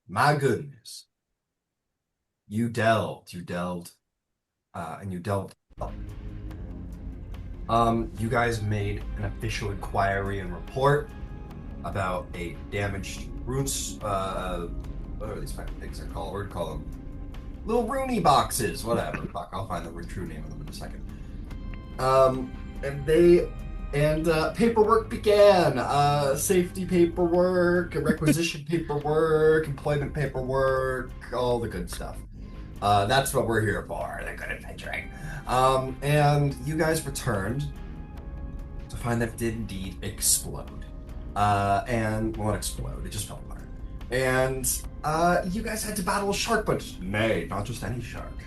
My goodness. And you delved. You guys made an official inquiry and report about a damaged runes. What are these fucking things are called? We're call them little Rooney boxes. Whatever. Fuck, I'll find the true name of them in a second. Um, and they and paperwork began. Safety paperwork, requisition paperwork, employment paperwork, all the good stuff. That's what we're here for. The good adventuring. And you guys returned to find that it did indeed explode. And well, not explode. It just fell apart. And you guys had to battle a shark, but nay, not just any shark.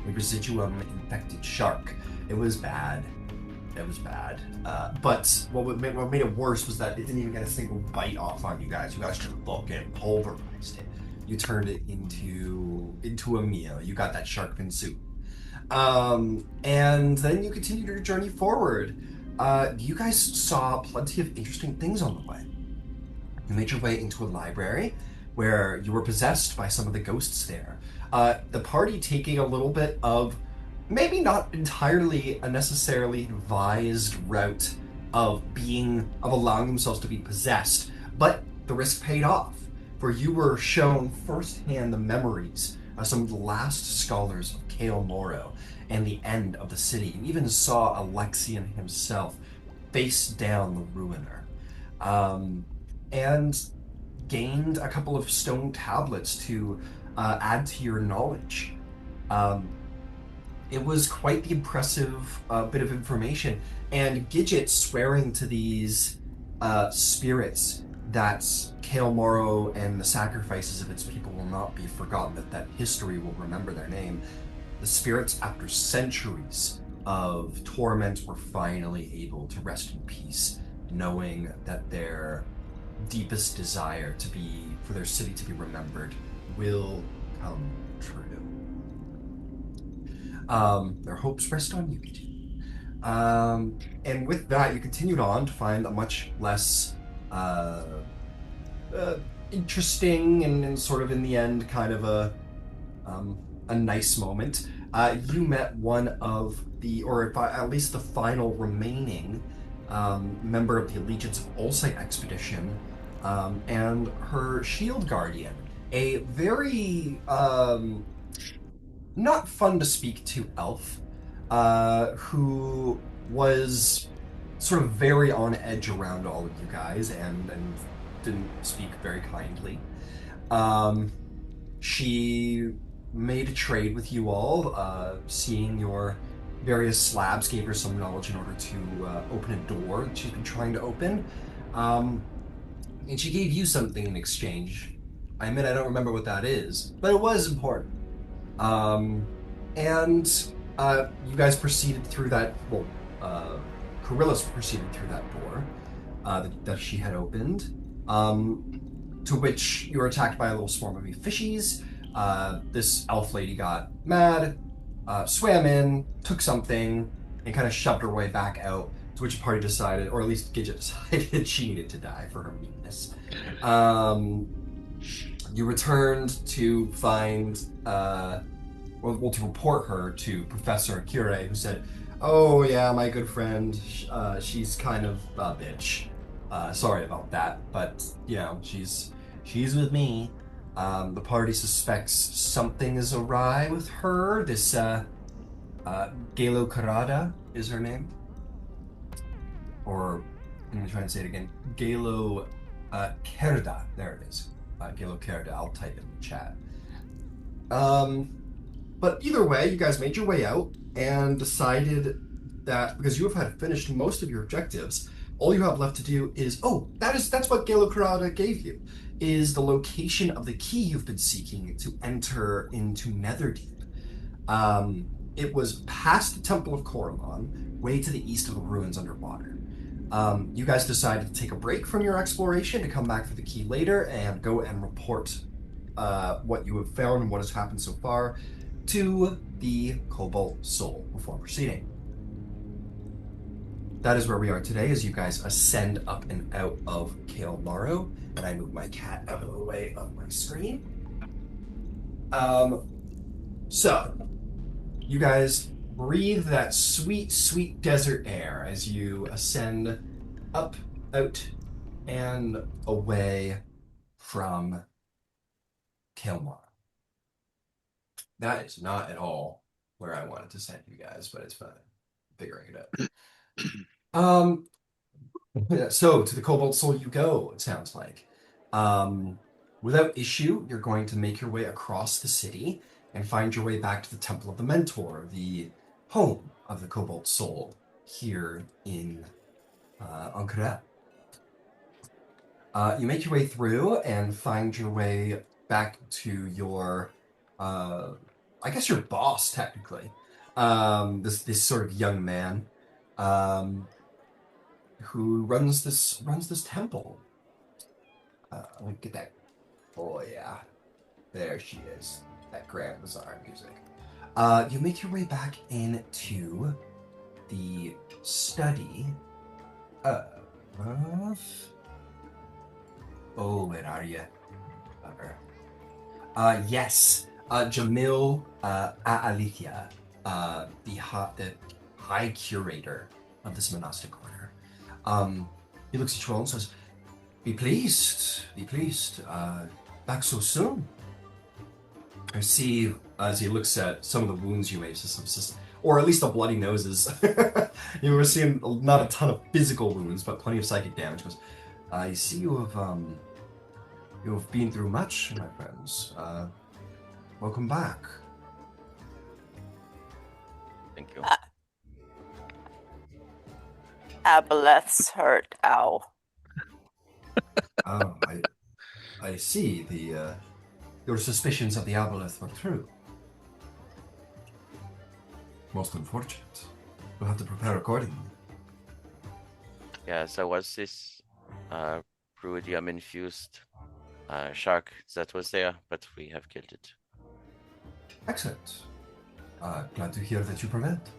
A residuum infected shark. It was bad. It was bad. But what made it worse was that it didn't even get a single bite off on you guys. You guys just fucking pulverized it. You turned it into a meal. You got that shark fin soup. And then you continued your journey forward. You guys saw plenty of interesting things on the way. You made your way into a library where you were possessed by some of the ghosts there. The party taking a little bit of maybe not entirely a necessarily advised route of allowing themselves to be possessed, but the risk paid off, for you were shown firsthand the memories of some of the last scholars of Cael Morrow and the end of the city. You even saw Alexian himself face down the ruiner, and gained a couple of stone tablets to add to your knowledge. Um, it was quite the impressive bit of information. And Gidget swearing to these spirits that Cael Morrow and the sacrifices of its people will not be forgotten, that history will remember their name. The spirits, after centuries of torment, were finally able to rest in peace, knowing that their deepest desire for their city to be remembered will come true. Their hopes rest on you, Gidget. And with that, you continued on to find a much less interesting and sort of in the end kind of a nice moment. You met one of at least the final remaining member of the Allegiance of Allsight expedition, and her shield guardian, a very not fun to speak to elf, who was sort of very on edge around all of you guys and didn't speak very kindly. She made a trade with you all, seeing your various slabs gave her some knowledge in order to open a door that she's been trying to open. And she gave you something in exchange. I admit I don't remember what that is, but it was important. And you guys proceeded through that. Well, Coryllis proceeded through that door that she had opened. To which you were attacked by a little swarm of fishies. This elf lady got mad, swam in, took something, and kind of shoved her way back out. To which the party decided, or at least Gidget decided, she needed to die for her meanness. You returned to find, to report her to Professor Akire, who said, "Oh yeah, my good friend, she's kind of a bitch. Sorry about that, but she's with me. The party suspects something is awry with her. This Galo Karada is her name, or I'm trying to say it again. Galo Kerda. There it is. Galo Kerda. I'll type it in the chat. But either way, you guys made your way out and decided that because you have had finished most of your objectives, all you have left to do is that's what Galo Karada gave you, is the location of the key you've been seeking to enter into Netherdeep. It was past the Temple of Corellon, way to the east of the ruins underwater. You guys decided to take a break from your exploration to come back for the key later and go and report what you have found and what has happened so far to the Cobalt Soul before proceeding. that is where we are today as you guys ascend up and out of Cael Morrow. And I move my cat out of the way of my screen. Um, so you guys breathe that sweet, sweet desert air as you ascend up, out, and away from Cael Morrow. That is not at all where I wanted to send you guys, but it's fine. Figuring it out. So to the Cobalt Soul you go, it sounds like. Um, Without issue, you're going to make your way across the city and find your way back to the Temple of the Mentor, the home of the Cobalt Soul here in Ankara. You make your way through and find your way back to your, uh, I guess your boss technically. This sort of young man, um, who runs this temple. Let me get that. Oh yeah, there she is. That grand bizarre music. You make your way back into the study of. Oh, where are you? Yes, Jamil Alithia, the high curator of this monastic order. He looks at you all and says, be pleased, back so soon. I see, as he looks at some of the wounds you made, or at least the bloody noses. You were seeing not a ton of physical wounds, but plenty of psychic damage. Goes, I see you have been through much, my friends. Welcome back. Thank you. Aboleth's hurt. Ow. Oh, I see. Your suspicions of the Aboleth were true. Most unfortunate. We'll have to prepare accordingly. Yeah, so was this ruidium infused shark that was there, but we have killed it. Excellent. Glad to hear that you prevent.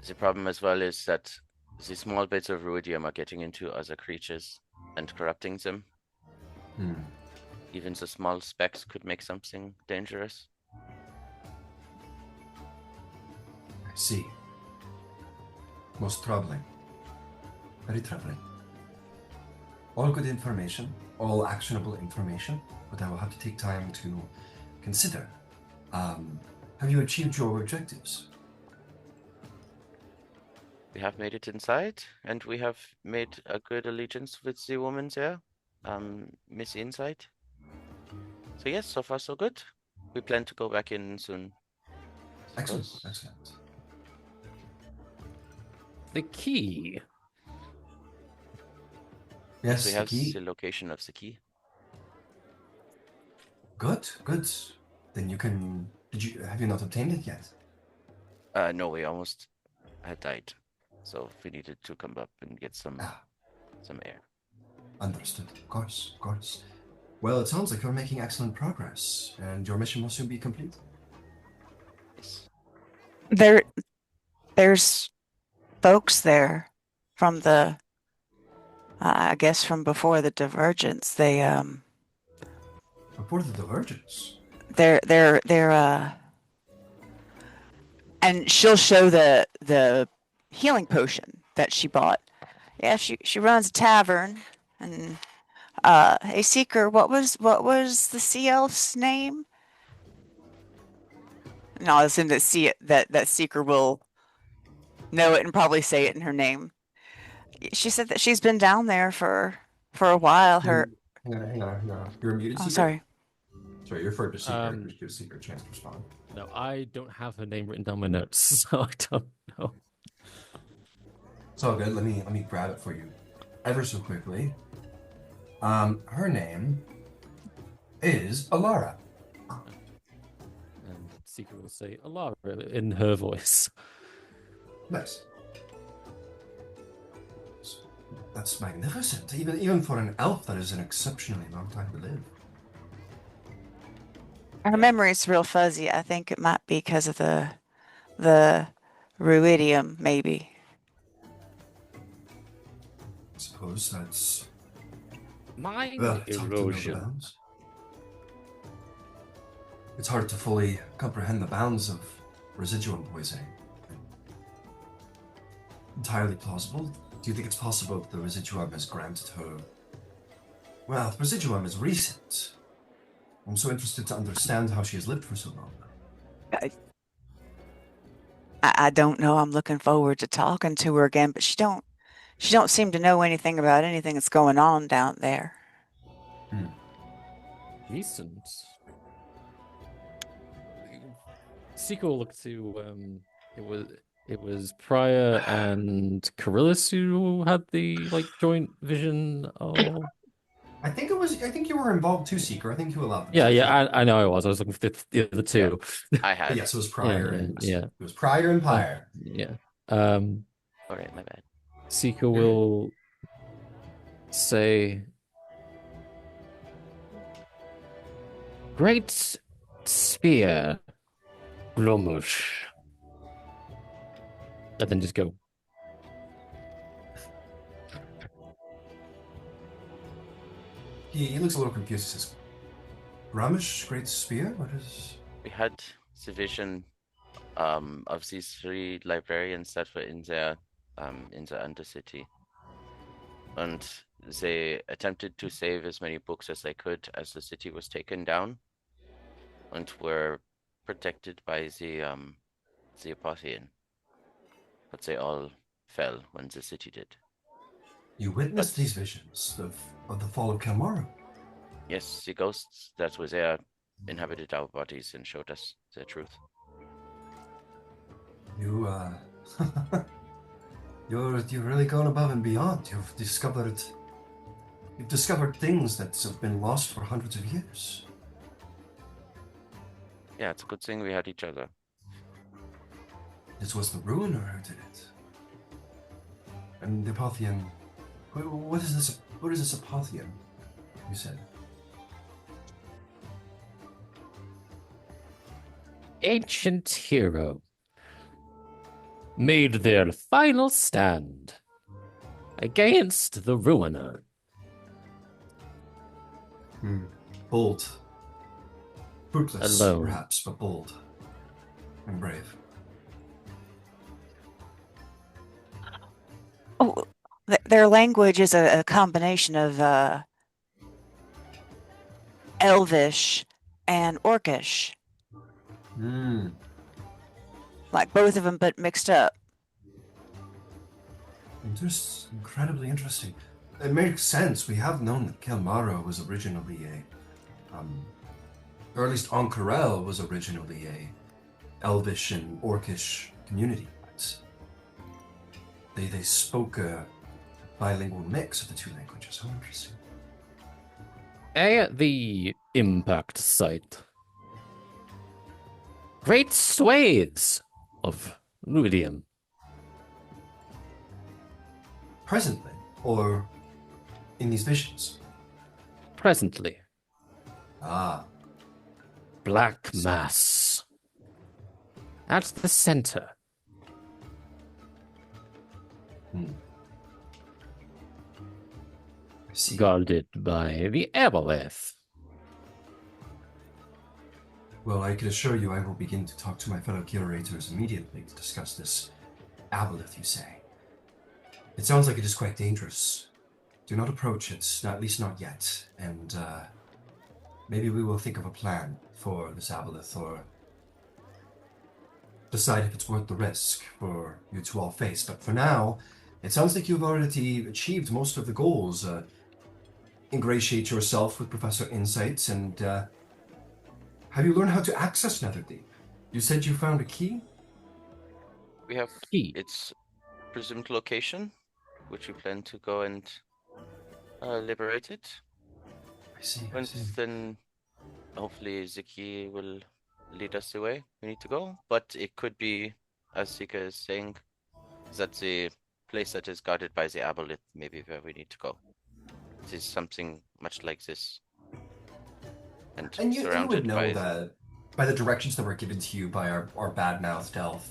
The problem as well is that the small bits of ruidium are getting into other creatures and corrupting them. Even the small specks could make something dangerous. I see. Most troubling. Very troubling. All good information, all actionable information, but I will have to take time to consider. Have you achieved your objectives? We have made it inside, and we have made a good allegiance with the woman there, Miss Insight. So yes, so far so good. We plan to go back in soon. Excellent, excellent. The key. Yes, we the have key. the location of the key. Good, good. Then you can. Have you not obtained it yet? No, we almost had died, so we needed to come up and get some air. Understood. Of course, of course. Well, it sounds like you're making excellent progress, and your mission will soon be complete. Yes. There's folks there from the, I guess from before the divergence. They Before the divergence. they're and she'll show the healing potion that she bought. Yeah, she runs a tavern. And hey Seeker, what was the sea elf's name? No, I assume that Seeker will know it and probably say it in her name. She said that she's been down there for a while. Her Hang on. You're a muted Oh, Seeker? sorry. Sorry, you're referred to Seeker. Just give Seeker a chance to respond. No, I don't have her name written down my notes, so I don't know. It's all good. Let me grab it for you ever so quickly. Her name is Alara. And Seeker will say Alara in her voice. Nice. That's magnificent. Even for an elf, that is an exceptionally long time to live. Her memory's real fuzzy. I think it might be because of the ruidium, maybe. suppose that's Mind well, it's hard to know the erosion. bounds. It's hard to fully comprehend the bounds of residuum poisoning. Entirely plausible. Do you think it's possible that the residuum has granted her? Well, the residuum is recent. I'm so interested to understand how she has lived for so long. I don't know. I'm looking forward to talking to her again, but she don't seem to know anything about anything that's going on down there. Decent. Sequel looked to it was Pryor and Carillis who had the like joint vision of I think you were involved too, Seeker. I think you allowed them. yeah, I know I was. I was looking for the other two. I But had. yes, it was Pryor and yeah. it was Pryor and Pyre. Yeah. All right, my bad. Seeker will say Great Spear Glomush. And then just go. He looks a little confused. He says, Gramish, Great Spear? What is... We had the vision of these three librarians that were in the Undercity. And they attempted to save as many books as they could as the city was taken down, and were protected by the Apothean. But they all fell when the city did. You witnessed these visions of the fall of Cael Morrow? Yes, the ghosts that were there inhabited our bodies and showed us the truth. You, you've really gone above and beyond. You've discovered things that have been lost for hundreds of years. Yeah, it's a good thing we had each other. This was the Ruiner who did it. And the Apothean... What is this? What is this Apothean? You said. Ancient hero made their final stand against the Ruiner. Bold. Fruitless, Alone. perhaps, but bold. And brave. Oh, their language is a combination of Elvish and Orcish. Like both of them, but mixed up. Incredibly interesting. It makes sense. We have known that Cael Morrow was originally or at least Ank'Harel was originally a Elvish and Orcish community. But they spoke a bilingual mix of the two languages. How interesting. At the impact site, great swathes of Ludium. Presently, or in these visions? Presently, Ah, black mass at the center. I see. Guarded by the Aboleth. Well, I can assure you I will begin to talk to my fellow curators immediately to discuss this aboleth, you say. It sounds like it is quite dangerous. Do not approach it, at least not yet, and maybe we will think of a plan for this aboleth, or decide if it's worth the risk for you to all face. But for now, it sounds like you've already achieved most of the goals. Ingratiate yourself with Professor Insights, and have you learned how to access Netherdeep? You said you found a key? We have Key. its presumed location, which we plan to go and liberate it. I see. And then hopefully the key will lead us the way we need to go. But it could be, as Sika is saying, that the place that is guarded by the aboleth may be where we need to go. It is something much like this. And you would know that by the directions that were given to you by our bad-mouthed elf,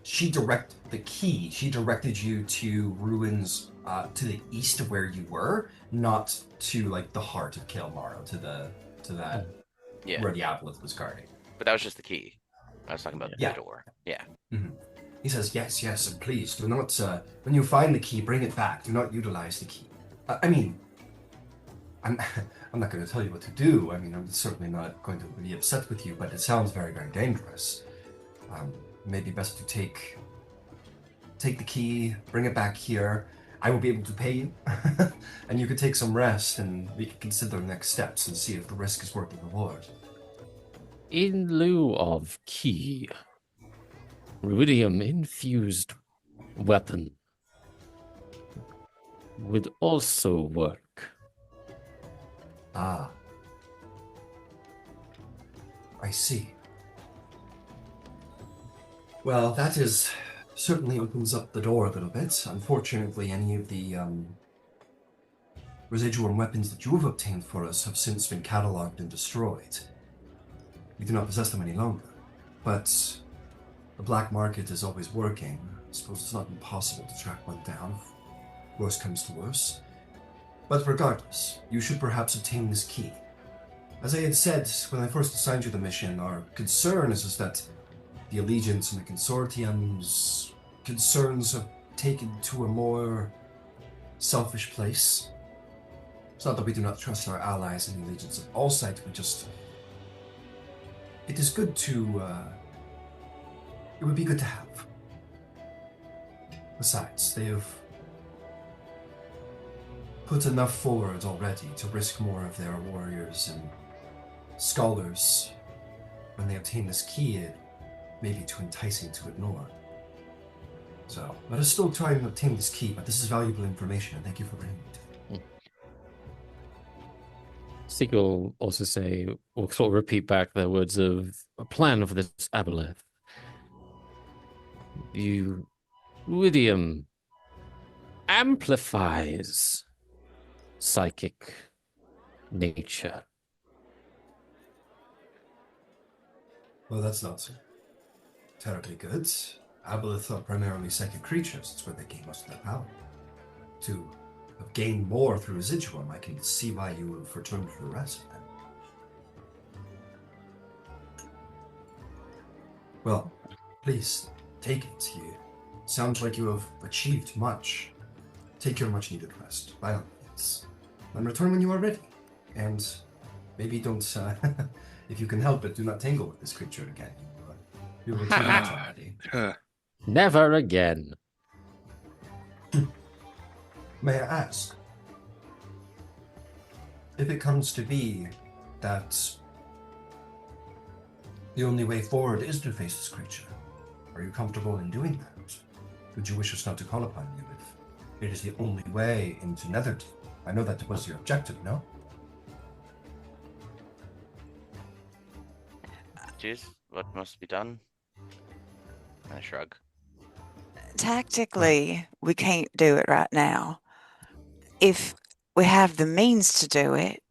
She directed you to ruins to the east of where you were, not to like the heart of Cael Morrow, to that Yeah, where the aboleth was guarding. but that was just the key. I was talking about Yeah. the door. Yeah. Mm-hmm. He says, yes, and please do not, when you find the key, bring it back. Do not utilize the key. I mean, I'm not going to tell you what to do. I mean, I'm certainly not going to be upset with you, but it sounds very, very dangerous. Maybe best to take the key, bring it back here. I will be able to pay you, and you could take some rest, and we can consider the next steps and see if the risk is worth the reward. In lieu of key, ruidium-infused weapon would also work. Ah. I see. Well, that certainly opens up the door a little bit. Unfortunately, any of the residual weapons that you have obtained for us have since been catalogued and destroyed. We do not possess them any longer. But the black market is always working. I suppose it's not impossible to track one down if worse comes to worse. But regardless, you should perhaps obtain this key. As I had said when I first assigned you the mission, our concern is that the Allegiance and the Consortium's concerns have taken to a more selfish place. It's not that we do not trust our allies in the Allegiance of all sides, it is good to, it would be good to have. Besides, they have put enough forward already to risk more of their warriors and scholars when they obtain this key. It may be too enticing to ignore. So let us still try and obtain this key, but this is valuable information, and thank you for bringing it. Seeker will also say, or sort of repeat back the words of a plan for this aboleth. You, ruidium, amplifies psychic nature. Well, that's not terribly good. Aboleth are primarily psychic creatures. That's where they gain most of their power. To have gained more through residuum, I can see why you would have returned for the rest of them. Well, please, take it. You sounds like you have achieved much. Take your much-needed rest, by all means. And return when you are ready. And maybe don't, if you can help it, do not tangle with this creature again. You will too much already. Never again. May I ask, if it comes to be that the only way forward is to face this creature, are you comfortable in doing that? Would you wish us not to call upon you if it is the only way into Netherdeep? I know that was your objective, no? Jeez, what must be done? I shrug. Tactically, we can't do it right now. If we have the means to do it,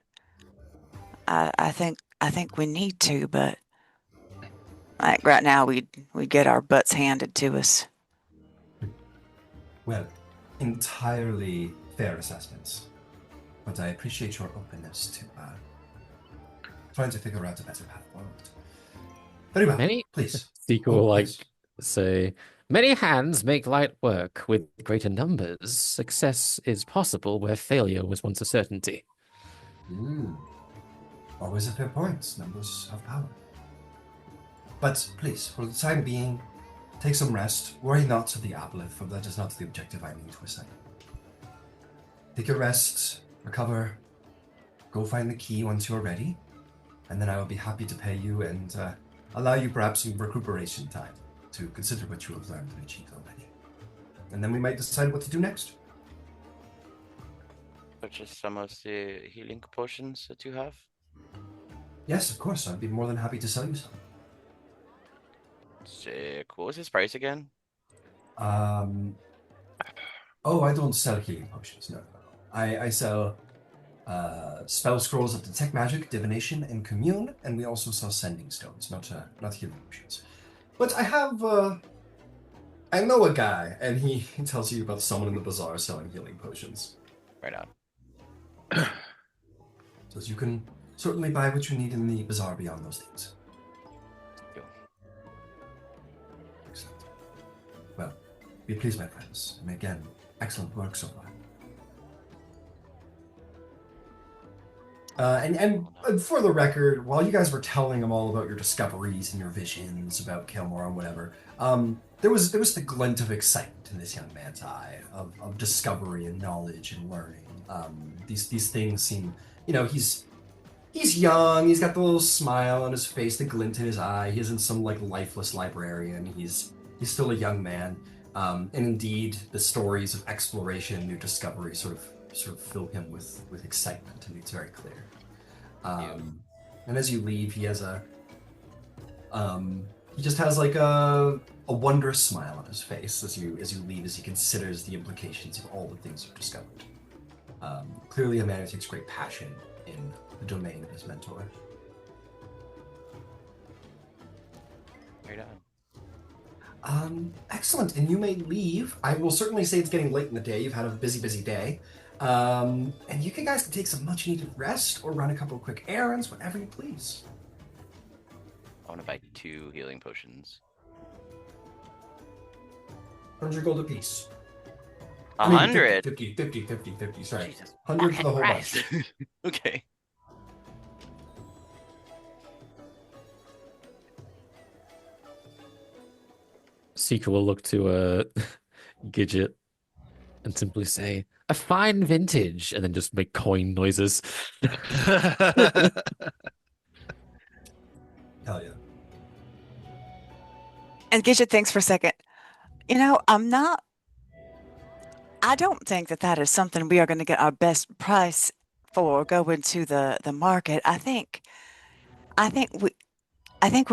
I think we need to, but like right now we'd get our butts handed to us. Well, entirely fair assessments. But I appreciate your openness to trying to figure out a better path forward. Very well. Please. Seeker will say, many hands make light work. With greater numbers, success is possible where failure was once a certainty. Always a fair point. Numbers have power. But please, for the time being, take some rest. Worry not of the aboleth, for that is not the objective I mean to assign. Take your rest, recover, go find the key once you're ready, and then I will be happy to pay you and allow you perhaps some recuperation time to consider what you have learned and achieved already. And then we might decide what to do next. Purchase some of the healing potions that you have. Yes, of course. I'd be more than happy to sell you some. Sick. What was his price again? Oh, I don't sell healing potions, no. I sell spell scrolls of detect magic, divination, and commune, and we also sell sending stones, not healing potions. But I have I know a guy, and he tells you about someone in the bazaar selling healing potions. Right on. Says you can certainly buy what you need in the bazaar beyond those things. Yo. Excellent. Well, be pleased, my friends. And again, excellent work so far. And for the record, while you guys were telling him all about your discoveries and your visions about Cael Morrow and whatever, there was the glint of excitement in this young man's eye of discovery and knowledge and learning. These things seem, he's young. He's got the little smile on his face, the glint in his eye. He isn't some like lifeless librarian. He's still a young man. And indeed, the stories of exploration and new discovery sort of fill him with excitement, and it's very clear. And as you leave, he has he just has like a wondrous smile on his face as you leave, as he considers the implications of all the things you've discovered. Clearly a man who takes great passion in the domain of his mentor. Right on. Excellent, and you may leave. I will certainly say it's getting late in the day. You've had a busy day. And you guys can take some much-needed rest or run a couple of quick errands, whatever you please. I want to buy 2 healing potions. 100 gold apiece. 100? 50, sorry. Jesus 100 for the whole Christ. bunch. Okay. Seeker will look to Gidget and simply say, "A fine vintage," and then just make coin noises. Hell yeah. And Gidget thinks for a second. I don't think that is something we are going to get our best price for going to the market. I think we're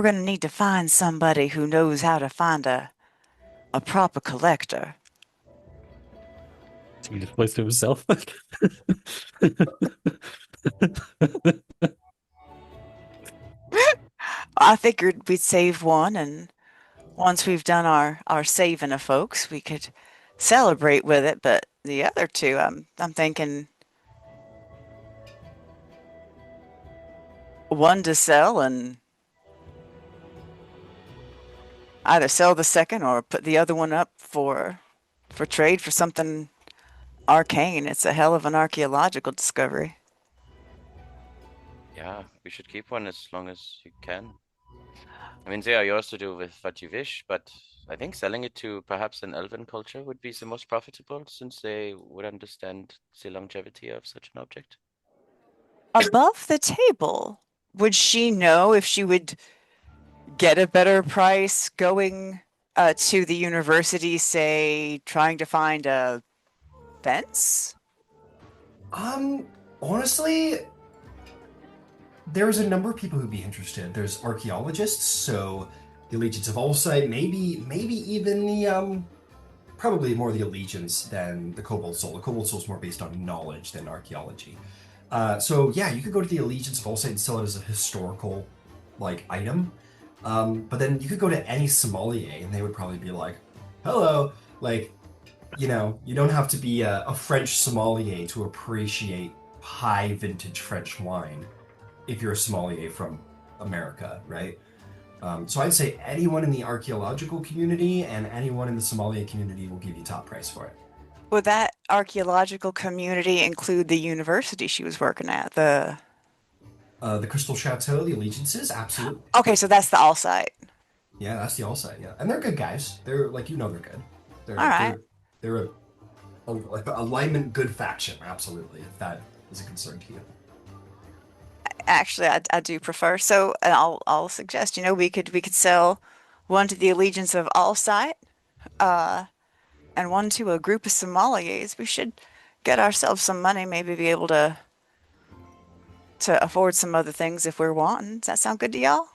going to need to find somebody who knows how to find a proper collector. He just plays to himself. I figured we'd save one, and once we've done our saving of folks, we could celebrate with it. But the other two, I'm thinking one to sell and either sell the second or put the other one up for trade for something arcane. It's a hell of an archaeological discovery. Yeah, we should keep one as long as you can. I mean, they are yours to do with what you wish, but I think selling it to perhaps an elven culture would be the most profitable, since they would understand the longevity of such an object. Above the table, would she know if she would get a better price going to the university, say, trying to find a fence? Honestly, there's a number of people who'd be interested. There's archaeologists, so the Allegiance of Allsight, maybe even the probably more the Allegiance than the Cobalt Soul. The Cobalt Soul is more based on knowledge than archaeology. So yeah, you could go to the Allegiance of Allsight and sell it as a historical like item. But then you could go to any sommelier and they would probably be like, hello, like, you don't have to be a French sommelier to appreciate high vintage French wine if you're a sommelier from America, right? So I'd say anyone in the archaeological community and anyone in the sommelier community will give you top price for it. Would that archaeological community include the university she was working at? The Crystal Chateau, the Allegiances, absolutely. Okay, so that's the all site. Yeah, that's the all site, yeah. And they're good guys. They're like, they're good. They're, all right. They're like a alignment good faction, absolutely, if that is a concern to you. Actually, I do prefer. So I'll suggest, we could sell one to the Allegiance of Allsight, and one to a group of sommeliers. We should get ourselves some money, maybe be able to afford some other things if we're wanting. Does that sound good to y'all?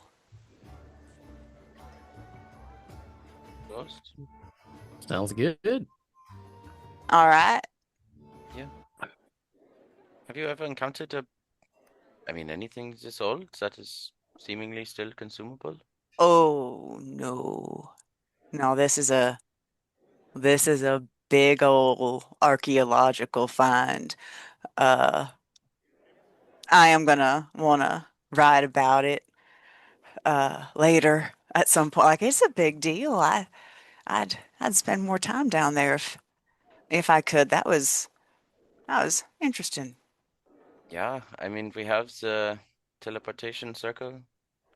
Sounds good. All right. Yeah. Have you ever encountered anything this old that is seemingly still consumable? Oh, no. No, this is a This is a big old archaeological find. Uh, I am gonna wanna write about it later at some point. Like it's a big deal. I'd spend more time down there if I could. That was interesting. Yeah, I mean, we have the teleportation circle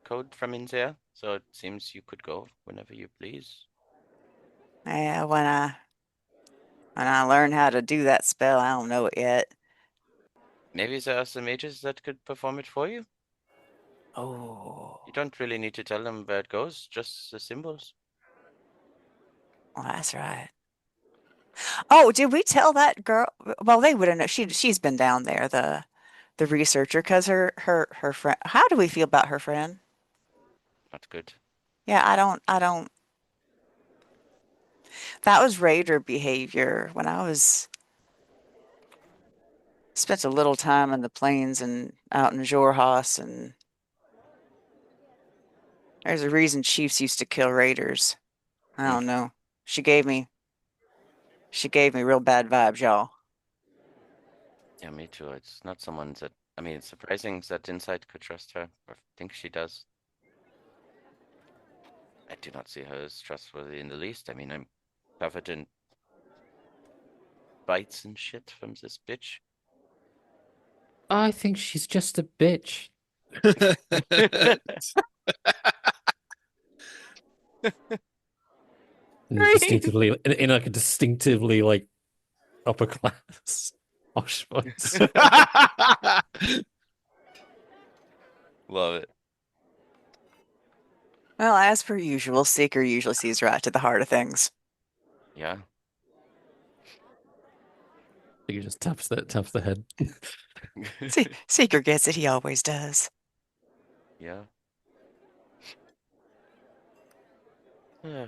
code from in there, so it seems you could go whenever you please. Yeah, when I learn how to do that spell, I don't know it yet. Maybe there are some mages that could perform it for you. You Oh, don't really need to tell them where it goes, just the symbols. well, that's right. Oh, did we tell that girl? Well, they wouldn't know. She's been down there, the researcher, because her friend. How do we feel about her friend? Not good. Yeah, I don't. That was raider behavior when I was spent a little time in the plains and out in Jorhas, and there's a reason chiefs used to kill raiders. I Hmm. don't know. She gave me she gave me real bad vibes, y'all. Yeah, me too. It's not someone that, I mean, it's surprising that Insight could trust her, or think she does. I do not see her as trustworthy in the least. I mean, I'm covered in bites and shit from this bitch. I think she's just a bitch. Distinctively, in like a distinctively like upper class posh voice. Love it. Well, as per usual, Seeker usually sees right to the heart of things. Yeah. He just taps the head. See, Seeker gets it. He always does. Yeah. Yeah.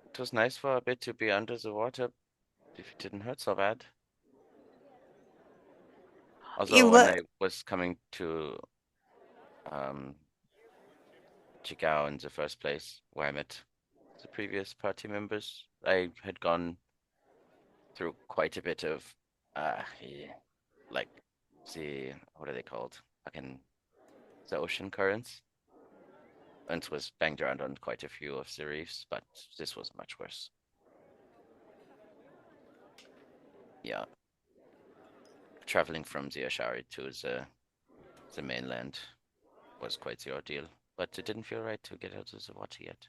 It was nice for a bit to be under the water if it didn't hurt so bad. You Although when look. I was coming to um Chigao in the first place, where I met the previous party members, I had gone through quite a bit of yeah, like the what are they called? Fucking the ocean currents. And was banged around on quite a few of the reefs, but this was much worse. Yeah, traveling from the Ashari to the mainland was quite the ordeal, but it didn't feel right to get out of the water yet.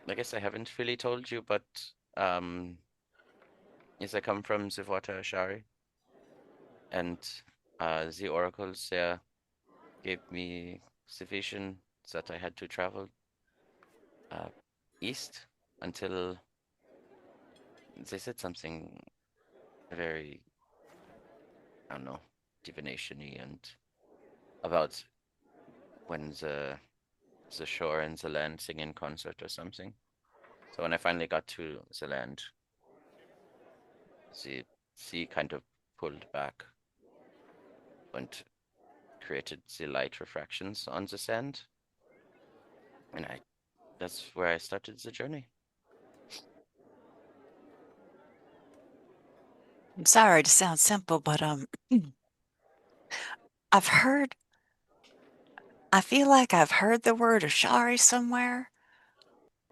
I guess I haven't really told you, but um, yes, I come from the water Ashari, and the oracles there gave me the vision that I had to travel uh, east until they said something very, I don't know, divination-y and about when the shore and the land sing in concert or something. So when I finally got to the land, the sea kind of pulled back and created the light refractions on the sand, and I that's where I started the journey. I'm sorry to sound simple, but I've heard. I feel like I've heard the word Ashari somewhere,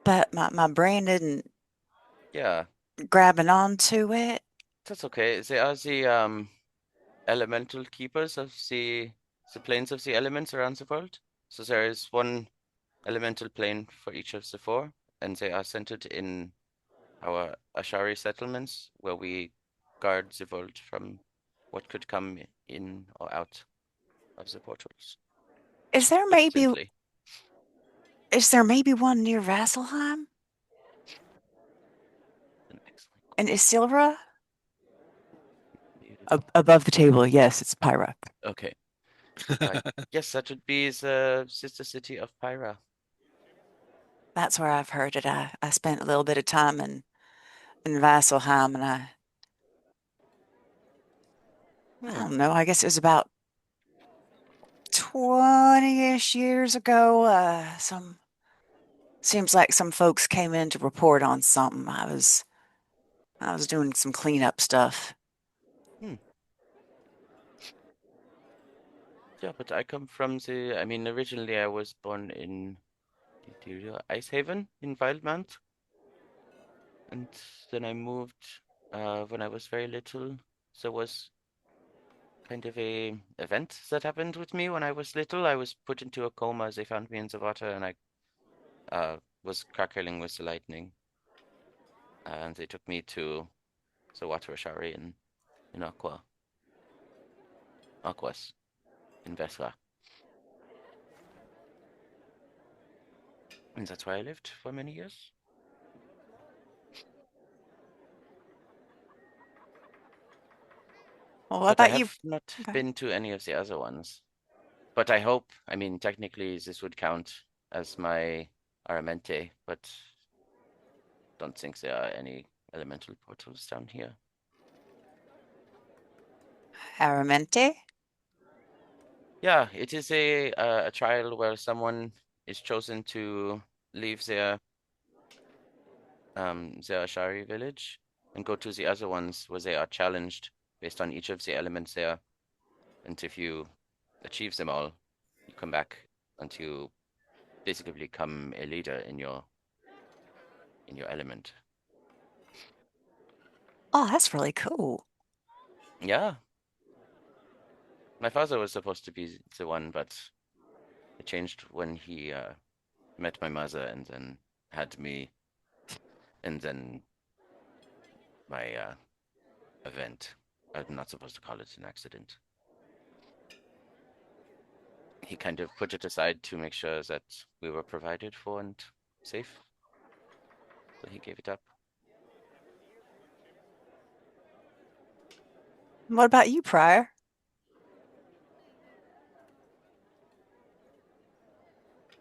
but my brain isn't Yeah, grabbing onto it. that's okay. They are the elemental keepers of the planes of the elements around the world. So there is one elemental plane for each of the four, and they are centered in our Ashari settlements, where we guard the world from what could come in or out of the portals. Is there Put maybe simply. is there maybe one near Vasselheim An excellent and question. Isilra? Muted. Above the table, yes, it's Pyra. Okay. Yes, that would be the sister city of Pyra. That's where I've heard it. I spent a little bit of time in Vasselheim, and I Hmm. don't know. I guess it was about 20-ish years ago, seems like some folks came in to report on something. I was doing some cleanup stuff. Yeah, but I come from I mean, originally I was born in Ice Haven in Wildmount, and then I moved when I was very little. So it was kind of a event that happened with me when I was little. I was put into a coma as they found me in the water, and I was crackling with the lightning. And they took me to the water shari in Aquas in Vesla. And that's where I lived for many years. Well, what But I about you? have not Okay. been to any of the other ones. But I hope, I mean, technically this would count as my Aramente, but don't think there are any elemental portals down here. Aramente? Yeah, it is a trial where someone is chosen to leave their Ashari village and go to the other ones where they are challenged based on each of the elements there. And if you achieve them all, you come back and you basically become a leader in your element. Oh, that's really cool. Yeah. My father was supposed to be the one, but it changed when he met my mother and then had me, and then my event. I'm not supposed to call it an accident. He kind of put it aside to make sure that we were provided for and safe. So he gave it up. What about you, Prior?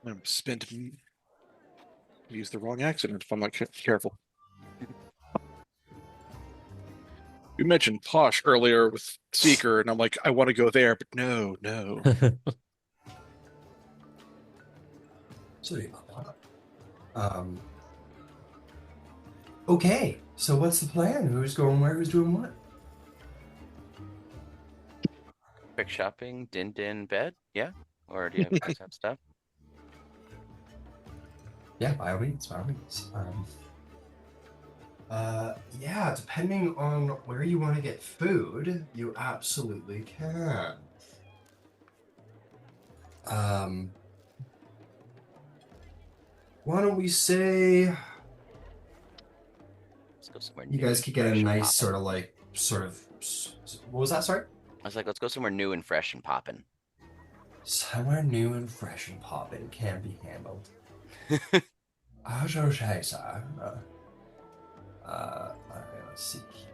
I'm spent. Use the wrong accident if I'm not careful. You mentioned Posh earlier with Seeker, and I'm like, I want to go there, but no. So, okay. So what's the plan? Who's going where? Who's doing what? Quick shopping, din bed, yeah? Or do you guys have stuff? Yeah, by all means, by all means. Yeah, depending on where you want to get food, you absolutely can. Why don't we say Let's go somewhere you new. guys And could get a fresh and nice poppin'. what was that, sorry? I was like, let's go somewhere new and fresh and poppin'. Somewhere new and fresh and poppin' can be handled. I shall say so. Let's see here.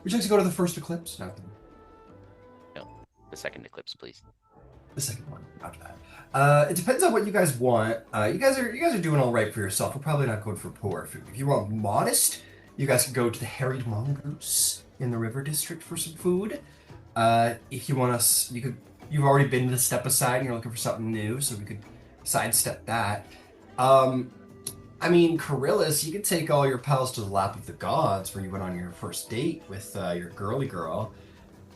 Would you like to go to the first eclipse? No. No, the second eclipse, please. The second one, not bad. It depends on what you guys want. You guys are doing all right for yourself. We're probably not going for poor food. If you want modest, you guys can go to the Harried Mongoose in the River District for some food. If you want us, you've already been to the Step Aside and you're looking for something new, so we could sidestep that. I mean, Carillas, you could take all your pals to the Lap of the Gods, where you went on your first date with your girly girl,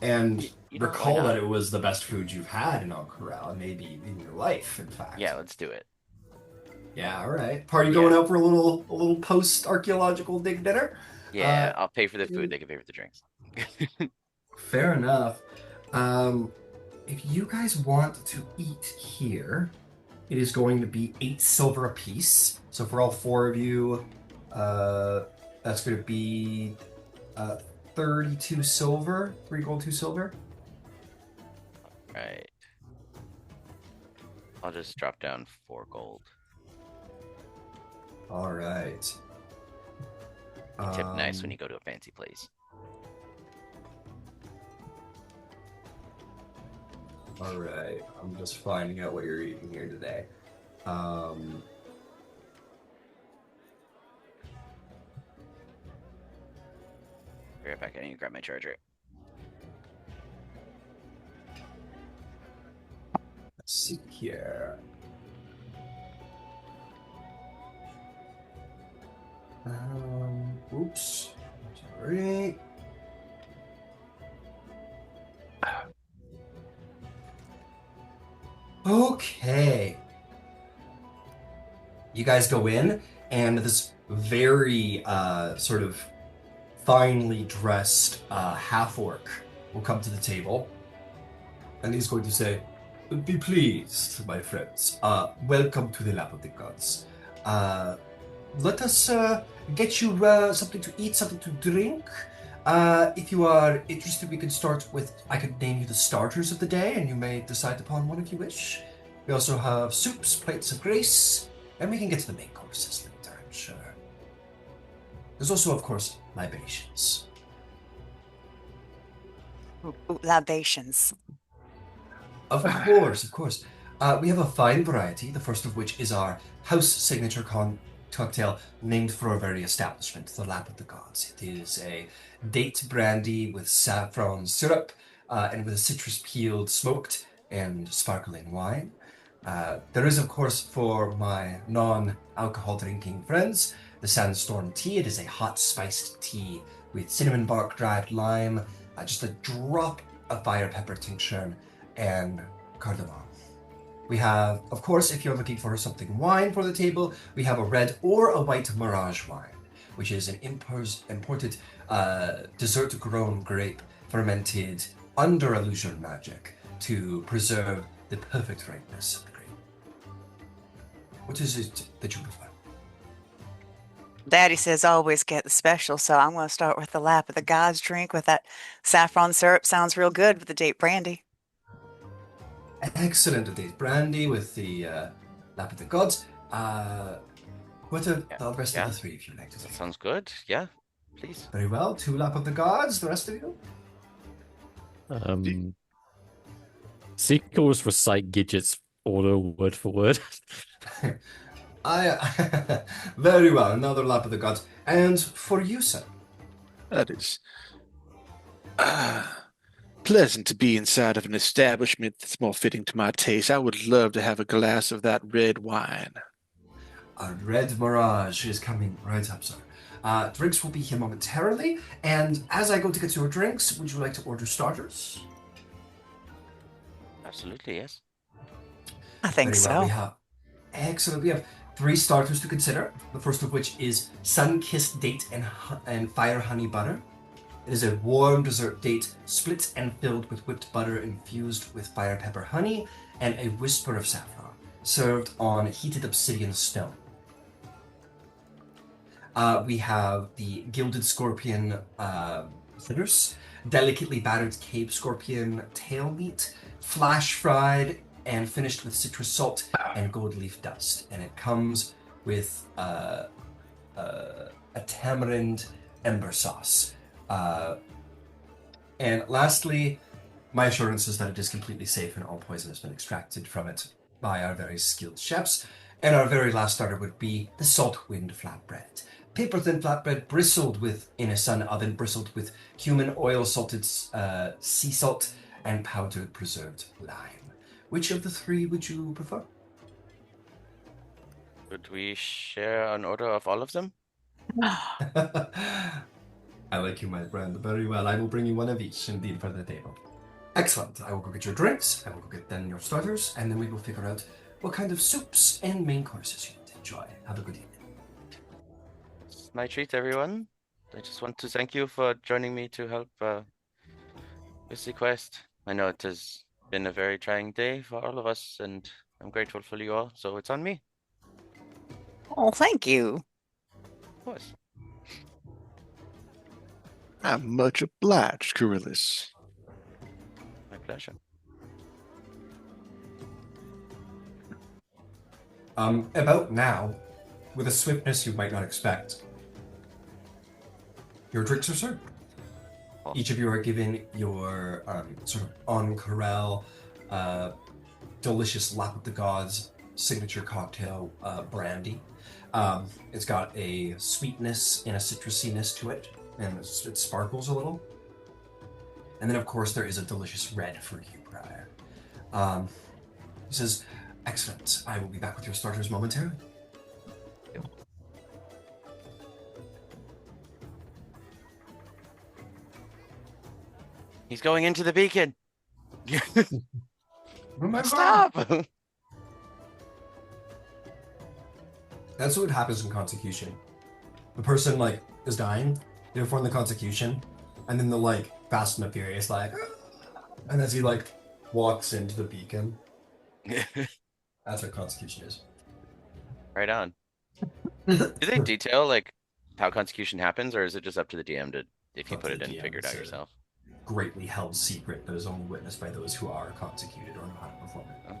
and You know, why recall not? that it was the best food you've had in Al Corral, and maybe in your life, in fact. Yeah, let's do it. Yeah, all right. Party going out for a little post-archaeological dig dinner? Yeah, I'll pay for the food. They can pay for the drinks. Fair enough. If you guys want to eat here, it is going to be 8 silver apiece. So for all 4 of you, that's going to be 32 silver, 3 gold, 2 silver. Right. I'll just drop down 4 gold. All right. Tip nice when you go to a fancy place. All right. I'm just finding out what you're eating here today. Be right back. I need to grab my charger. Let's see here. Oops. Sorry. Okay. You guys go in, and this very sort of finely dressed half-orc will come to the table, and he's going to say, "Be pleased, my friends. Welcome to the Lap of the Gods. Let us get you something to eat, something to drink. If you are interested, we can start with, I could name you the starters of the day, and you may decide upon one if you wish. We also have soups, plates of grace, and we can get to the main courses later, I'm sure. There's also, of course, libations." Ooh, libations. Of course, of course. We have a fine variety, the first of which is our house signature cocktail named for our very establishment, the Lap of the Gods. It is a date brandy with saffron syrup and with a citrus peeled smoked and sparkling wine. There is, of course, for my non-alcohol drinking friends, the Sandstorm tea. It is a hot spiced tea with cinnamon bark, dried lime, just a drop of fire pepper tincture, and cardamom. We have, of course, if you're looking for something wine for the table, we have a red or a white Mirage wine, which is an imported dessert-grown grape fermented under illusion magic to preserve the perfect ripeness of the grape. What is it that you prefer? Daddy says always get the special, so I'm going to start with the Lap of the Gods drink with that saffron syrup. Sounds real good with the date brandy. Excellent date brandy with the Lap of the Gods. What are the rest of the three, if you'd like to That say? sounds good. Yeah, please. Very well. 2 Lap of the Gods. The rest of you? Seeker was recite Gidget's order word for word. Very well. Another Lap of the Gods. And for you, sir? That is pleasant to be inside of an establishment that's more fitting to my taste. I would love to have a glass of that red wine. A red Mirage is coming right up, sir. Drinks will be here momentarily. And as I go to get your drinks, would you like to order starters? Absolutely, yes. I think Very well. so. We have excellent. We have 3 starters to consider. The first of which is sun-kissed date and fire honey butter. It is a warm dessert date, split and filled with whipped butter infused with fire pepper honey and a whisper of saffron, served on heated obsidian stone. We have the gilded scorpion fritters, delicately battered cave scorpion tail meat, flash fried and finished with citrus salt and gold leaf dust. And it comes with a tamarind ember sauce. And lastly, my assurance is that it is completely safe and all poison has been extracted from it by our very skilled chefs. And our very last starter would be the salt wind flatbread. Paper thin flatbread bristled with, in a sun oven, bristled with human oil salted sea salt and powdered preserved lime. Which of the 3 would you prefer? Could we share an order of all of them? I like you, my friend, very well. I will bring you one of each, indeed, for the table. Excellent. I will go get your drinks, I will go get then your starters, and then we will figure out what kind of soups and main courses you want to enjoy. Have a good evening. It's my treat, everyone. I just want to thank you for joining me to help with the quest. I know it has been a very trying day for all of us, and I'm grateful for you all, so it's on me. Oh, thank you. Of course. I'm much obliged, Carillis. My pleasure. About now, with a swiftness you might not expect, your drinks are served. Each of you are given your sort of on Cael delicious Lap of the Gods signature cocktail brandy. It's got a sweetness and a citrusiness to it. and it sparkles a little. And then, of course, there is a delicious red for you, Briar. He says, "Excellent. I will be back with your starters momentarily." He's going into the beacon. Remember, Stop. that's what happens in Consecution. The person, like, is dying, they perform the Consecution, and then they're, like, Fast and the Furious, like, "Ah," and as he, like, walks into the beacon. That's what Consecution is. Right on. Do they detail like how consecution happens, or is it just up to the DM to, if you Up put to it the in, DM, figure it out it's a- yourself? Greatly held secret that is only witnessed by those who are consecuted or know how to perform it.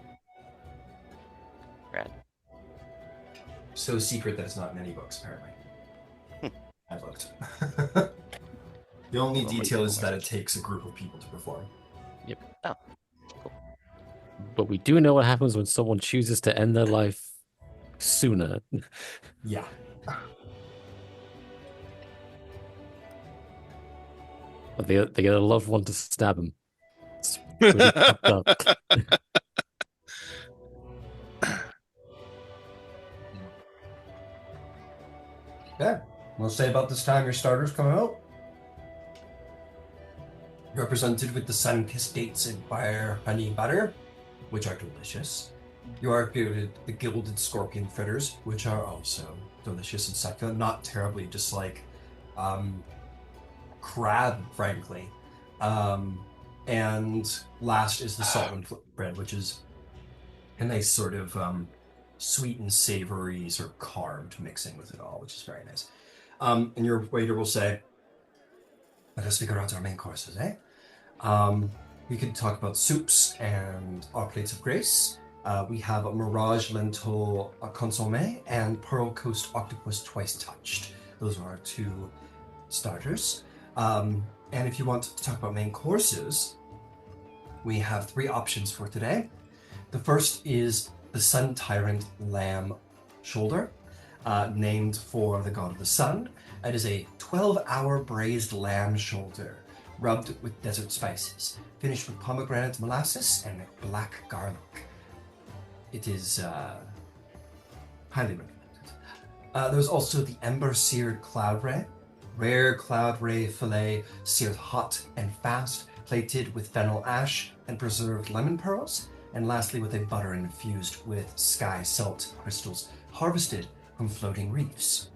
Rad. So secret that it's not in any books, apparently. I looked. The only Well, detail is that it message. takes a group of people to perform. But we do know what happens when someone chooses to end their life sooner. Yeah. But they get a loved one to stab them. It's pretty fucked up. Yeah. We'll say about this time your starters come out. Represented with the sun-kissed dates and fire honey butter, which are delicious. You are gilded, the gilded scorpion fritters, which are also delicious and succulent. Not terribly, just like crab, frankly. And last is the saltman bread, which is a nice sort of sweet and savory, sort of carved mixing with it all, which is very nice. And your waiter will say, "Let us figure out our main courses, eh? We could talk about soups and our plates of grace. We have a Mirage Lentil Consommé and Pearl Coast Octopus Twice Touched. Those are our two starters. And if you want to talk about main courses, we have 3 options for today. The first is the Sun Tyrant Lamb Shoulder, named for the god of the sun. It is a 12-hour braised lamb shoulder, rubbed with desert spices, finished with pomegranate molasses and black garlic. It is highly recommended. There's also the Ember-Seared Cloud Ray, rare cloud ray fillet seared hot and fast, plated with fennel ash and preserved lemon pearls, and lastly with a butter infused with sky salt crystals harvested from floating reefs.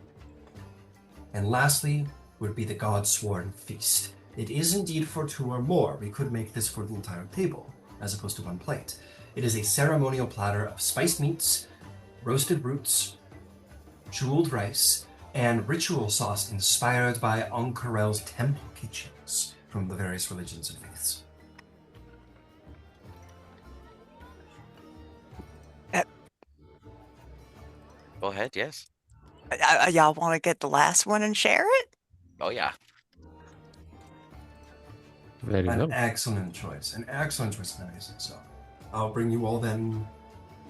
And lastly would be the God-Sworn Feast. It is indeed for 2 or more. We could make this for the entire table, as opposed to 1 plate. It is a ceremonial platter of spiced meats, roasted roots, jeweled rice, and ritual sauce inspired by Onkarel's temple kitchens from the various religions and faiths. Go ahead, yes. Y'all want to get the last one and share it? Oh yeah. Very An well. excellent choice. So I'll bring you all then,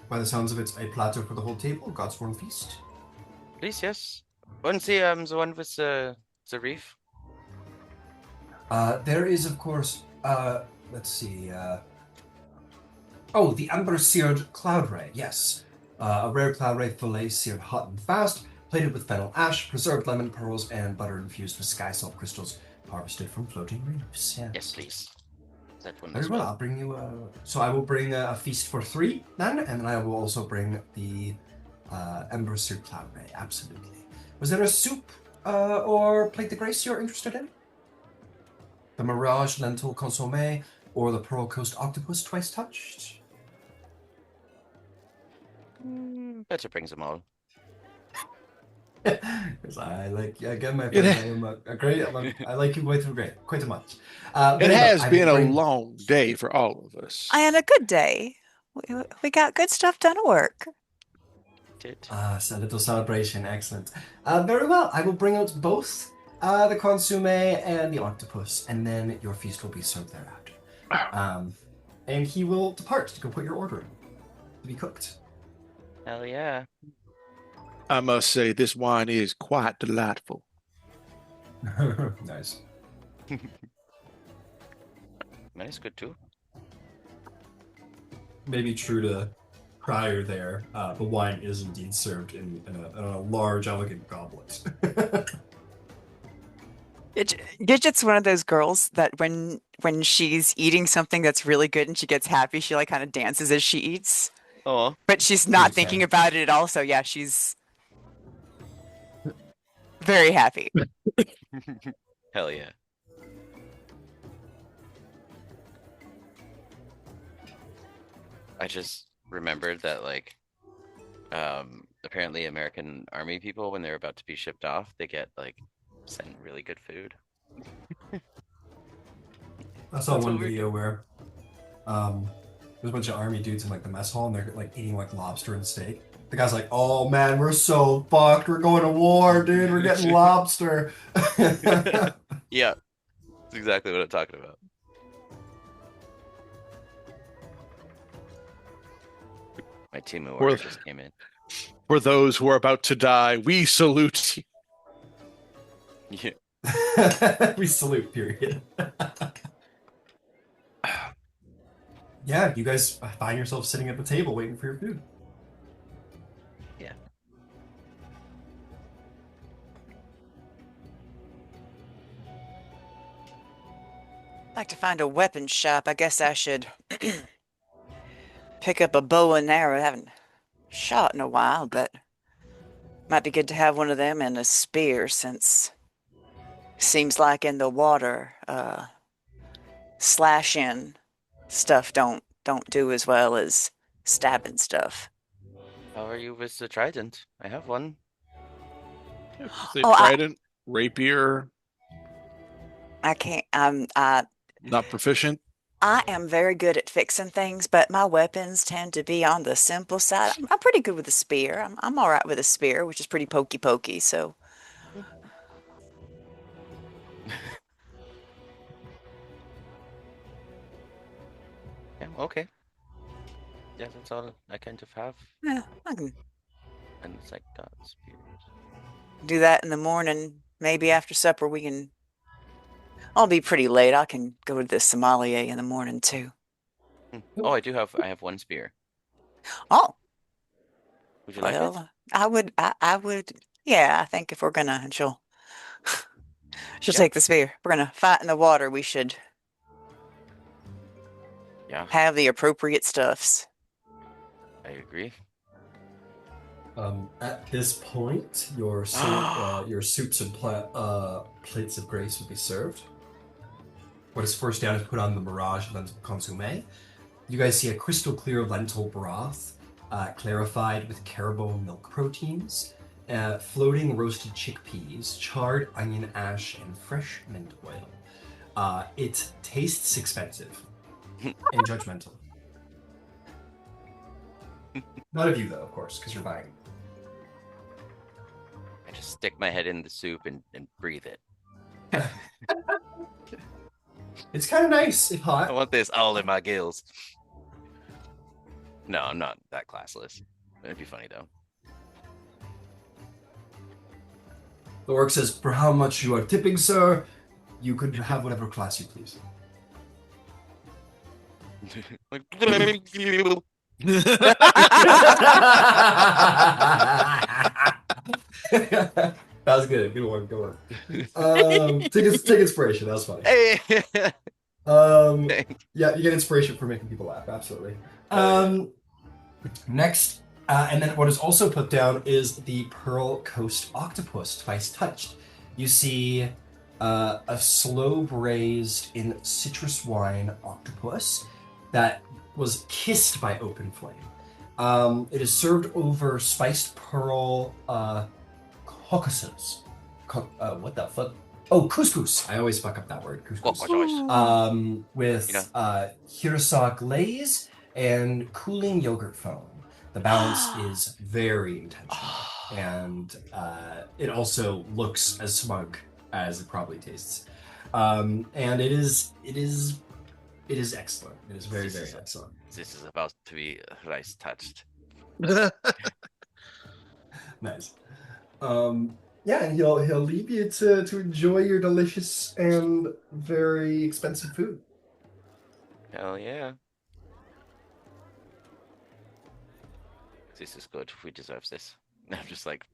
by the sounds of it, a platter for the whole table, God-Sworn Feast. Please, yes. When's the one with the reef? There is, of course, let's see, the Ember-Seared Cloud Ray, yes. A rare cloud ray fillet seared hot and fast, plated with fennel ash, preserved lemon pearls, and butter infused with sky salt crystals harvested from floating reefs. Yeah. Yes, please. That one Very as well. well. I'll bring you. So I will bring a feast for 3 then, and then I will also bring the Ember-Seared Cloud Ray. Absolutely. Was there a soup or plate de grace you're interested in? The Mirage Lentil Consommé or the Pearl Coast Octopus Twice Touched? Better brings them all. Because I like, again, my friend, I am a great, I like you quite a much. It has been a long day for all of us. And a good day. We got good stuff done at work. Did. So a little celebration, excellent. Very well, I will bring out both the consomme and the octopus, and then your feast will be served thereafter. And he will depart to go put your order in to be cooked. Hell yeah. I must say, this wine is quite delightful. Nice. Money's good too. Maybe true to prior there, the wine is indeed served in a large, elegant goblet. Gidget's one of those girls that when she's eating something that's really good and she gets happy, she like kind of dances as she eats. Oh, But she's Cute not thing. thinking about it at all. So yeah, she's very happy. hell yeah. I just remembered that like apparently American Army people when they're about to be shipped off, they get like sent really good food. I saw That's one what we're video where there's a bunch of army dudes in like the mess hall and they're like eating like lobster and steak. The guy's like, "Oh man, we're so fucked. We're going to war, dude. We're getting lobster." Yeah, that's exactly what I'm talking about. My team of warriors just came in. For those who are about to die, we salute you. Yeah. We salute, period. Yeah, you guys find yourself sitting at the table waiting for your food. Yeah. I'd like to find a weapon shop. I guess I should pick up a bow and arrow. I haven't shot in a while, but might be good to have one of them and a spear since seems like in the water, slashing stuff don't do as well as stabbing stuff. How are you with the trident? I have one. Say Oh, trident, rapier, I can't. not proficient. I am very good at fixing things, but my weapons tend to be on the simple side. I'm pretty good with a spear. I'm all right with a spear, which is pretty pokey. So Yeah, okay. Yeah, that's all I kind of have. yeah, I can And it's like got spears. do that in the morning. Maybe after supper we can. I'll be pretty late. I can go to the sommelier in the morning too. Oh, I have one spear. Oh, Would you like it? well, I would. Yeah, I think if we're gonna, and she'll Yeah. take the spear. If we're gonna fight in the water, we should Yeah, have the appropriate stuffs. I agree. At this point, your soups and plates of grace will be served. What is first down is put on the Mirage lentil consomme. You guys see a crystal clear lentil broth, clarified with caribou milk proteins, floating roasted chickpeas, charred onion ash, and fresh mint oil. It tastes expensive and judgmental. Not of you, though, of course, because you're buying. I just stick my head in the soup and breathe it. It's kind of nice if I hot. want this all in my gills. No, I'm not that classless. It'd be funny though. The orc says, "For how much you are tipping, sir, you could have whatever class you please." Like, That was good. Good one. Good one. Take inspiration. That was funny. hey. Yeah, you get inspiration for making people laugh. Absolutely. Next, and then what is also put down is the Pearl Coast Octopus, twice touched. You see a slow braised in citrus wine octopus that was kissed by open flame. It is served over spiced pearl caucuses. What the fuck? Oh, couscous. I always fuck up that word. Couscous. With hirasa glaze and cooling yogurt foam. The balance is very intentional, and it also looks as smug as it probably tastes. And it is excellent. It is very, very excellent. This is about to be rice touched. Nice. Yeah, and he'll leave you to enjoy your delicious and very expensive food. Hell yeah. This is good. We deserve this. I'm just like,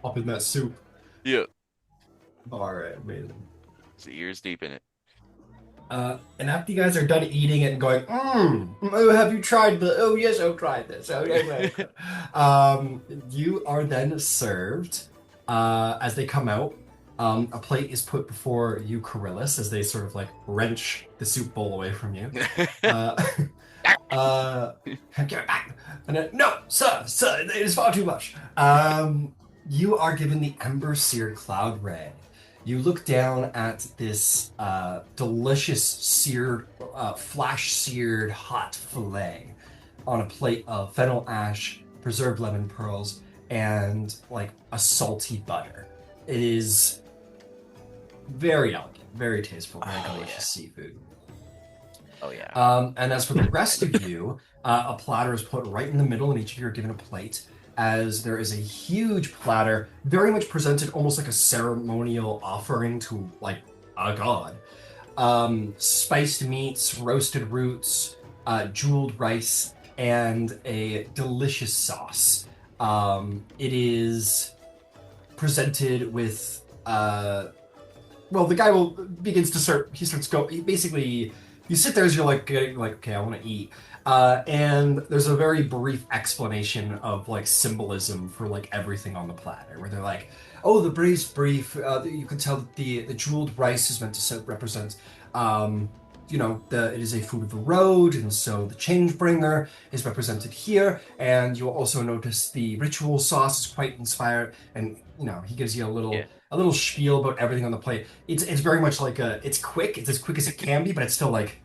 Up in that soup. yeah. All right, amazing. It's ears deep in it. And after you guys are done eating it and going, oh, have you tried the? Oh yes, I've tried this. Oh yes, you are then served. As they come out, a plate is put before you, Coryllis, as they sort of like wrench the soup bowl away from you. Uh, Give it back. And then, no, sir, it is far too much. You are given the Ember Seared Cloud Ray. You look down at this delicious seared, flash seared hot fillet on a plate of fennel ash, preserved lemon pearls, and like a salty butter. It is very elegant, very tasteful, very delicious seafood. Oh yeah. And as for the rest of you, a platter is put right in the middle, and each of you are given a plate. As there is a huge platter, very much presented almost like a ceremonial offering to like a god. Spiced meats, roasted roots, jeweled rice, and a delicious sauce. It is presented with well, the guy begins to start. He starts go. He basically, you sit there as you're like getting like, okay, I want to eat. And there's a very brief explanation of like symbolism for like everything on the platter, where they're like, oh, the braised beef. You can tell that the jeweled rice is meant to represent. It is a food of the road, and so the change bringer is represented here. And you'll also notice the ritual sauce is quite inspired, and he gives you a little spiel about everything on the plate. It's very much like it's quick. It's as quick as it can be, but it's still like,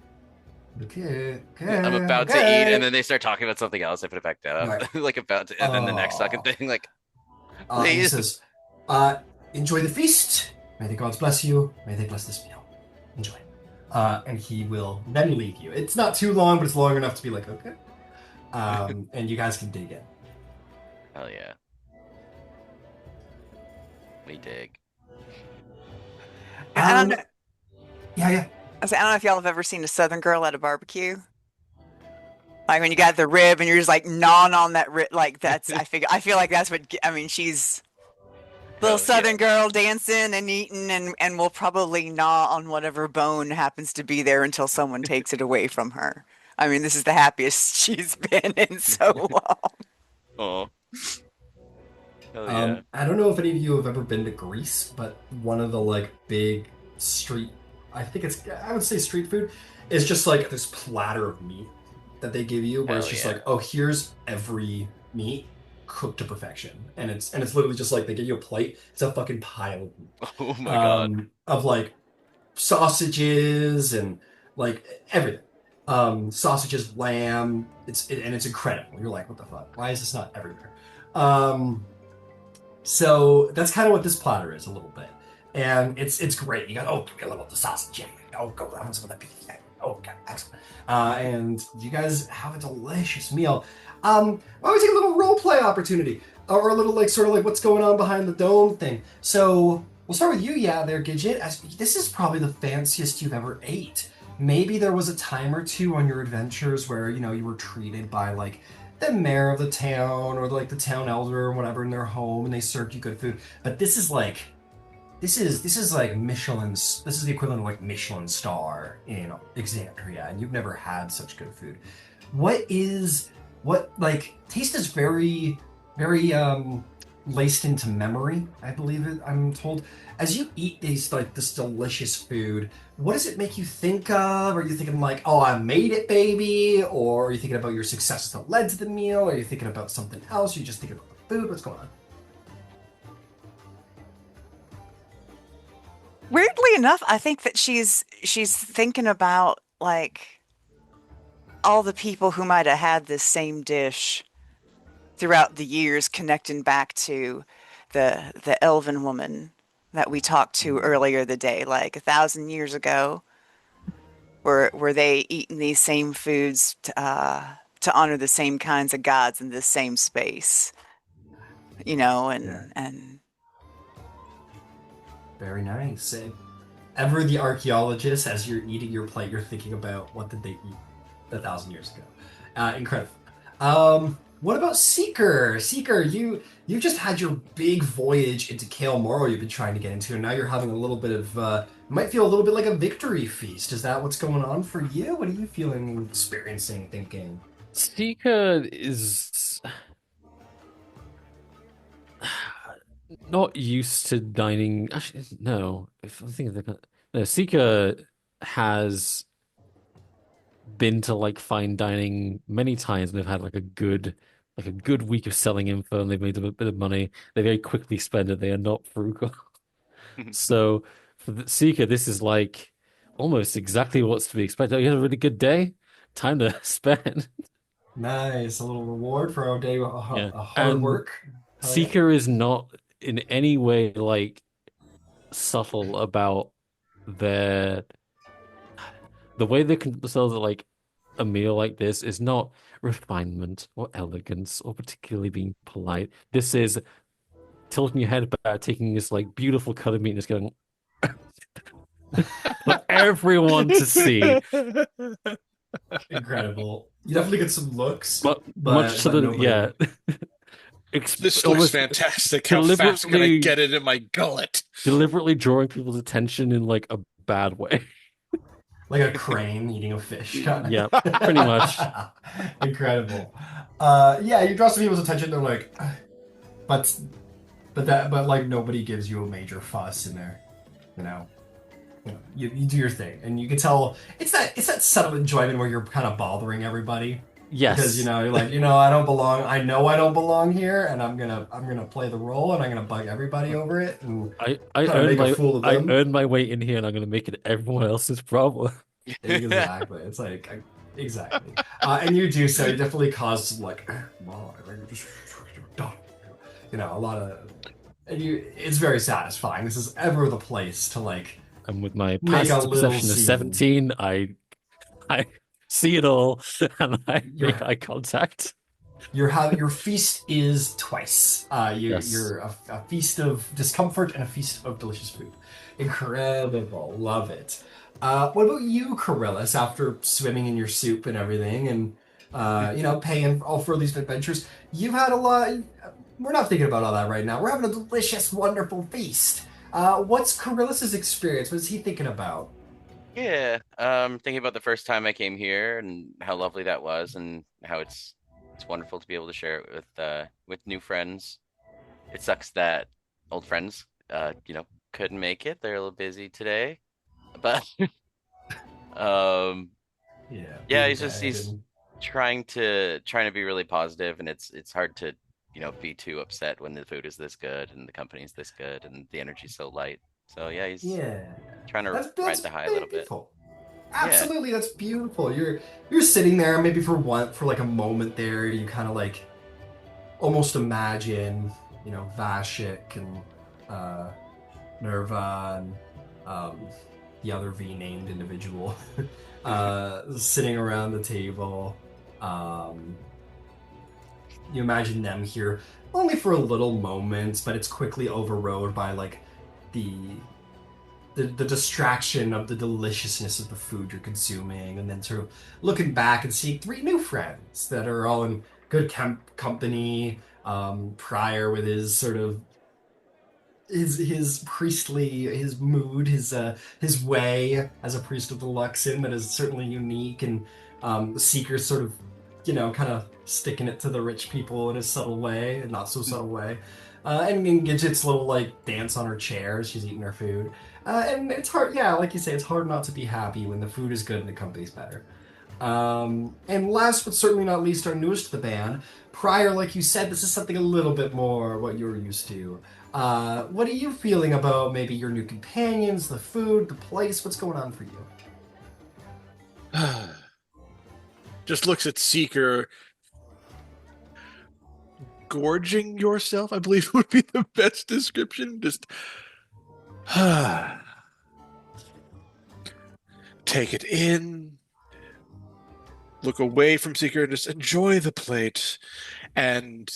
okay. I'm about to eat, and then they start talking about something else. I put it back down. Right. Like about to, and then the next fucking thing, like, He please. says, enjoy the feast. May the gods bless you. May they bless this meal. Enjoy. And he will then leave you. It's not too long, but it's long enough to be like, okay. And you guys can dig in. Hell yeah. We dig. I don't know. Yeah. I don't know if y'all have ever seen a Southern girl at a barbecue. Like when you got the rib and you're just like gnawing on that rib. Like that's, I feel like that's what, I mean, she's little Southern girl dancing and eating and will probably gnaw on whatever bone happens to be there until someone takes it away from her. I mean, this is the happiest she's been in so long. Oh. Hell yeah. I don't know if any of you have ever been to Greece, but one of the like big street, I would say street food, is just like this platter of meat that they give you, where it's just like, oh, here's every meat cooked to perfection, and it's literally just like they give you a plate. It's a fucking pile of meat. Oh my god. Of like sausages and like everything. Sausages, lamb. It's incredible. You're like, what the fuck? Why is this not everywhere? So that's kind of what this platter is a little bit, and it's great. You got give me a little of the sausage. Yeah. Go around some of the beef. Yeah. Oh, okay, excellent. And you guys have a delicious meal. Why don't we take a little role play opportunity, or a little like sort of like what's going on behind the dome thing. So we'll start with you, there, Gidget. As this is probably the fanciest you've ever ate. Maybe there was a time or two on your adventures where you were treated by like the mayor of the town or like the town elder or whatever in their home, and they served you good food. But this is like Michelin's. This is the equivalent of like Michelin star in Exandria, and you've never had such good food. Taste is very, very laced into memory, I believe I'm told. As you eat this delicious food, what does it make you think of? Are you thinking like, oh, I made it, baby? Or are you thinking about your successes that led to the meal? Are you thinking about something else? Are you just thinking about the food? What's going on? Weirdly enough, I think that she's thinking about like all the people who might have had this same dish throughout the years, connecting back to the elven woman that we talked to earlier the day, like 1,000 years ago. Were they eating these same foods to honor the same kinds of gods in the same space, you know, Yeah. and Very nice. And ever the archaeologist, as you're eating your plate, you're thinking about what did they eat 1,000 years ago. Incredible. What about Seeker? Seeker, you just had your big voyage into Cael Morrow you've been trying to get into, and now you're having a little bit of might feel a little bit like a victory feast. Is that what's going on for you? What are you feeling, experiencing, thinking? Seeker is not used to dining. Actually, no. If I think of no, Seeker has been to like fine dining many times, and they've had like a good week of selling info, and they've made a bit of money. They very quickly spend it. They are not frugal. So for the Seeker, this is like almost exactly what's to be expected. Oh, you had a really good day. Time to spend. Nice, a little reward for our day of Yeah, hard and work. Hell yeah. Seeker is not in any way like subtle about their the way they conduct themselves at like a meal like this is not refinement or elegance or particularly being polite. This is tilting your head back, taking this like beautiful cut of meat and just going for everyone to see. Incredible. You definitely get some looks, But much to but the nobody. yeah. This looks almost fantastic. How fast can I deliberately get it in my gullet? deliberately drawing people's attention in like a bad way. Like a crane eating a fish. Yeah, pretty much. Incredible. Yeah, you draw some people's attention. They're like, but like nobody gives you a major fuss in there. You know, you do your thing, and you can tell it's that subtle enjoyment where you're kind of bothering everybody. Yes. Because you're like, I don't belong. I know I don't belong here, and I'm gonna play the role, and I'm gonna bug everybody over it, and I kinda make a fool of them. earned my way in here, and I'm gonna make it everyone else's problem. Exactly. It's like exactly, and you do so. You definitely cause some like, well, just a lot of, and it's very satisfying. This is ever the place to like. And with my Make a past little perception of scene. 17, I see it all, and I make eye contact. Your feast is twice. Yes. You're a feast of discomfort and a feast of delicious food. Incredible, love it. What about you, Coryllis? After swimming in your soup and everything, and paying all for these adventures, you've had a lot. We're not thinking about all that right now. We're having a delicious, wonderful feast. What's Coryllis's experience? What is he thinking about? Yeah, thinking about the first time I came here and how lovely that was, and how it's wonderful to be able to share it with new friends. It sucks that old friends, couldn't make it. They're a little busy today, but yeah, he's trying to be really positive, and it's hard to be too upset when the food is this good and the company's this good and the energy's so light. So yeah, he's trying to ride the high a little bit. Absolutely, that's beautiful. You're sitting there, maybe for like a moment there, you kind of like almost imagine, Vashik and Nerva and the other V-named individual sitting around the table. You imagine them here only for a little moment, but it's quickly overrode by like the distraction of the deliciousness of the food you're consuming, and then sort of looking back and seeing three new friends that are all in good company. Prior with his sort of his priestly, his mood, his way as a priest of the Luxon that is certainly unique, and Seeker's sort of kind of sticking it to the rich people in a subtle way, and not so subtle way. And Gidget's little like dance on her chair as she's eating her food. And it's hard, yeah, like you say, it's hard not to be happy when the food is good and the company's better. And last but certainly not least, our newest to the band. Prior, like you said, this is something a little bit more what you're used to. What are you feeling about maybe your new companions, the food, the place? What's going on for you? Just looks at Seeker. Gorging yourself, I believe would be the best description. Just take it in. look away from Seeker and just enjoy the plate. And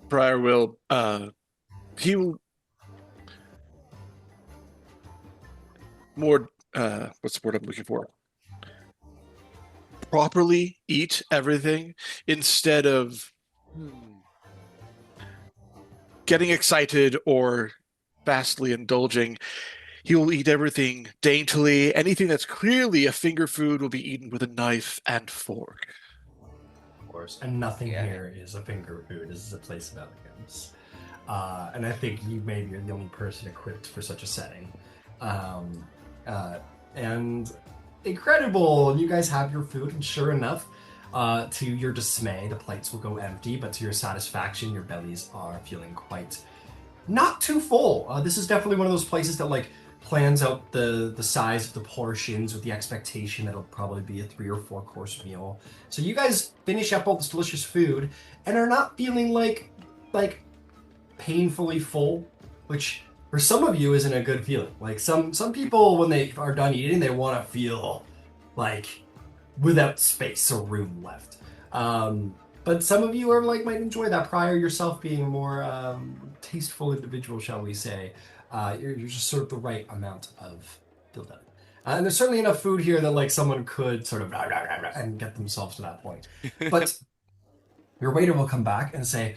Briar will he will more what's the word I'm looking for? Properly eat everything instead of getting excited or vastly indulging. He will eat everything daintily. Anything that's clearly a finger food will be eaten with a knife and fork. Of course. And nothing Yeah. here is a finger food. This is a place of elegance. And I think you maybe are the only person equipped for such a setting. And incredible! You guys have your food, and sure enough, to your dismay, the plates will go empty, but to your satisfaction, your bellies are feeling quite not too full. This is definitely one of those places that like plans out the size of the portions with the expectation that it'll probably be a 3 or 4 course meal. So you guys finish up all this delicious food and are not feeling like painfully full, which for some of you isn't a good feeling. Like some people when they are done eating, they want to feel like without space or room left. But some of you are like might enjoy that. Prior yourself being a more tasteful individual, shall we say. You're just sort of the right amount of build up. And there's certainly enough food here that like someone could sort of and get themselves to that point. But your waiter will come back and say,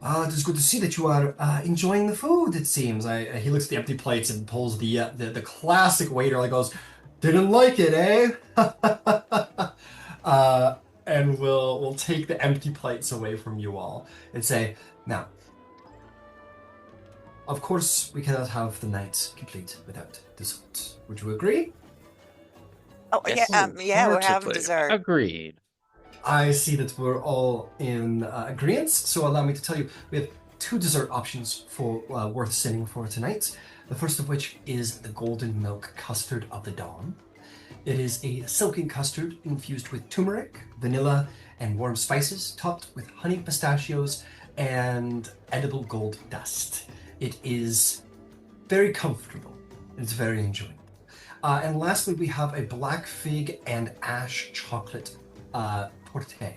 it is good to see that you are enjoying the food, it seems. He looks at the empty plates and pulls the classic waiter, like goes, didn't like it, eh? And we'll take the empty plates away from you all and say, now, of course, we cannot have the night complete without dessert. Would you agree? Oh, Yes. yeah, we're having Heartedly. dessert. Agreed. I see that we're all in agreement, so allow me to tell you, we have 2 dessert options for worth sitting for tonight. The first of which is the golden milk custard of the dawn. It is a silken custard infused with turmeric, vanilla, and warm spices, topped with honey pistachios and edible gold dust. It is very comfortable. It's very enjoyable. And lastly, we have a black fig and ash chocolate porté.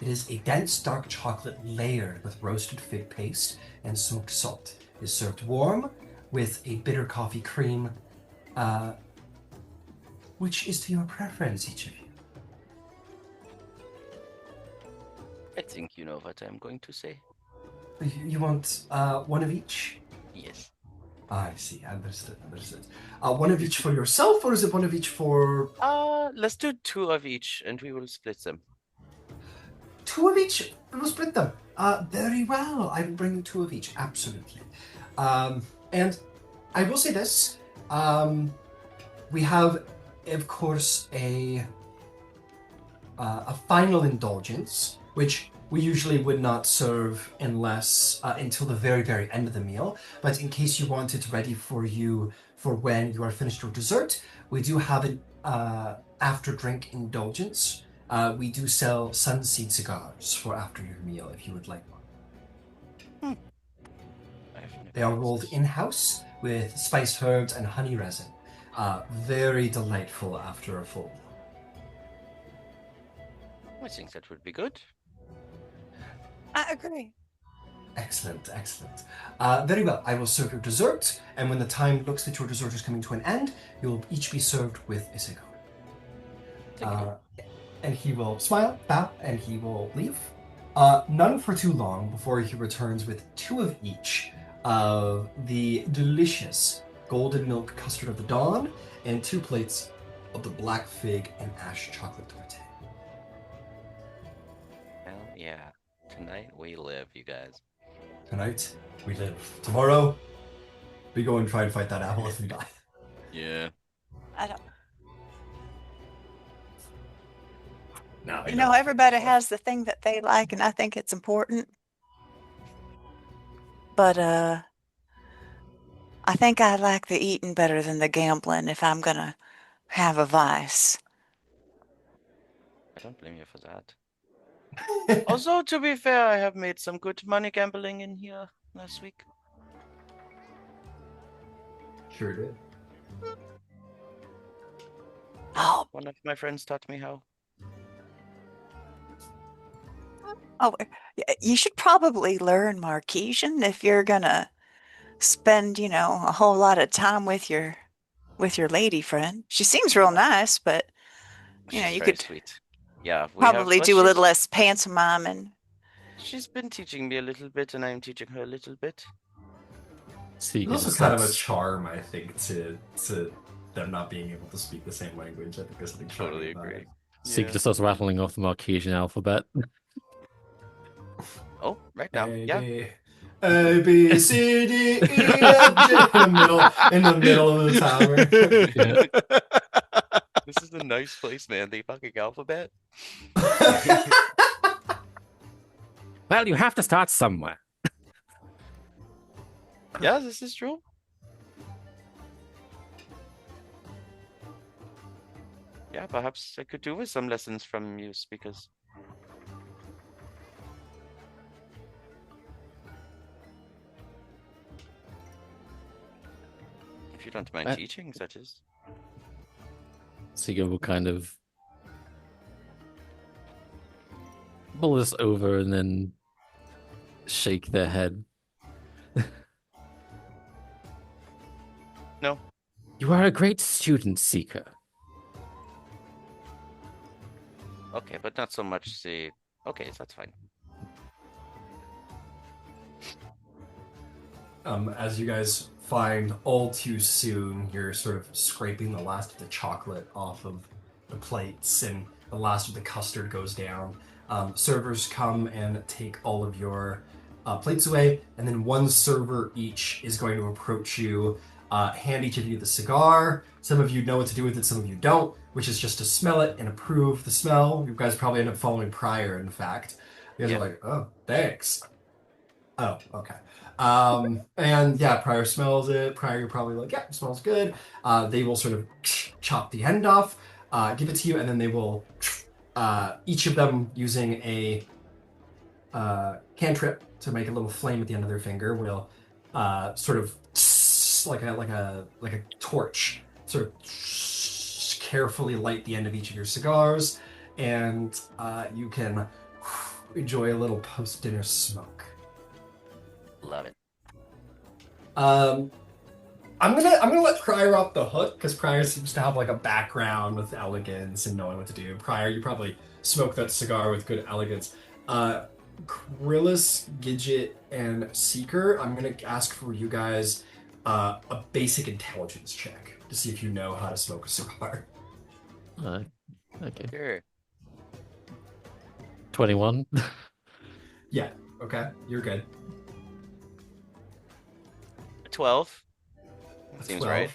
It is a dense dark chocolate layered with roasted fig paste and smoked salt. It is served warm with a bitter coffee cream. Which is to your preference, each of you? I think you know what I'm going to say. You want one of each? Yes. I see, understood. One of each for yourself, or is it one of each for... Let's do 2 of each, and we will split them. 2 of each? We will split them. Very well. I will bring you 2 of each, absolutely. And I will say this. We have, of course, a final indulgence, which we usually would not serve unless until the very, very end of the meal. But in case you want it ready for you for when you are finished your dessert, we do have an after drink indulgence. We do sell sunseed cigars for after your meal if you would like one. They are rolled in-house with spiced herbs and honey resin. Very delightful after a full meal. I think that would be good. I agree. Excellent. Very well. I will serve your dessert, and when the time looks that your dessert is coming to an end, you'll each be served with a cigar. And he will smile, bow, and he will leave. None for too long before he returns with 2 of each of the delicious golden milk custard of the dawn and 2 plates of the black fig and ash chocolate torte. Hell yeah. Tonight we live, you guys. Tonight, we live. Tomorrow, we go and try and fight that owl if we die. Yeah. I don't. No, You know, everybody has the thing that they like, and I think it's important. But I think I like the eating better than the gambling if I'm gonna have a vice. I don't blame you for that. Also, to be fair, I have made some good money gambling in here last week. Sure did. Oh, One of my friends taught me how. you should probably learn Marquesian if you're gonna spend, a whole lot of time with your lady friend. She seems real nice, but She's you very could sweet. Yeah, we have. probably Well, do a little less pantomiming. she's been teaching me a little bit, and I'm teaching her a little bit. Seeker There's also just kind of a starts, charm, I think, to them not being able to speak the same language. I think there's something charming Totally about agree. it. Seeker just starts rattling off the Marquesian alphabet. Oh, right now. Yeah. A B C D E F G in the middle of the tower. This is a nice place, man. The fucking alphabet. Well, you have to start somewhere. Yeah, this is true. Yeah, perhaps I could do with some lessons from you, because if you don't mind teaching, that is. Seeker will kind of pull this over and then shake their head. No. You are a great student, Seeker. Okay, but not so much the. Okay, that's fine. As you guys find all too soon, you're sort of scraping the last of the chocolate off of the plates, and the last of the custard goes down. Servers come and take all of your plates away, and then one server each is going to approach you, hand each of you the cigar. Some of you know what to do with it, some of you don't, which is just to smell it and approve the smell. You guys probably end up following Prior, in fact. You guys are like, oh, thanks. Oh, okay. And yeah, Prior smells it. Prior, you're probably like, yeah, it smells good. They will sort of chop the end off, give it to you, and then they will, each of them using a cantrip to make a little flame at the end of their finger, will sort of like a torch, sort of carefully light the end of each of your cigars, and you can enjoy a little post-dinner smoke. Love it. I'm gonna let Prior off the hook because Prior seems to have like a background with elegance and knowing what to do. Prior, you probably smoke that cigar with good elegance. Krillis, Gidget, and Seeker, I'm gonna ask for you guys a basic intelligence check to see if you know how to smoke a cigar. Okay. Sure. 21. Yeah. Okay. You're good. 12. Seems 12. right.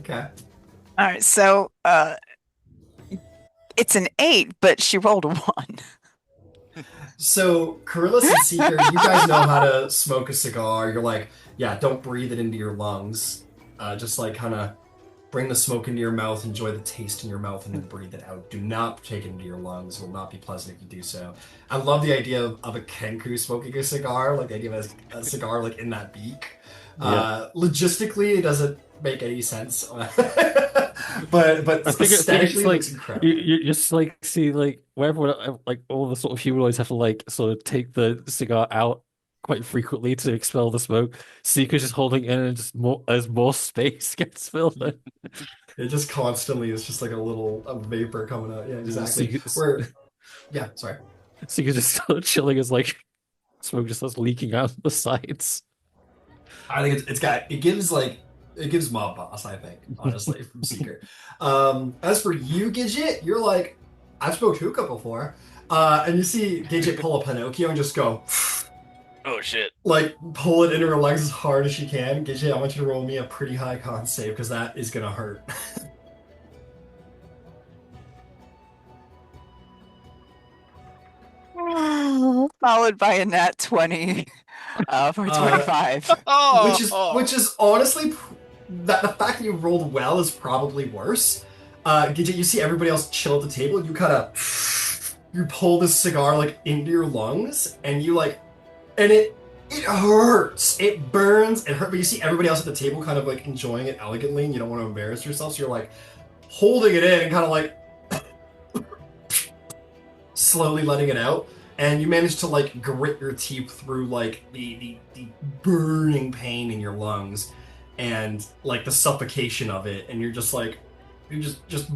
Okay. All right, so it's an 8, but she rolled a 1. So, Krillis and Seeker, you guys know how to smoke a cigar. You're like, yeah, don't breathe it into your lungs. Just like kind of bring the smoke into your mouth, enjoy the taste in your mouth, and then breathe it out. Do not take it into your lungs. It will not be pleasant if you do so. I love the idea of a Kenku smoking a cigar, like the idea of a cigar like in that beak. Yeah. Logistically, it doesn't make any sense. but I think aesthetically, it's it like looks incredible. you just like see like where everyone like all the sort of humanoids have to like sort of take the cigar out quite frequently to expel the smoke. Seeker's just holding in and just more as more space gets filled in. It just constantly is just like a vapor coming out. Yeah, exactly. Yeah, sorry. Seeker's just sort of chilling as like smoke just starts leaking out the sides. I think it gives mob boss, I think, honestly, from Seeker. As for you, Gidget, you're like, I've smoked hookah before. And you see Gidget pull a Pinocchio and just go, Oh shit. like, pull it into her legs as hard as she can. Gidget, I want you to roll me a pretty high con save, because that is gonna hurt. Followed by a nat 20 for 25. Which is honestly that the fact that you rolled well is probably worse. Gidget, you see everybody else chill at the table. You kind of you pull this cigar like into your lungs, and you like, and it hurts. It burns. It hurts. But you see everybody else at the table kind of like enjoying it elegantly, and you don't want to embarrass yourself. So you're like, holding it in and kind of like slowly letting it out, and you manage to like grit your teeth through like the burning pain in your lungs and like the suffocation of it, and you're just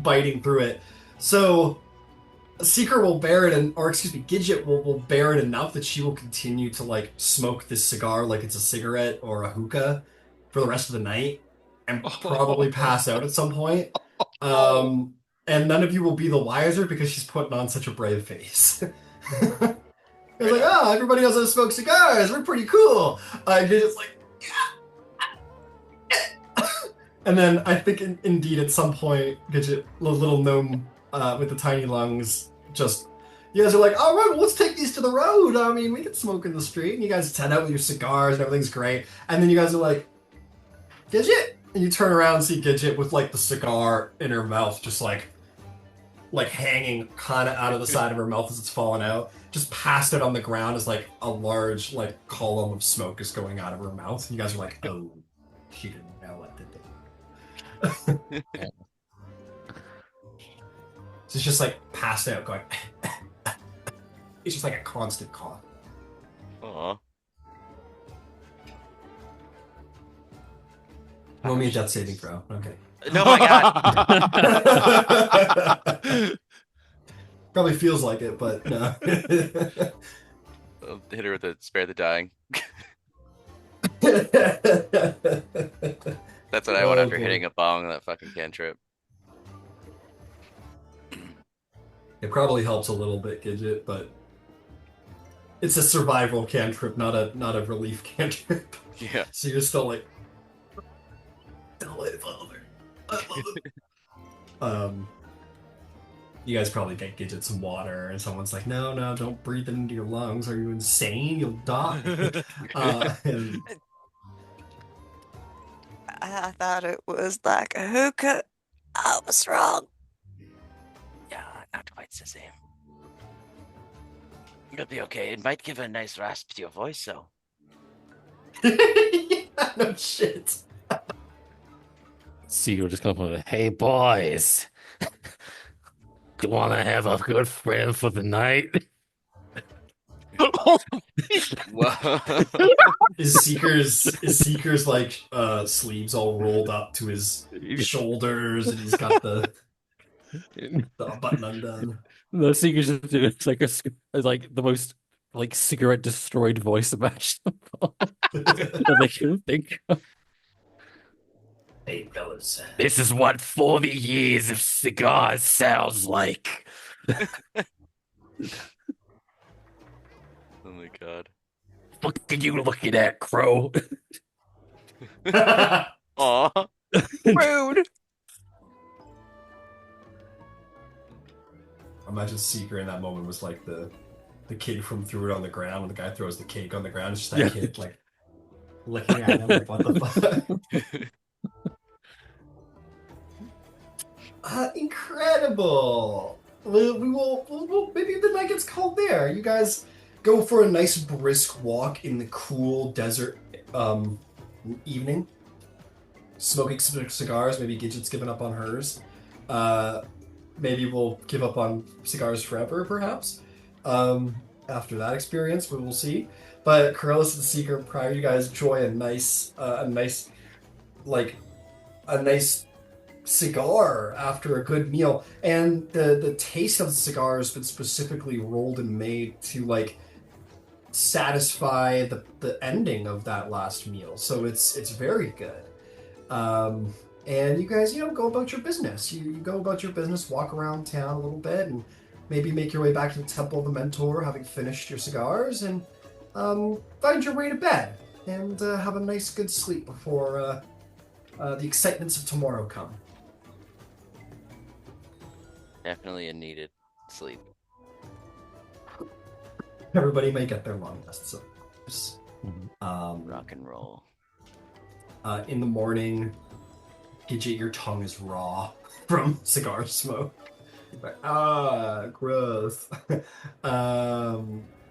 biting through it. So Seeker will bear it, and or excuse me, Gidget will bear it enough that she will continue to like smoke this cigar like it's a cigarette or a hookah for the rest of the night, and probably pass out at some point. And none of you will be the wiser because she's putting on such a brave face. It's like, oh, everybody knows how to smoke cigars. We're pretty cool. Gidget's like, and then I think indeed at some point, Gidget, little gnome with the tiny lungs, just you guys are like, all right, well, let's take these to the road. I mean, we can smoke in the street, and you guys head out with your cigars, and everything's great. And then you guys are like, Gidget, and you turn around and see Gidget with like the cigar in her mouth, just like hanging kind of out of the side of her mouth as it's falling out. Just passed it on the ground as like a large like column of smoke is going out of her mouth. And you guys are like, oh, she didn't know what to do. So it's just like passed out, going. It's just like a constant cough. Aw. Roll me a death saving throw. Okay. No, my God. Probably feels like it, but no. I'll hit her with a spare the dying. That's what I want after hitting a bong, that fucking cantrip. It probably helps a little bit, Gidget, but it's a survival cantrip, not a relief cantrip. Yeah. So you're still like, don't let it fall over. I love it. You guys probably get Gidget some water, and someone's like, no, don't breathe it into your lungs. Are you insane? You'll die. And I thought it was like a hookah. I was wrong. Yeah, not quite the same. It'll be okay. It might give a nice rasp to your voice, though. yeah, no shit. Seagull just come up with, hey boys, you want to have a good friend for the night? Whoa. Is Seeker's like sleeves all rolled up to his shoulders, and he's got the button undone. The Seagull's just doing it's like the most like cigarette destroyed voice imaginable that they can think of. Hey fellas, This is what 40 years of cigars sounds like. Oh my God. What are you looking at, Crow? Aw. Rude. Imagine Seeker in that moment was like the kid from Threw It on the Ground when the guy throws the cake on the ground. It's just that kid like looking at him like, what the fuck? Incredible. We'll maybe the night gets cold there. You guys go for a nice brisk walk in the cool desert evening, smoking some cigars. Maybe Gidget's given up on hers. Maybe we'll give up on cigars forever, perhaps. After that experience, we will see. But Corellis and the Seeker, prior, you guys enjoy a nice cigar after a good meal, and the taste of the cigar has been specifically rolled and made to like satisfy the ending of that last meal. So it's very good. And you guys, go about your business. You go about your business, walk around town a little bit, and maybe make your way back to the Temple of the Mentor, having finished your cigars, and find your way to bed and have a nice good sleep before the excitements of tomorrow come. Definitely a needed sleep. Everybody may get their long rests, of course. Rock and roll. In the morning, Gidget, your tongue is raw from cigar smoke. Like, gross. The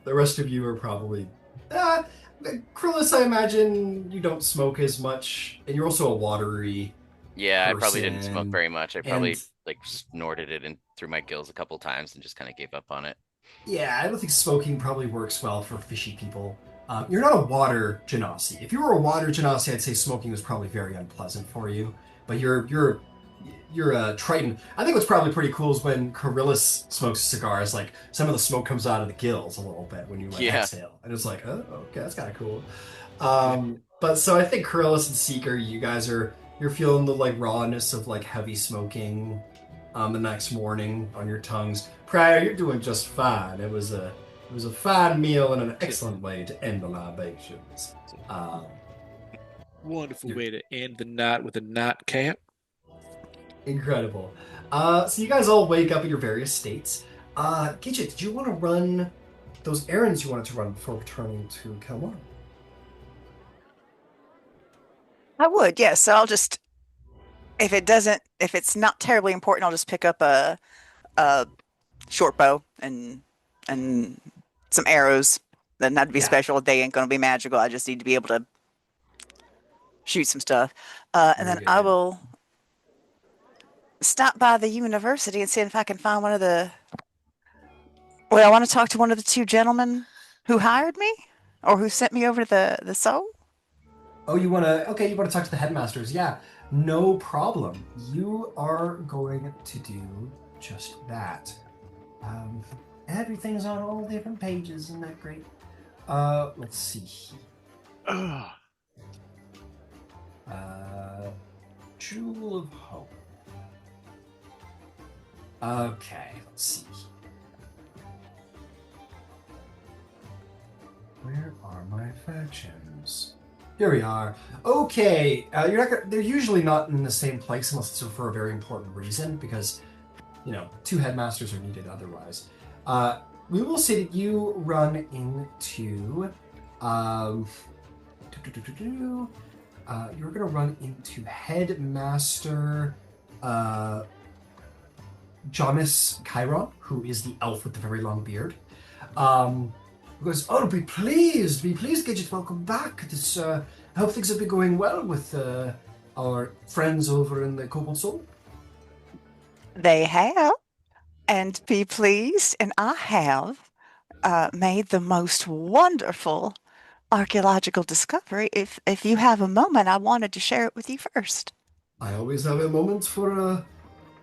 rest of you are probably... Krillis, I imagine you don't smoke as much, and you're also a watery Yeah, I probably didn't person, smoke very much. I probably and like snorted it in through my gills a couple times and just kind of gave up on it. Yeah, I don't think smoking probably works well for fishy people. You're not a water genasi. If you were a water genasi, I'd say smoking was probably very unpleasant for you. But you're a Triton. I think what's probably pretty cool is when Coryllis smokes cigars. Like some of the smoke comes out of the gills a little bit when you like Yeah. exhale, and it's like, oh, okay, that's kind of cool. But so I think Coryllis and Seeker, you guys you're feeling the like rawness of like heavy smoking the next morning on your tongues. Prior, you're doing just fine. It was a fine meal and an excellent way to end the libations. Wonderful way to end the night with a nightcap. Incredible. So you guys all wake up in your various states. Gidget, did you want to run those errands you wanted to run before returning to Cael Morrow? I would, yes. So I'll just, if it's not terribly important, I'll just pick up a short bow and some arrows. Doesn't have to be Yeah. special. They ain't gonna be magical. I just need to be able to shoot some stuff. And then Very I good. will stop by the university and see if I can find one of the. Well, I want to talk to one of the two gentlemen who hired me or who sent me over to the Soul. Oh, you want to talk to the headmasters. Yeah, no problem. You are going to do just that. Everything's on all different pages. Isn't that great? Let's see. Jewel of Hope. Okay, let's see. Where are my factions? Here we are. Okay, you're not gonna, they're usually not in the same place unless it's for a very important reason, because, you know, two headmasters are needed otherwise. We will say that you run into, you're gonna run into Headmaster, Jonas Chiron, who is the elf with the very long beard. He goes, oh, be pleased, Gidget, welcome back. This, I hope things have been going well with our friends over in the Cobalt Soul. They have, and be pleased, and I have made the most wonderful archaeological discovery. If you have a moment, I wanted to share it with you first. I always have a moment for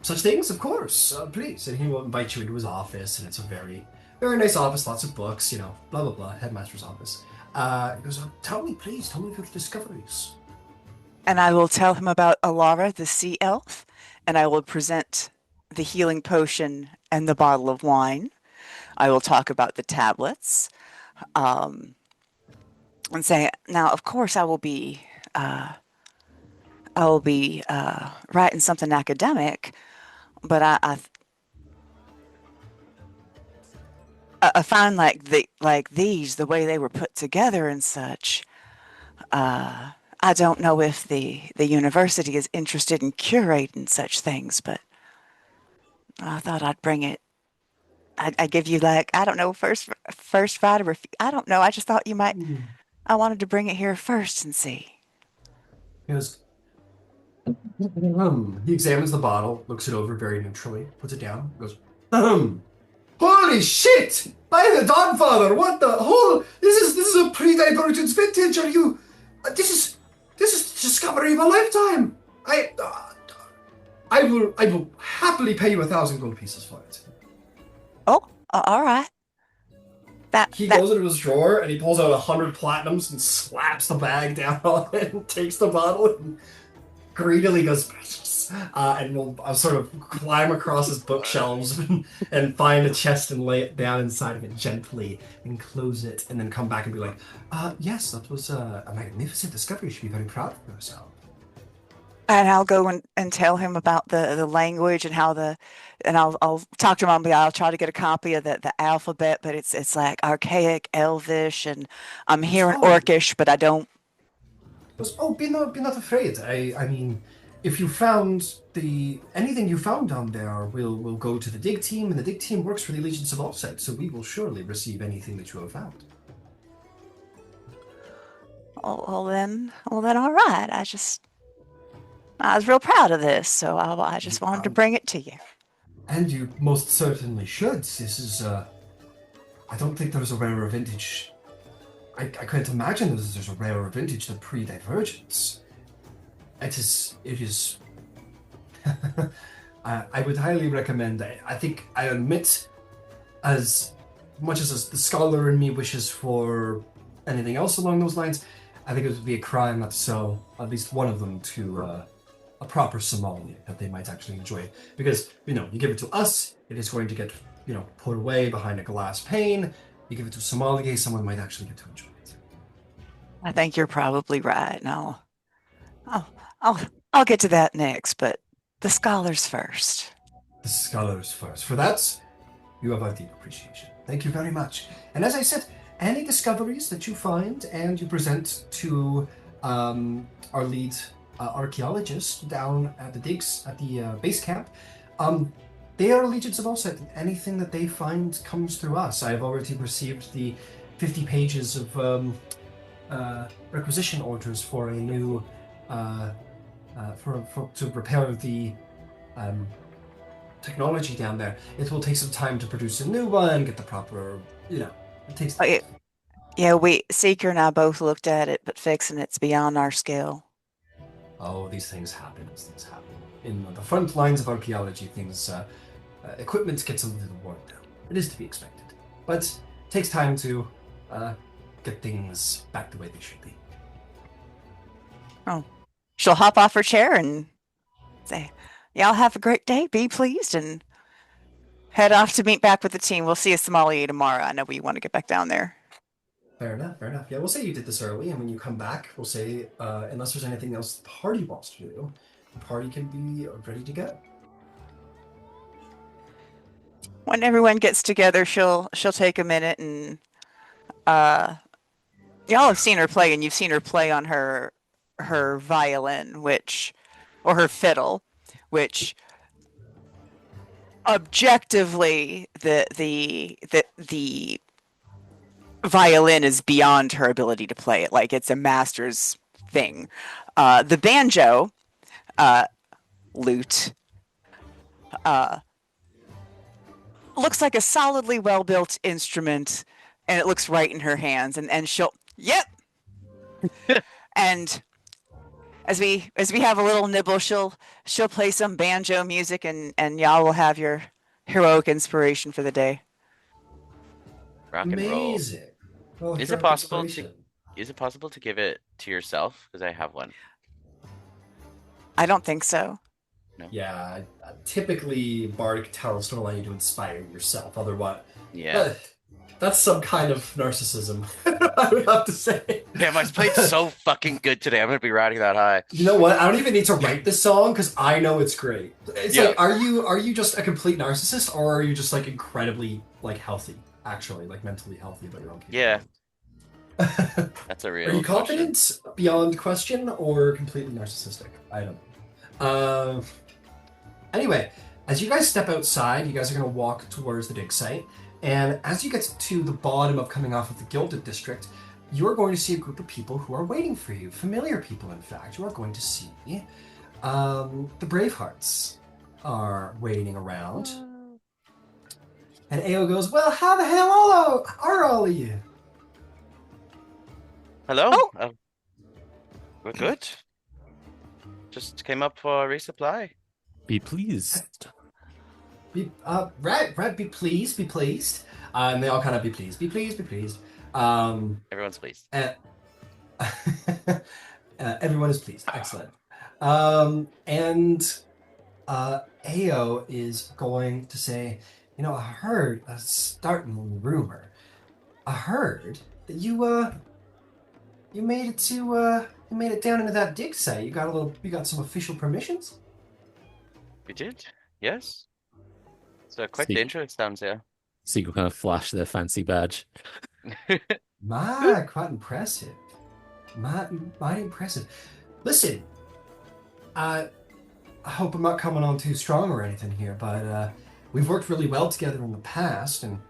such things, of course. Please. And he will invite you into his office, and it's a very, very nice office, lots of books, you know, blah, blah, blah, headmaster's office. He goes, oh, tell me of your discoveries. And I will tell him about Alara, the sea elf, and I will present the healing potion and the bottle of wine. I will talk about the tablets, and say, now, of course, I will be writing something academic, but I find these, the way they were put together and such. I don't know if the university is interested in curating such things, but I thought I'd bring it. I give you like, I don't know, first right or I don't know. I just thought you might. I wanted to bring it here first and see. He goes, he examines the bottle, looks it over very neutrally, puts it down, goes, holy shit! By the Dawnfather, what the whole? This is a pre-divergence vintage. Are you? This is the discovery of a lifetime. I will happily pay you 1,000 gold pieces for it. Oh, all right. He goes into his drawer and he pulls out 100 platinums and slaps the bag down on it and takes the bottle and greedily goes, and will sort of climb across his bookshelves and find a chest and lay it down inside of it gently and close it and then come back and be like, yes, that was a magnificent discovery. You should be very proud of yourself. And I'll go and tell him about the language and how and I'll talk to him. I'll try to get a copy of the alphabet, but it's like archaic, elvish, and I'm hearing Orcish, but I don't. Oh, be not afraid. I mean, if you found anything you found down there, we'll go to the dig team, and the dig team works for the Allegiance of Offset, so we will surely receive anything that you have found. Well then, all right. I just. I was real proud of this, so I just wanted to bring it to you. And you most certainly should. This is, I don't think there's a rarer vintage. I can't imagine there's a rarer vintage than pre-divergence. It is. I would highly recommend it. I think I admit, as much as the scholar in me wishes for anything else along those lines, I think it would be a crime not to sell at least one of them to a proper sommelier that they might actually enjoy. Because, you give it to us, it is going to get, put away behind a glass pane. You give it to a sommelier, someone might actually get to enjoy it. I think you're probably right. No, I'll get to that next, but the scholars first. The scholars first. For that, you have our deep appreciation. Thank you very much. And as I said, any discoveries that you find and you present to our lead archaeologist down at the digs at the base camp, they are allegiance of all set. Anything that they find comes through us. I have already received the 50 pages of requisition orders for a new to repair the technology down there. It will take some time to produce a new one, get the proper, it takes time. Yeah, Seeker and I both looked at it, but fixing it's beyond our skill. Oh, these things happen. In the front lines of archaeology, equipment gets a little worn down. It is to be expected. But it takes time to get things back the way they should be. Oh, she'll hop off her chair and say, y'all have a great day, be pleased, and head off to meet back with the team. We'll see you sommelier tomorrow. I know we want to get back down there. Fair enough. Yeah, we'll say you did this early, and when you come back, we'll say, unless there's anything else the party wants to do, the party can be ready to go. When everyone gets together, she'll take a minute and y'all have seen her play, and you've seen her play on her violin, or her fiddle, which objectively the violin is beyond her ability to play it. Like, it's a master's thing. The banjo, lute, looks like a solidly well-built instrument, and it looks right in her hands. And she'll, yep. And as we have a little nibble, she'll play some banjo music, and y'all will have your heroic inspiration for the day. Rock and roll. Amazing. Well, Is it possible to give it to yourself? Because I have one. I don't think so. No. Yeah, typically bardic talents don't allow you to inspire yourself. Otherwise, yeah, that's some kind of narcissism. I would have to say. Damn, I played so fucking good today. I'm gonna be riding that high. You know what? I don't even need to write this song because I know it's great. It's like, are you just a complete narcissist, or are you just like incredibly healthy? Actually, mentally healthy about your own capability? Yeah. That's a real Are you confident question. beyond question, or completely narcissistic? I don't know. Anyway, as you guys step outside, you guys are going to walk towards the dig site, and as you get to the bottom of coming off of the Gilded District, you're going to see a group of people who are waiting for you. Familiar people, in fact. You are going to see the Bravehearts are waiting around. And Ao goes, well, how the hell are all of you? Hello? Oh. We're good. Just came up for a resupply. Be pleased. Right, be pleased. And they all kind of be pleased. Everyone's pleased. Everyone is pleased. Excellent. And Ao is going to say, I heard a startling rumor. I heard that you made it down into that dig site. You got some official permissions? We did, yes. So quite dangerous down there. Seagull kind of flash their fancy badge. Quite impressive. Mighty impressive. Listen, I hope I'm not coming on too strong or anything here, but we've worked really well together in the past, and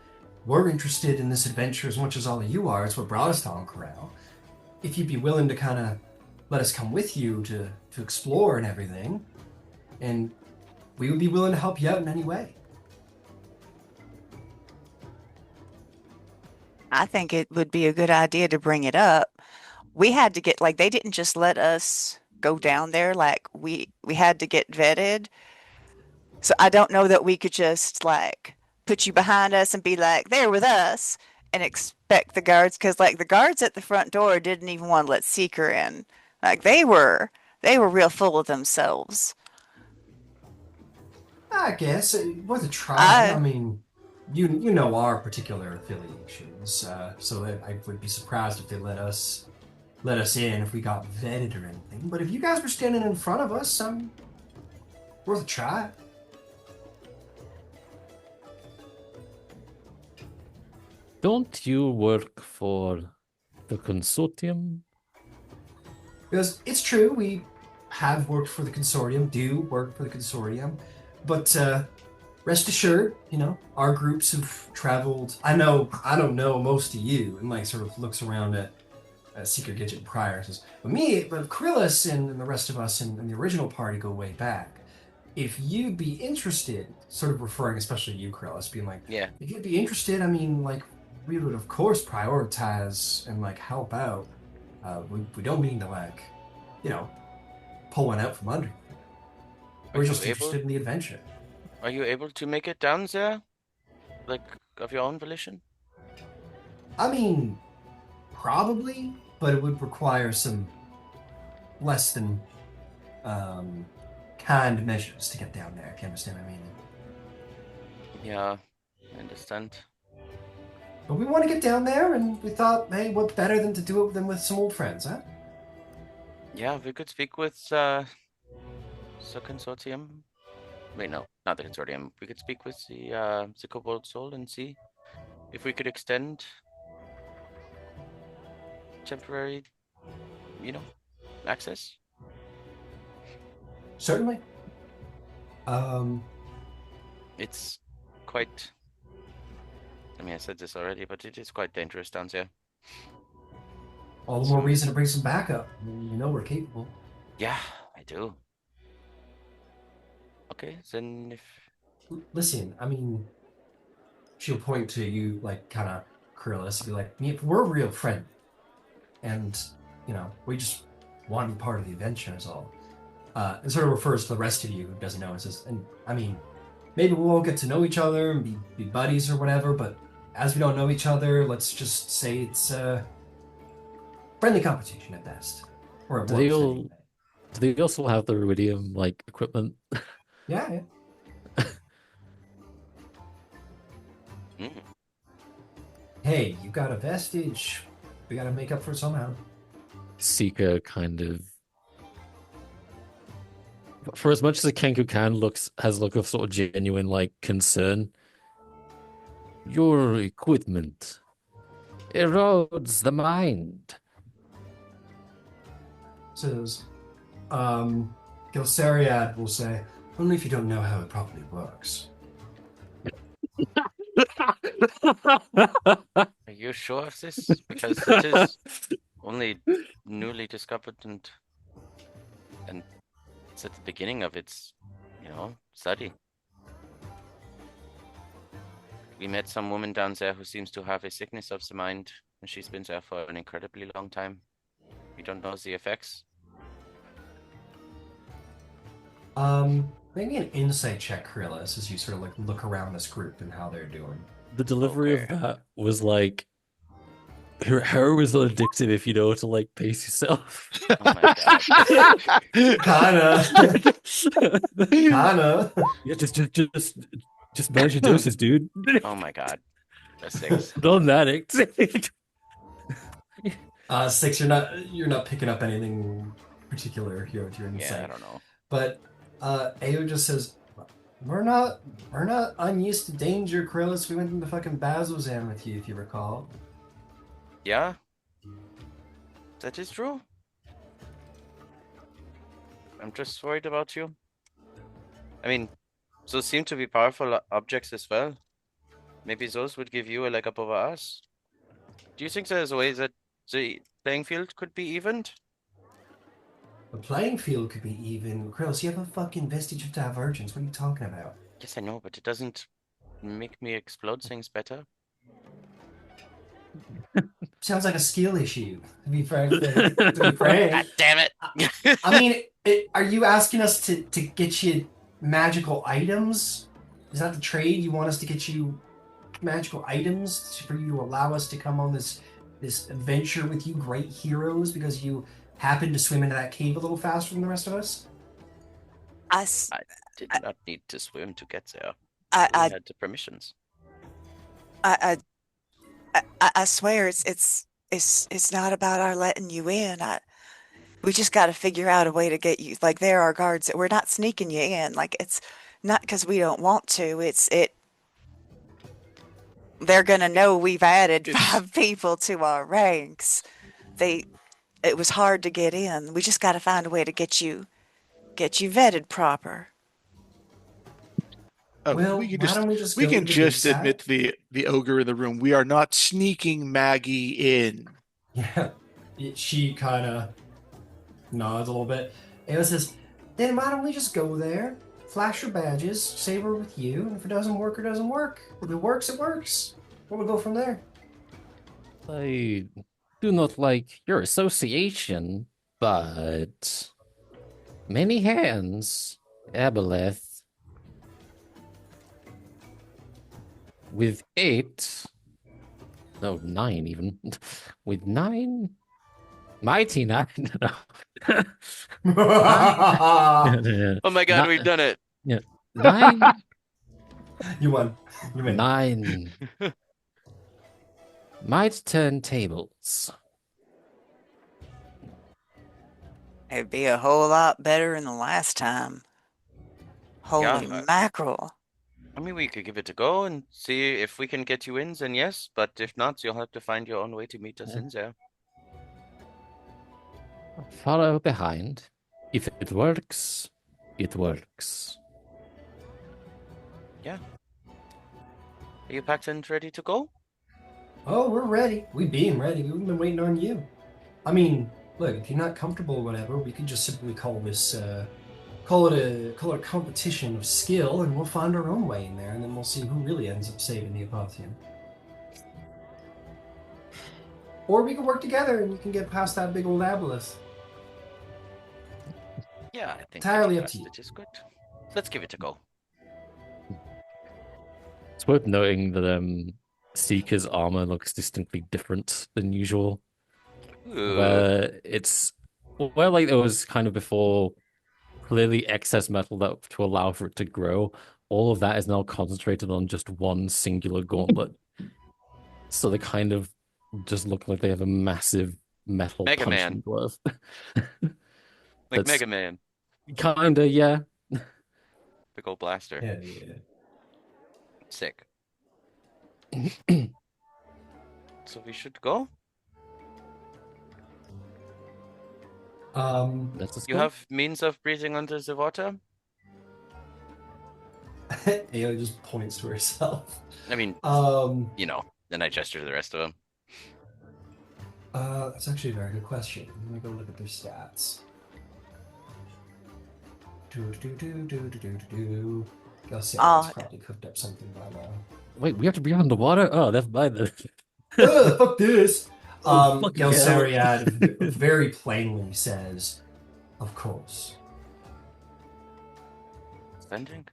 we're interested in this adventure as much as all of you are. It's what brought us to Cael. If you'd be willing to kind of let us come with you to explore and everything, and we would be willing to help you out in any way. I think it would be a good idea to bring it up. We had to get like they didn't just let us go down there, like we had to get vetted. So I don't know that we could just like put you behind us and be like, there with us and expect the guards, because like the guards at the front door didn't even want to let Seeker in. Like they were real full of themselves. I guess it worth a try. I I mean, you know our particular affiliations, so I would be surprised if they let us in if we got vetted or anything. But if you guys were standing in front of us, worth a try. Don't you work for the consortium? Because it's true, we have worked for the consortium, do work for the consortium, but rest assured, our groups have traveled. I don't know most of you, and like sort of looks around at Seeker Gidget and Pryor, says, but Krillis and the rest of us and the original party go way back. If you'd be interested, sort of referring especially to you, Krillis, being like, Yeah. if you'd be interested, I mean, like, we would of course prioritize and like help out. We don't mean to like, pull one out from under you. We're just interested in the adventure. Are you able to make it down there? Like, of your own volition? I mean, probably, but it would require some less than kind measures to get down there, if you understand what I mean. Yeah, I understand. But we want to get down there, and we thought, hey, what better than to do it than with some old friends, huh? Yeah, we could speak with the consortium. Wait, no, not the consortium. We could speak with the Cobalt Soul and see if we could extend temporary, access. Certainly. It's quite. I mean, I said this already, but it is quite dangerous down there. All the more reason to bring some backup. We're capable. Yeah, I do. Okay, then if... Listen, I mean, she'll point to you, like, kind of Krillis, be like, we're real friendly. And, we just want to be part of the adventure is all. And sort of refers to the rest of you who doesn't know. And says, and, I mean, maybe we'll all get to know each other and be buddies or whatever, but as we don't know each other, let's just say it's friendly competition at best. Or at worst, anyway. Do they also have the Iridium, like, equipment? Yeah. Hey, you got a vestige. We gotta make up for it somehow. Seeker kind of, for as much as a Kenku can has a look of sort of genuine like concern. Your equipment erodes the mind. Says, Gilsariad will say, only if you don't know how it properly works. Are you sure of this? Because it is only newly discovered and it's at the beginning of its, study. We met some woman down there who seems to have a sickness of the mind, and she's been there for an incredibly long time. We don't know the effects. Maybe an insight check, Krillis, as you sort of like look around this group and how they're doing. The delivery of that was like, her is not addictive if you know to like pace yourself. Oh my god. Kinda. Yeah, just manage your doses, dude. Oh my god. That's 6. Not an addict. 6, you're not picking up anything particular here with your insight. Yeah, I don't know. But Ao just says, We're not unused to danger, Krillis. We went into fucking Bazozan with you, if you recall. Yeah. That is true. I'm just worried about you. I mean, those seem to be powerful objects as well. Maybe those would give you a leg up over us. Do you think there's a way that the playing field could be evened? The playing field could be even. Krills, you have a fucking vestige of divergence. What are you talking about? Yes, I know, but it doesn't make me explode things better. Sounds like a skill issue. To be frank, to be frank. God damn it! I mean, are you asking us to get you magical items? Is that the trade? You want us to get you magical items for you to allow us to come on this adventure with you, great heroes, because you happen to swim into that cave a little faster than the rest of us? I, s- I did not need to swim to get there. We I, had the permissions. I, I swear it's not about our letting you in. We just got to figure out a way to get you. Like there are guards that we're not sneaking you in. Like it's not because we don't want to. They're gonna know we've added 5 people to our ranks. It was hard to get in. We just got to find a way to get you vetted proper. Oh, Well, we can why just don't we just we go to can the big just side? admit the ogre in the room. We are not sneaking Maggie in. Yeah. She kind of nods a little bit. Ava says, then why don't we just go there, flash your badges, say we're with you, and if it doesn't work, it doesn't work. If it works, it works. We'll go from there. I do not like your association, but many hands, Aboleth, with 8, no, 9 even, with 9, mighty 9, no. 9, Oh my god, we've done it! yeah, 9, You won. You win. 9 might turn tables. It'd be a whole lot better than the last time. Holy Yeah. mackerel. I mean, we could give it a go and see if we can get you in, then yes. But if not, you'll have to find your own way to meet us in there. Follow behind. If it works, it works. Yeah. Are you packed and ready to go? Oh, we're ready. We being ready. We've been waiting on you. I mean, look, if you're not comfortable or whatever, we could just simply call this, call it a competition of skill, and we'll find our own way in there, and then we'll see who really ends up saving the Apothian. Or we can work together, and you can get past that big old aboleth. Yeah, I think Entirely getting up to past you. it is good. Let's give it a go. It's worth noting that Seeker's armor looks distinctly different than usual. Where like there was kind of before clearly excess metal that to allow for it to grow. All of that is now concentrated on just one singular gauntlet. So they kind of just look like they have a massive metal Mega punching Man. glove. Like That's Mega Man. kinda, yeah. Big old blaster. Yeah. Sick. So we should go? Let's just You go. have means of breathing under the water? Ayo just points to herself. I mean, Um, you know, then I gesture to the rest of them. That's actually a very good question. Let me go look at their stats. Galcian's probably cooked up something by now. Wait, we have to be underwater? Oh, never mind then. Ugh, fuck this! Fucking hell. Galceriad very plainly says, of course. Standing.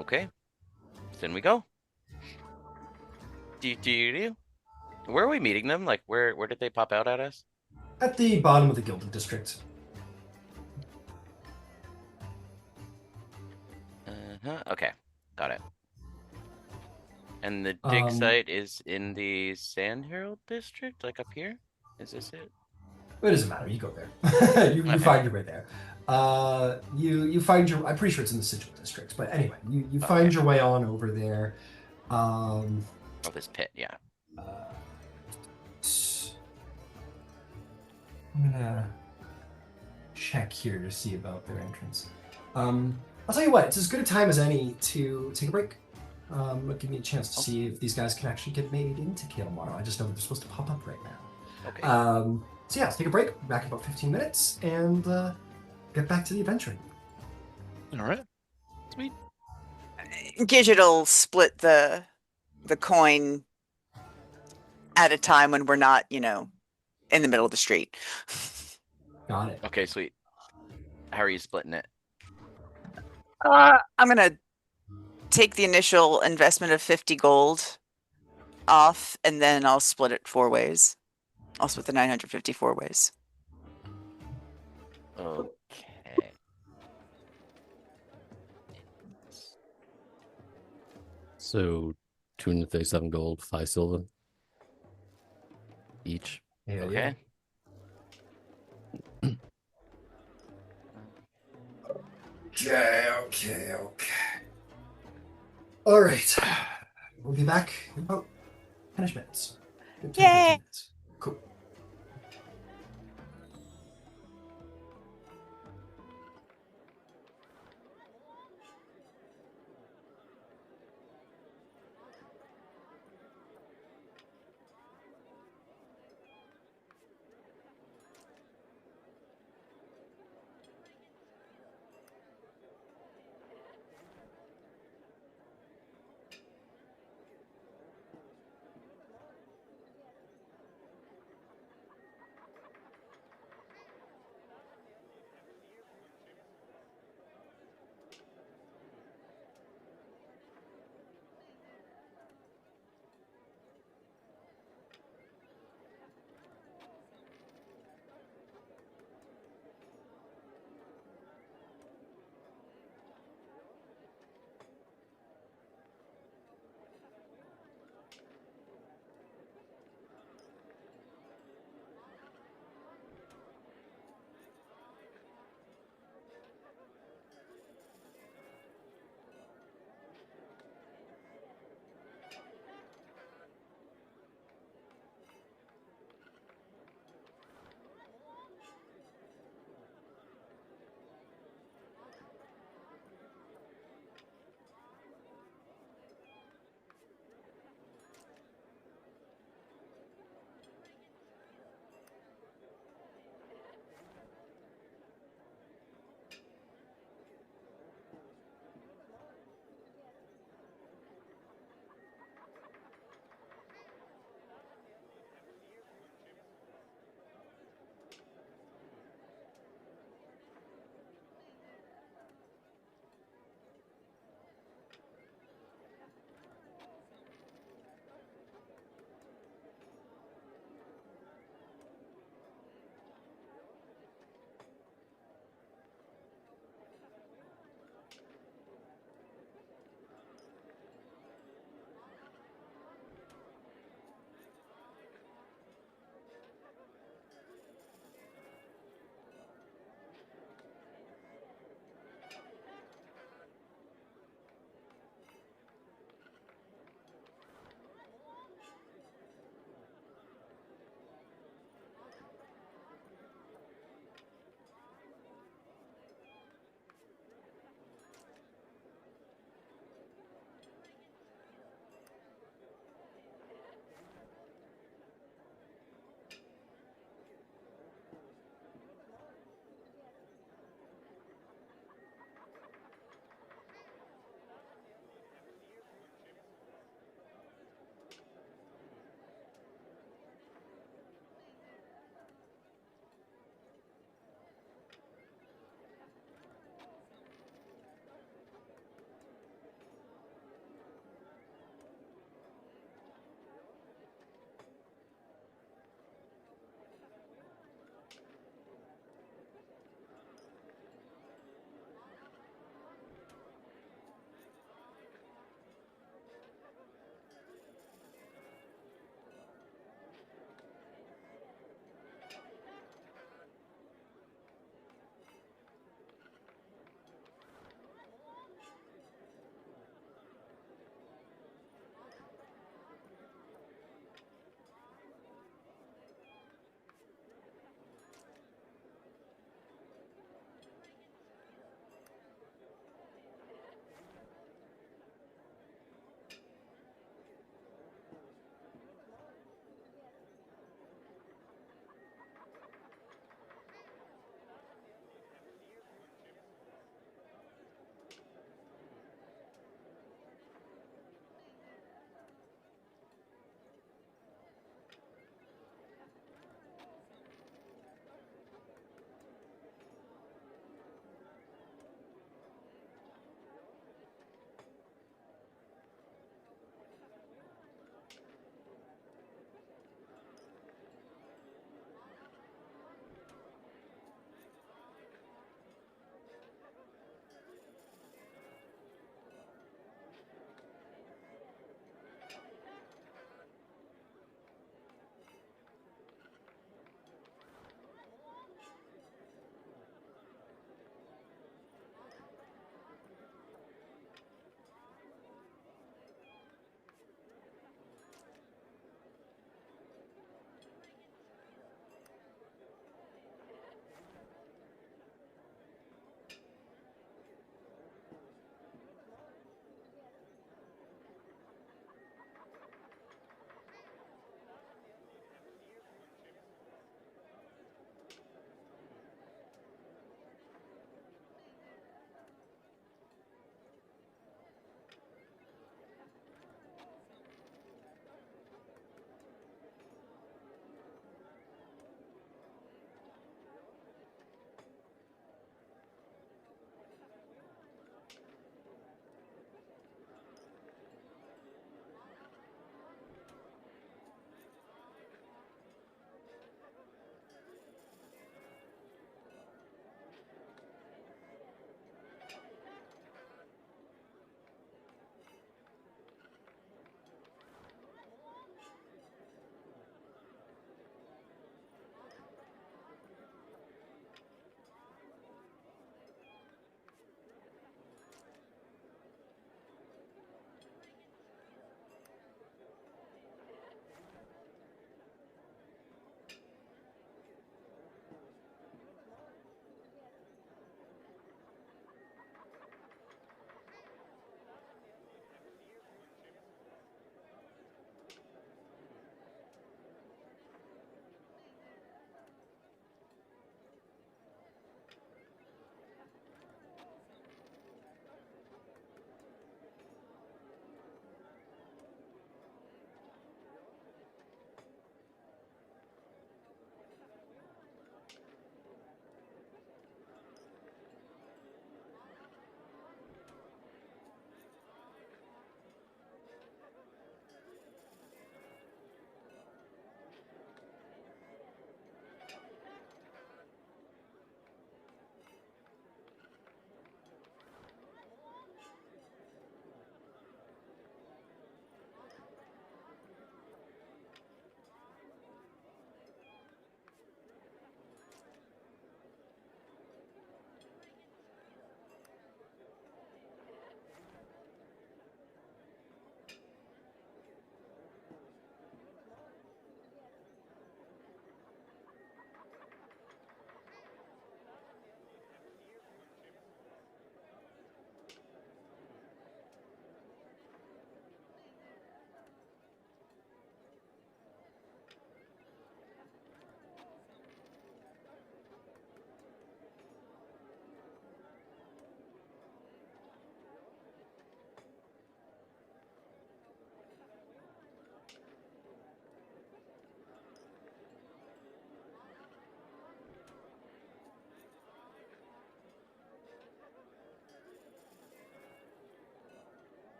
Okay. Then we go. Where are we meeting them? Like, where did they pop out at us? At the bottom of the Gilded District. Okay. Got it. And the dig site is in the Sand Herald district, like up here? Is this it? It doesn't matter. You go there. you Okay. find your way there. You find your. I'm pretty sure it's in the Sigil district, but anyway, you find your way on over there. Oh, this pit, yeah. I'm gonna check here to see about their entrance. I'll tell you what. It's as good a time as any to take a break. Give me a chance to see if these guys can actually get made into Cael Morrow. I just know that they're supposed to pop up right now. Okay. So yeah, let's take a break. Back in about 15 minutes and get back to the adventuring. All right. Sweet. Gidget'll split the coin at a time when we're not, in the middle of the street. Got it. Okay, sweet. How are you splitting it? I'm gonna take the initial investment of 50 gold off, and then I'll split it 4 ways. I'll split the 950 4 ways. Okay. So 237 gold, 5 silver each. Yeah, Okay. Okay. All right. We'll be back in about 10 minutes. 10, 15 Yay! minutes. Cool.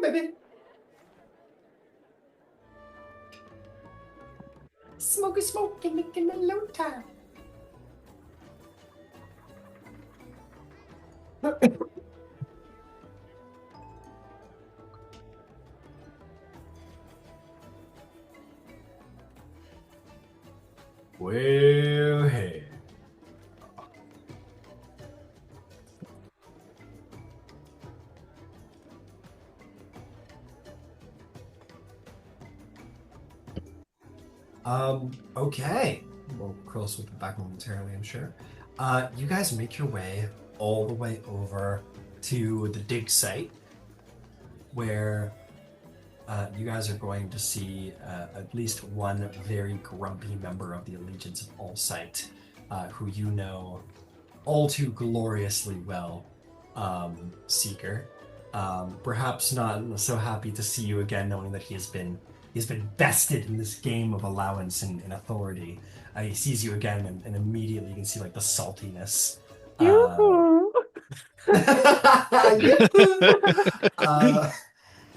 on, baby. Smoky smoke, making a low time. Well, hey. Okay. Well, Krill's will be back momentarily, I'm sure. You guys make your way all the way over to the dig site, where you guys are going to see at least one very grumpy member of the Allegiance of All Sight, who you know all too gloriously well, Seeker. Perhaps not so happy to see you again, knowing that he's been bested in this game of allowance and authority. He sees you again, and immediately you can see like the saltiness. Yoo-hoo.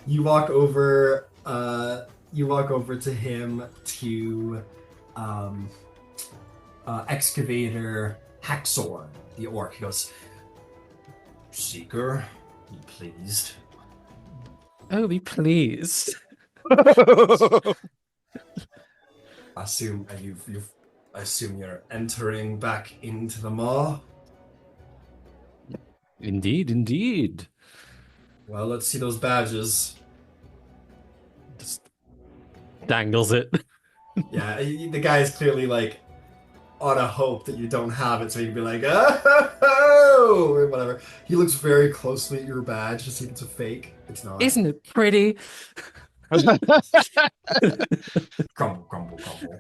You walk over. You walk over to him to excavator Haxor, the orc. He goes, "Seeker, be pleased." Oh, be pleased. I assume I assume you're entering back into the maw. Indeed, indeed. Well, let's see those badges. Just dangles it. Yeah, the guy is clearly like on a hope that you don't have it, so he can be like, "Oh," or whatever. He looks very closely at your badge to see if it's a fake. It's not. Isn't it pretty? Crumble, crumble, crumble.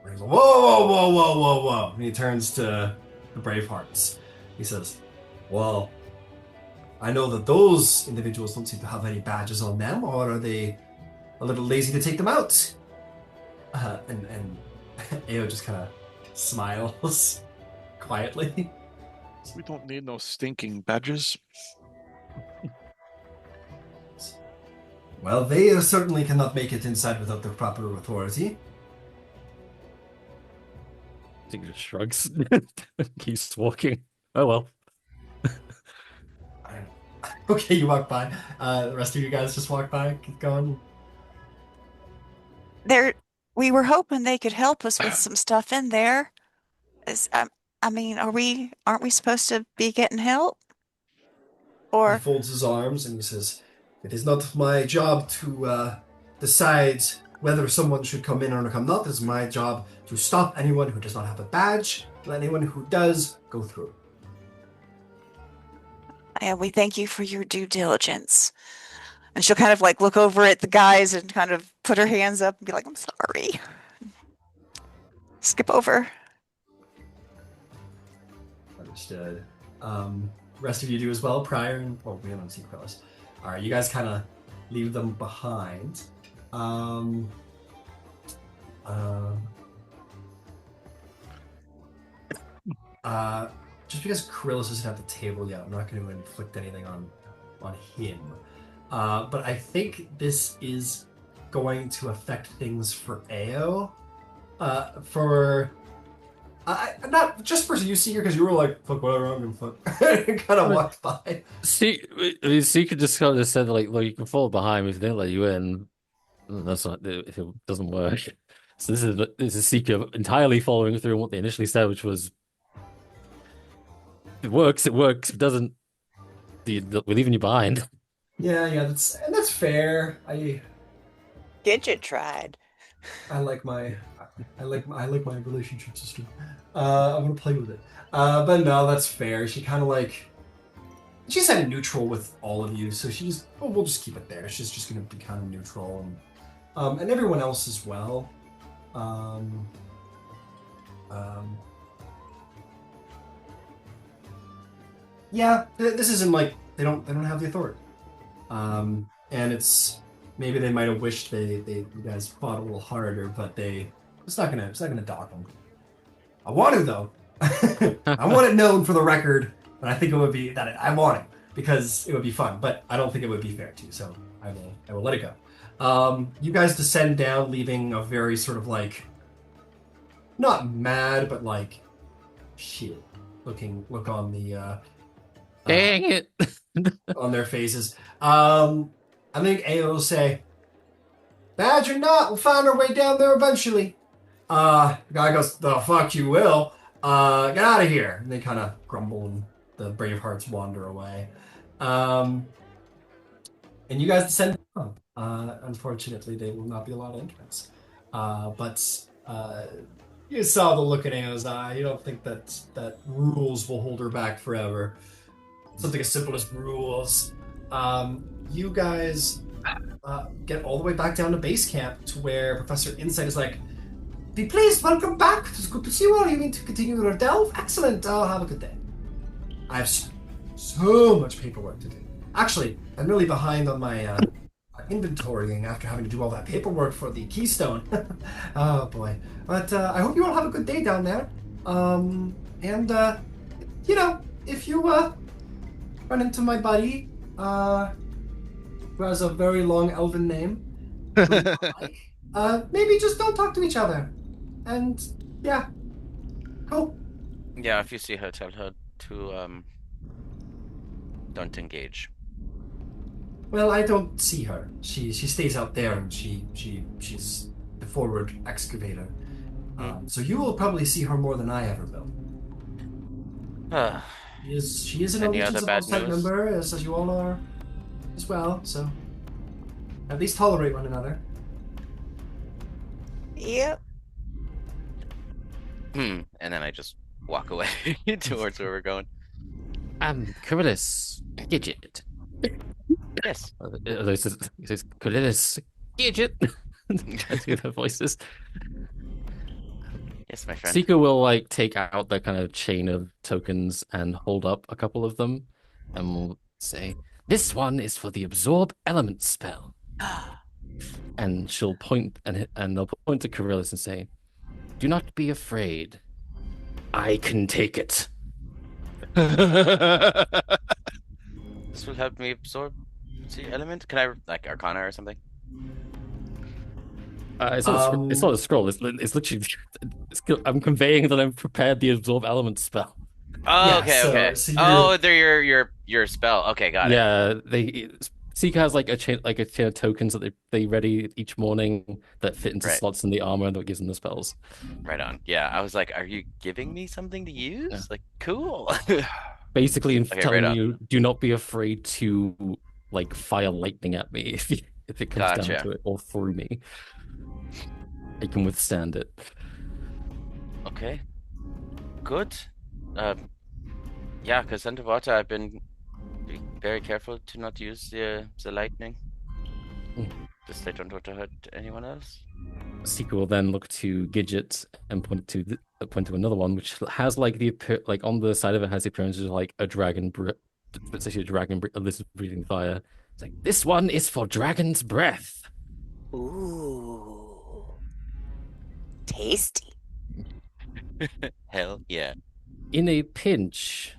He goes, whoa, whoa, whoa, whoa, whoa, whoa. And he turns to the Bravehearts. He says, well, I know that those individuals don't seem to have any badges on them, or are they a little lazy to take them out? And Ao just kind of smiles quietly. We don't need no stinking badges. Well, they certainly cannot make it inside without the proper authority. He just shrugs. Keeps walking. Oh well. Okay, you walk by. The rest of you guys just walk by, keep going. We were hoping they could help us with some stuff in there. I mean, aren't we supposed to be getting help? He Or folds his arms and he says, it is not my job to decide whether someone should come in or come not. It is my job to stop anyone who does not have a badge, let anyone who does go through. yeah, we thank you for your due diligence. And she'll kind of like look over at the guys and kind of put her hands up and be like, I'm sorry. Skip over. Understood. Rest of you do as well, Prior and... Oh, we haven't seen Quellis. Alright, you guys kind of leave them behind. Just because Krillis isn't at the table yet, I'm not going to inflict anything on him. But I think this is going to affect things for Ao. Not just for you, Seeker, because you were like, fuck whatever, I'm gonna fuck. And kind of walked by. Seeker just kind of said, like, well, you can fall behind if they don't let you in. That's not, if it doesn't work. So this is Seeker entirely following through on what they initially said, which was, if it works, it works. If it doesn't, we're leaving you behind. Yeah, that's fair. Gidget tried. I like my relationship system. I'm gonna play with it. But no, that's fair. She kind of like, she's kind of neutral with all of you, so she's, oh, we'll just keep it there. She's just gonna be kind of neutral, and everyone else as well. Yeah, this isn't like they don't have the authority, and it's. Maybe they might have wished you guys fought a little harder, but it's not gonna dock them. I want to though. I want it known for the record, but I think it would be that I want it. because it would be fun, but I don't think it would be fair to, so I will let it go. You guys descend down, leaving a very sort of like, not mad, but like, shit, look on the Dang it! on their faces. I think AO will say, "Bad or not, we'll find our way down there eventually." The guy goes, "The fuck you will. Get out of here." And they kind of grumble, and the brave hearts wander away. And you guys descend. Unfortunately, there will not be a lot of entrance. But you saw the look in Anna's eye. You don't think that rules will hold her back forever. Something as simple as rules. You guys get all the way back down to base camp to where Professor Insight is like, "Be pleased, welcome back. It's good to see you all. You mean to continue your delve? Excellent. Have a good day." I have so much paperwork to do. Actually, I'm really behind on my inventorying after having to do all that paperwork for the Keystone. Oh boy. But I hope you all have a good day down there. And you know, if you run into my buddy, who has a very long elven name, maybe just don't talk to each other. And yeah, cool. Yeah, if you see her, tell her to don't engage. Well, I don't see her. She stays out there, and she's the forward excavator. So you will probably see her more than I ever will. She is an Any Allegiance other of bad All-Type news? member, as you all are as well. So at least tolerate one another. Yep. And then I just walk away towards where we're going. Coryllis, Gidget. Yes. He says, Coryllis, Gidget. I do their voices. Yes, my friend. Seeker will like take out the kind of chain of tokens and hold up a couple of them, and will say, "This one is for the absorb element spell." And she'll point and they'll point to Coryllis and say, "Do not be afraid. I can take it." This will help me absorb the element. Can I like Arcana or something? It's not a scroll. It's literally. I'm conveying that I'm prepared the absorb element spell. Oh, Yeah, okay, so- okay. so Oh, they're your spell. Okay, got it. Yeah, Seeker has like a chain of tokens that they ready each morning that fit into Right. slots in the armor that gives them the spells. Right on. Yeah, I was like, are you giving me something to use? Yeah. Like, cool. Basically, Okay, telling right on. you, do not be afraid to like fire lightning at me if it comes down Gotcha. to it, or through me. I can withstand it. Okay. Good. Yeah, because underwater I've been very careful to not use the lightning. Just I don't want to hurt anyone else. Seeker will then look to Gidget and point to another one, which has like like on the side of it has the appearance of like a dragon, it's actually a dragon, a lizard breathing fire. It's like, this one is for dragon's breath. Ooh. Tasty. Hell yeah. In a pinch,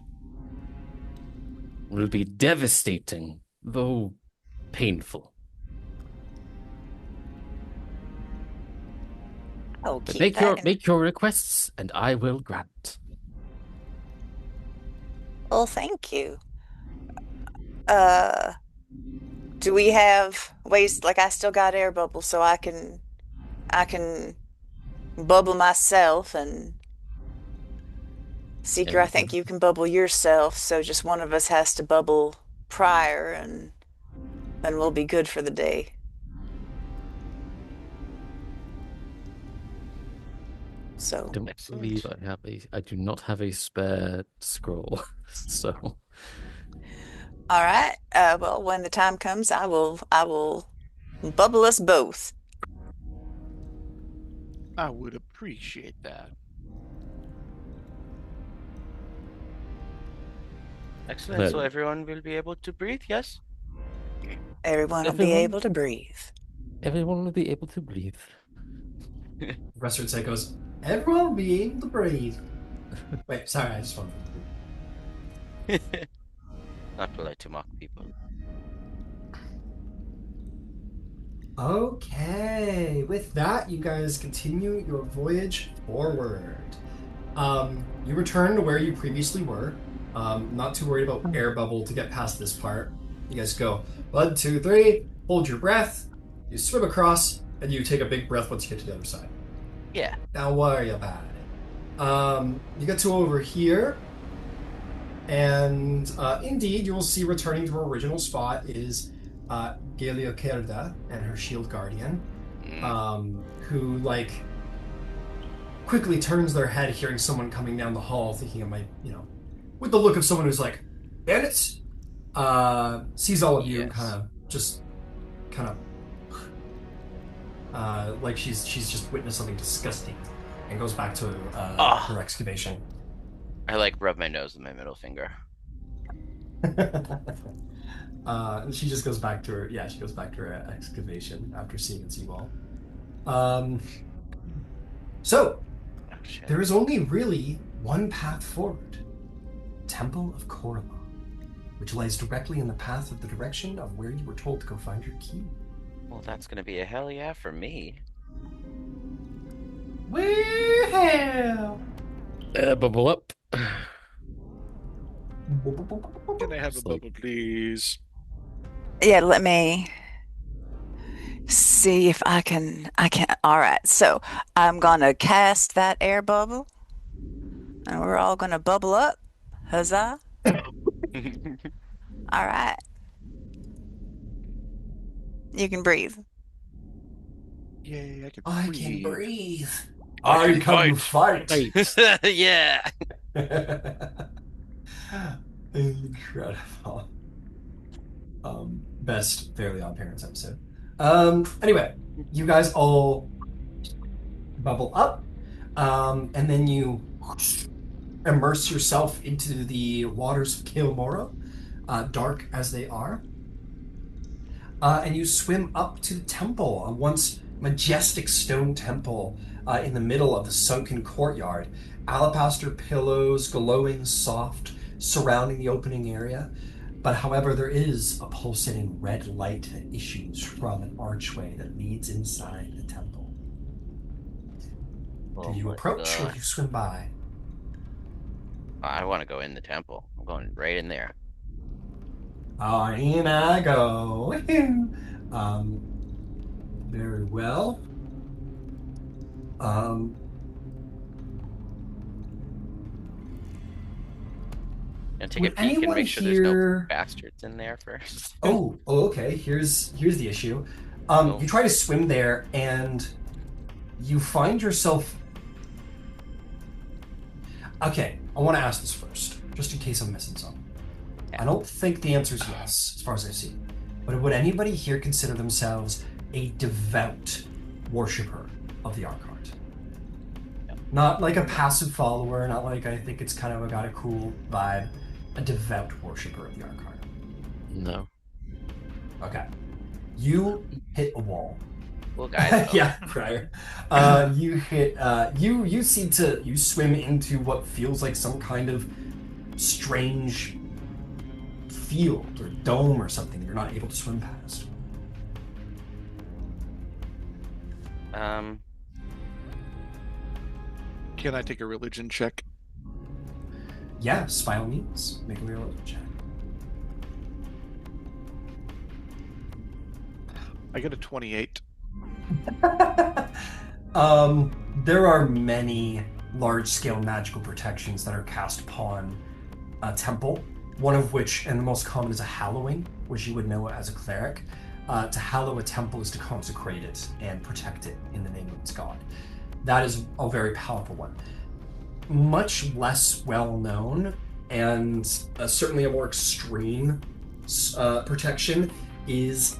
will be devastating, though painful. Oh, But keep that in. make your requests, and I will grant. Well, thank you. Do we have ways, like I still got air bubbles, so I can bubble myself, and Seeker, I think you can bubble yourself, so just one of us has to bubble prior, and then we'll be good for the day. So I don't Excellent. believe I do not have a spare scroll, so all right. Well, when the time comes, I will bubble us both. I would appreciate that. Excellent. So Well- everyone will be able to breathe, yes? Everyone will be Everyone? able to breathe. everyone will be able to breathe. Professor Insight goes, "Everyone will be able to breathe." Wait, sorry, I just wanted to. Not polite to mock people. Okay, with that, you guys continue your voyage forward. You return to where you previously were. Not too worried about air bubble to get past this part. You guys go 1, 2, 3. Hold your breath. You swim across, and you take a big breath once you get to the other side. Yeah. Don't worry about it. You get to over here, and indeed, you will see returning to her original spot is Geliokerda and her shield guardian, who like quickly turns their head hearing someone coming down the hall, thinking it might, with the look of someone who's like, bandits. Sees all of you, Yes. kind of like she's just witnessed something disgusting, and goes back to her excavation. I like rub my nose with my middle finger. And she just goes back to her excavation after seeing its wall. So Oh, shit. there is only really one path forward: Temple of Korla, which lies directly in the path of the direction of where you were told to go find your key. Well, that's gonna be a hell yeah for me. Well, Bubble up. Can I have a It's like- bubble, please? Yeah, let me see if I can. All right, so I'm gonna cast that air bubble, and we're all gonna bubble up. Huzzah! All right, you can breathe. Yay, I can I breathe. can breathe. I I can can fight. Yeah. Incredible. Best Fairly Odd Parents episode. Anyway, you guys all bubble up, and then you immerse yourself into the waters of Cael Morrow, dark as they are. And you swim up to the temple, a once majestic stone temple in the middle of the sunken courtyard. Alabaster pillows glowing soft surrounding the opening area. But however, there is a pulsating red light that issues from an archway that leads inside the temple. Oh Do you my approach or God. do you swim by? I want to go in the temple. I'm going right in there. In I go. Very well. And take a Would peek and anyone make sure there's no here- bastards in there first. Okay. Here's the issue. Oh. You try to swim there, and you find yourself. Okay, I want to ask this first, just in case I'm missing something. I don't think the answer is yes, as far as I see. But would anybody here consider themselves a devout worshiper of the Arcart? Not like a passive follower, not like I think it's kind of got a cool vibe. A devout worshiper of the Arcart. No. Okay. You hit a wall. Well, guys. Yeah, prior. You hit. You swim into what feels like some kind of strange field or dome or something you're not able to swim past. Can I take a religion check? Yes, by all means, make a real check. I get a 28. There are many large-scale magical protections that are cast upon a temple, one of which, and the most common, is a hallowing, which you would know as a cleric. To hallow a temple is to consecrate it and protect it in the name of its god. That is a very powerful one. Much less well-known, and certainly a more extreme protection, is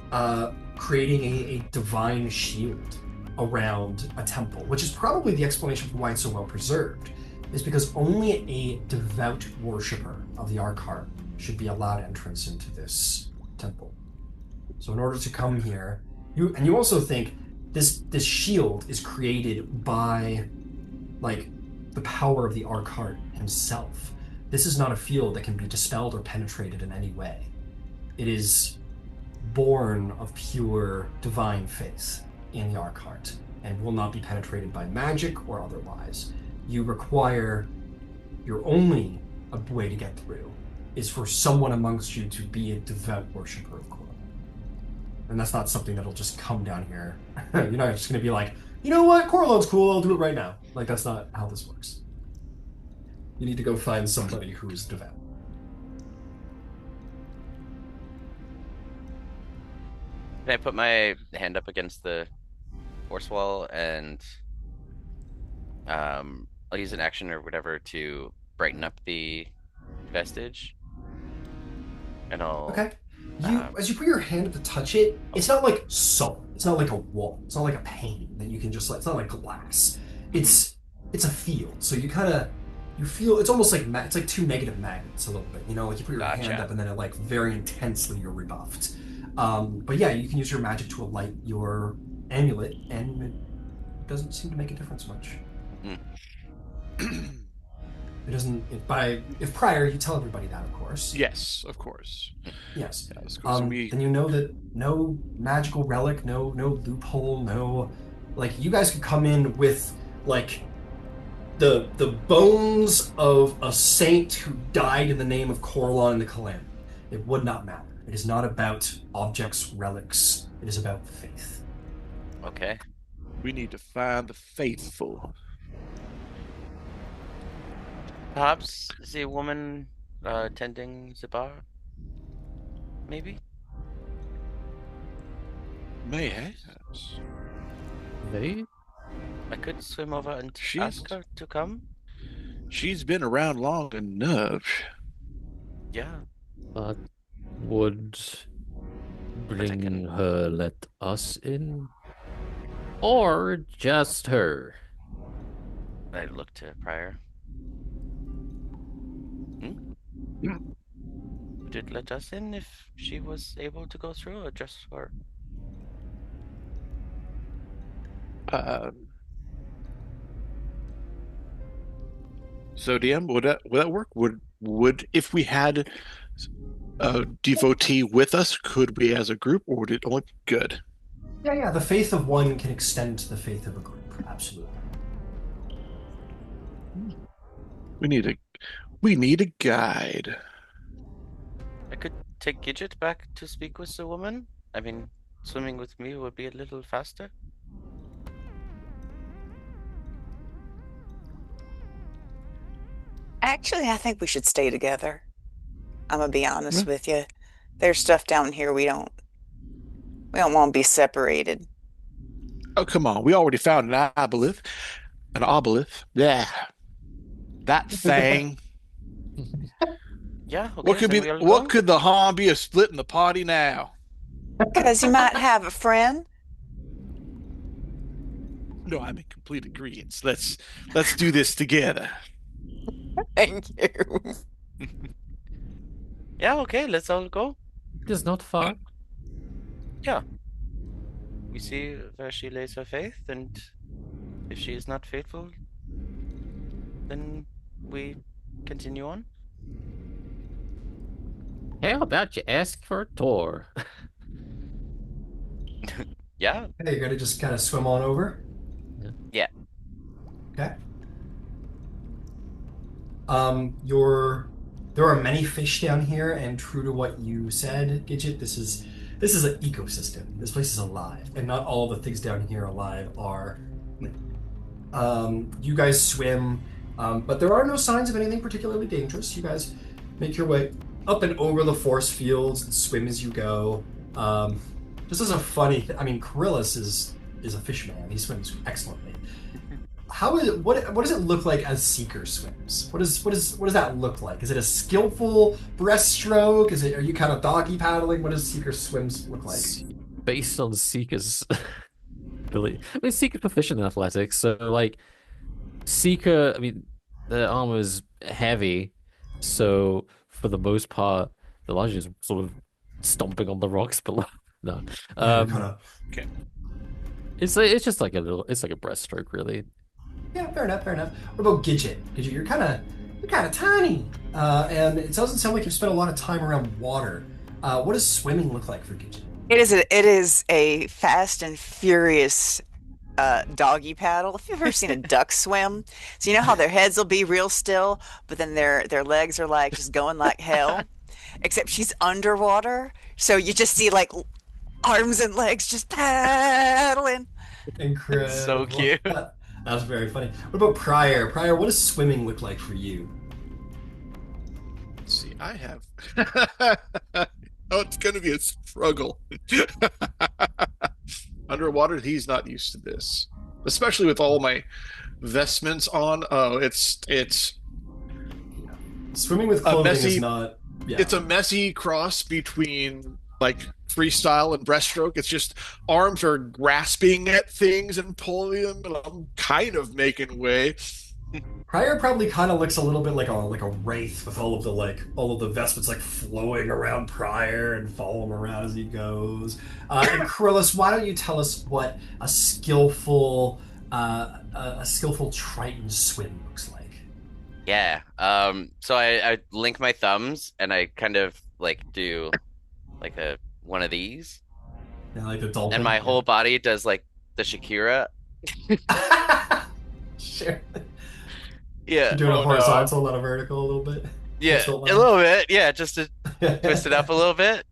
creating a divine shield around a temple, which is probably the explanation for why it's so well preserved, is because only a devout worshiper of the Arcart should be allowed entrance into this temple. So in order to come here, you also think this shield is created by like the power of the Arcart himself. this is not a field that can be dispelled or penetrated in any way. It is born of pure divine faith in the Archeart and will not be penetrated by magic or otherwise. You require your only way to get through is for someone amongst you to be a devout worshiper of Korra. And that's not something that'll just come down here. You're not just going to be like, you know what, Coralone's cool, I'll do it right now. Like, that's not how this works. You need to go find somebody who is devout. Can I put my hand up against the force wall and I'll use an action or whatever to brighten up the vestige? And I'll... Okay. As you put your hand up to touch it, it's not like solid. It's not like a wall. It's not like a pane that you can just like. It's not like glass. It's a field. So you feel. It's almost like it's like two negative magnets a little bit. You know, like you put your hand up and then it like very intensely you're rebuffed. But yeah, you can use your magic to alight your amulet, and it doesn't seem to make a difference much. It doesn't. If prior, you tell everybody that, of course. Yes, of course. Yes. We... Then you know that no magical relic, no loophole, no, like you guys could come in with like the bones of a saint who died in the name of Coralon and the Calamity. It would not matter. It is not about objects, relics. It is about faith. Okay. We need to find the faithful. Perhaps the woman tending the bar? Maybe? Mayhaps. They? I could swim over and ask her to come. She's been around long enough. Yeah. But would bring her let us in? Or just her? I look to Prior. Would it let us in if she was able to go through, or just her? So DM, would that work? Would if we had a devotee with us, could we as a group, or would it only be good? Yeah. The faith of one can extend to the faith of a group. Absolutely. We need a guide. I could take Gidget back to speak with the woman. I mean, swimming with me would be a little faster. Actually, I think we should stay together. I'm gonna be honest with you. There's stuff down here we don't want to be separated. Oh, come on. We already found an obelisk. Yeah. That thing. Yeah, okay. What could the harm be of splitting the party now? Because you might have a friend. No, I'm in complete agreement. Let's do this together. Thank you. Yeah, okay, let's all go. It is not far. Yeah. We see where she lays her faith, and if she is not faithful, then we continue on. How about you ask for a tour? Yeah. Hey, you're gonna just kind of swim on over? Yeah. Okay. There are many fish down here, and true to what you said, Gidget, this is an ecosystem. This place is alive, and not all the things down here alive are. You guys swim, but there are no signs of anything particularly dangerous. You guys make your way up and over the force fields and swim as you go. Just as a funny, I mean, Coryllis is a fishman. He swims excellently. How is it? What does it look like as Seeker swims? What does that look like? Is it a skillful breaststroke? Are you kind of doggy paddling? What does Seeker swims look like? Based on Seeker's ability, I mean, Seeker's proficient in athletics, so like Seeker, I mean, the armor is heavy, so for the most part, the large is sort of stomping on the rocks below. No, okay. It's just like a breaststroke, really. Yeah, fair enough. What about Gidget? Gidget, you're kind of You're kind of tiny. And it doesn't sound like you've spent a lot of time around water. What does swimming look like for Gidget? It is a fast and furious doggy paddle. If you've ever seen a duck swim, so you know how their heads will be real still, but then their legs are like just going like hell. Except she's underwater, so you just see like arms and legs just paddling. Incredible. So cute. That's very funny. What about Pryor? Pryor, what does swimming look like for you? Let's see, I have. Oh, it's going to be a struggle. Underwater, he's not used to this, especially with all my vestments on. Oh, it's Swimming with a clothing messy. is not. Yeah. It's a messy cross between like freestyle and breaststroke. It's just arms are grasping at things and pulling them, and I'm kind of making way. Pryor probably kind of looks a little bit like a wraith with all of the vestments like flowing around Pryor and follow him around as he goes. And Krillis, why don't you tell us what a skillful Triton swim looks like? Yeah. So I link my thumbs and I kind of like do like one of these, Yeah, like the dolphin. and my whole body does like the Shakira. Sure. Yeah. You're doing Oh, a no. horizontal, not a vertical, a little bit. Yeah, Just a don't lie. little bit. Yeah, just to twist it up a little bit.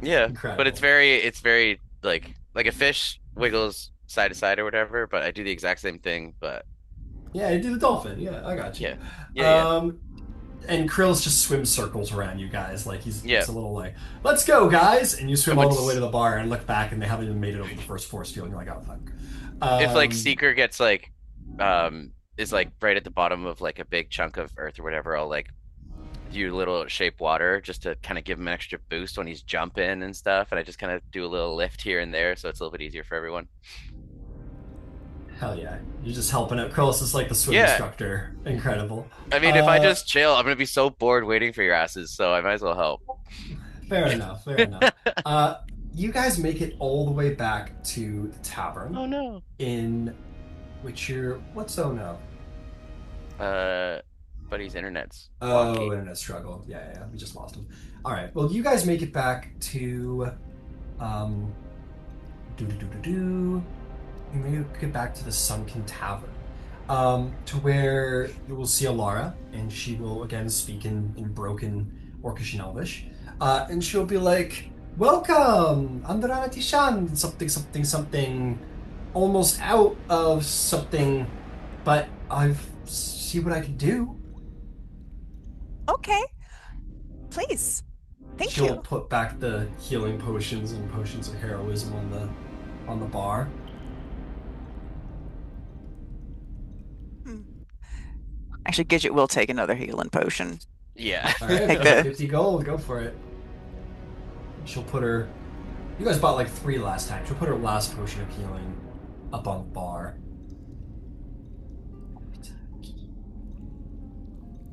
Yeah, Incredible. but it's very like a fish wiggles side to side or whatever. But I do the exact same thing. But Yeah, you do the dolphin. Yeah, I got you. yeah, yeah. And Krill's just swims circles around you guys, like he's Yeah. it's a little like, let's go, guys! And you swim It all the looks- way to the bar and look back, and they haven't even made it over the first force field. And you're like, oh fuck. If like Um, Seeker gets like is like right at the bottom of like a big chunk of earth or whatever, I'll like do a little shape water just to kind of give him an extra boost when he's jumping and stuff, and I just kind of do a little lift here and there, so it's a little bit easier for everyone. Hell yeah, you're just helping out. Krill's is like the swim Yeah. instructor. Incredible. I mean, if I Uh, just chill, I'm gonna be so bored waiting for your asses, so I might as well help. Fair enough. Fair enough. You guys make it all the way back to the tavern Oh no. in which you're. What's oh no? Buddy's internet's Oh, wonky. internet struggle. Yeah. We just lost him. All right. Well, you guys make it back to, You make it back to the Sunken Tavern, to where you will see Alara, and she will again speak in broken Orcish and Elvish, and she'll be like, "Welcome, Andrana Tishan, something, almost out of something, but I've see what I can do." Okay. Please. Thank She'll you. put back the healing potions and potions of heroism on the bar. Actually, Gidget will take another healing potion. Yeah. All right, Take the- 50 gold, go for it. She'll put her. You guys bought like 3 last time. She'll put her last potion of healing up on the bar.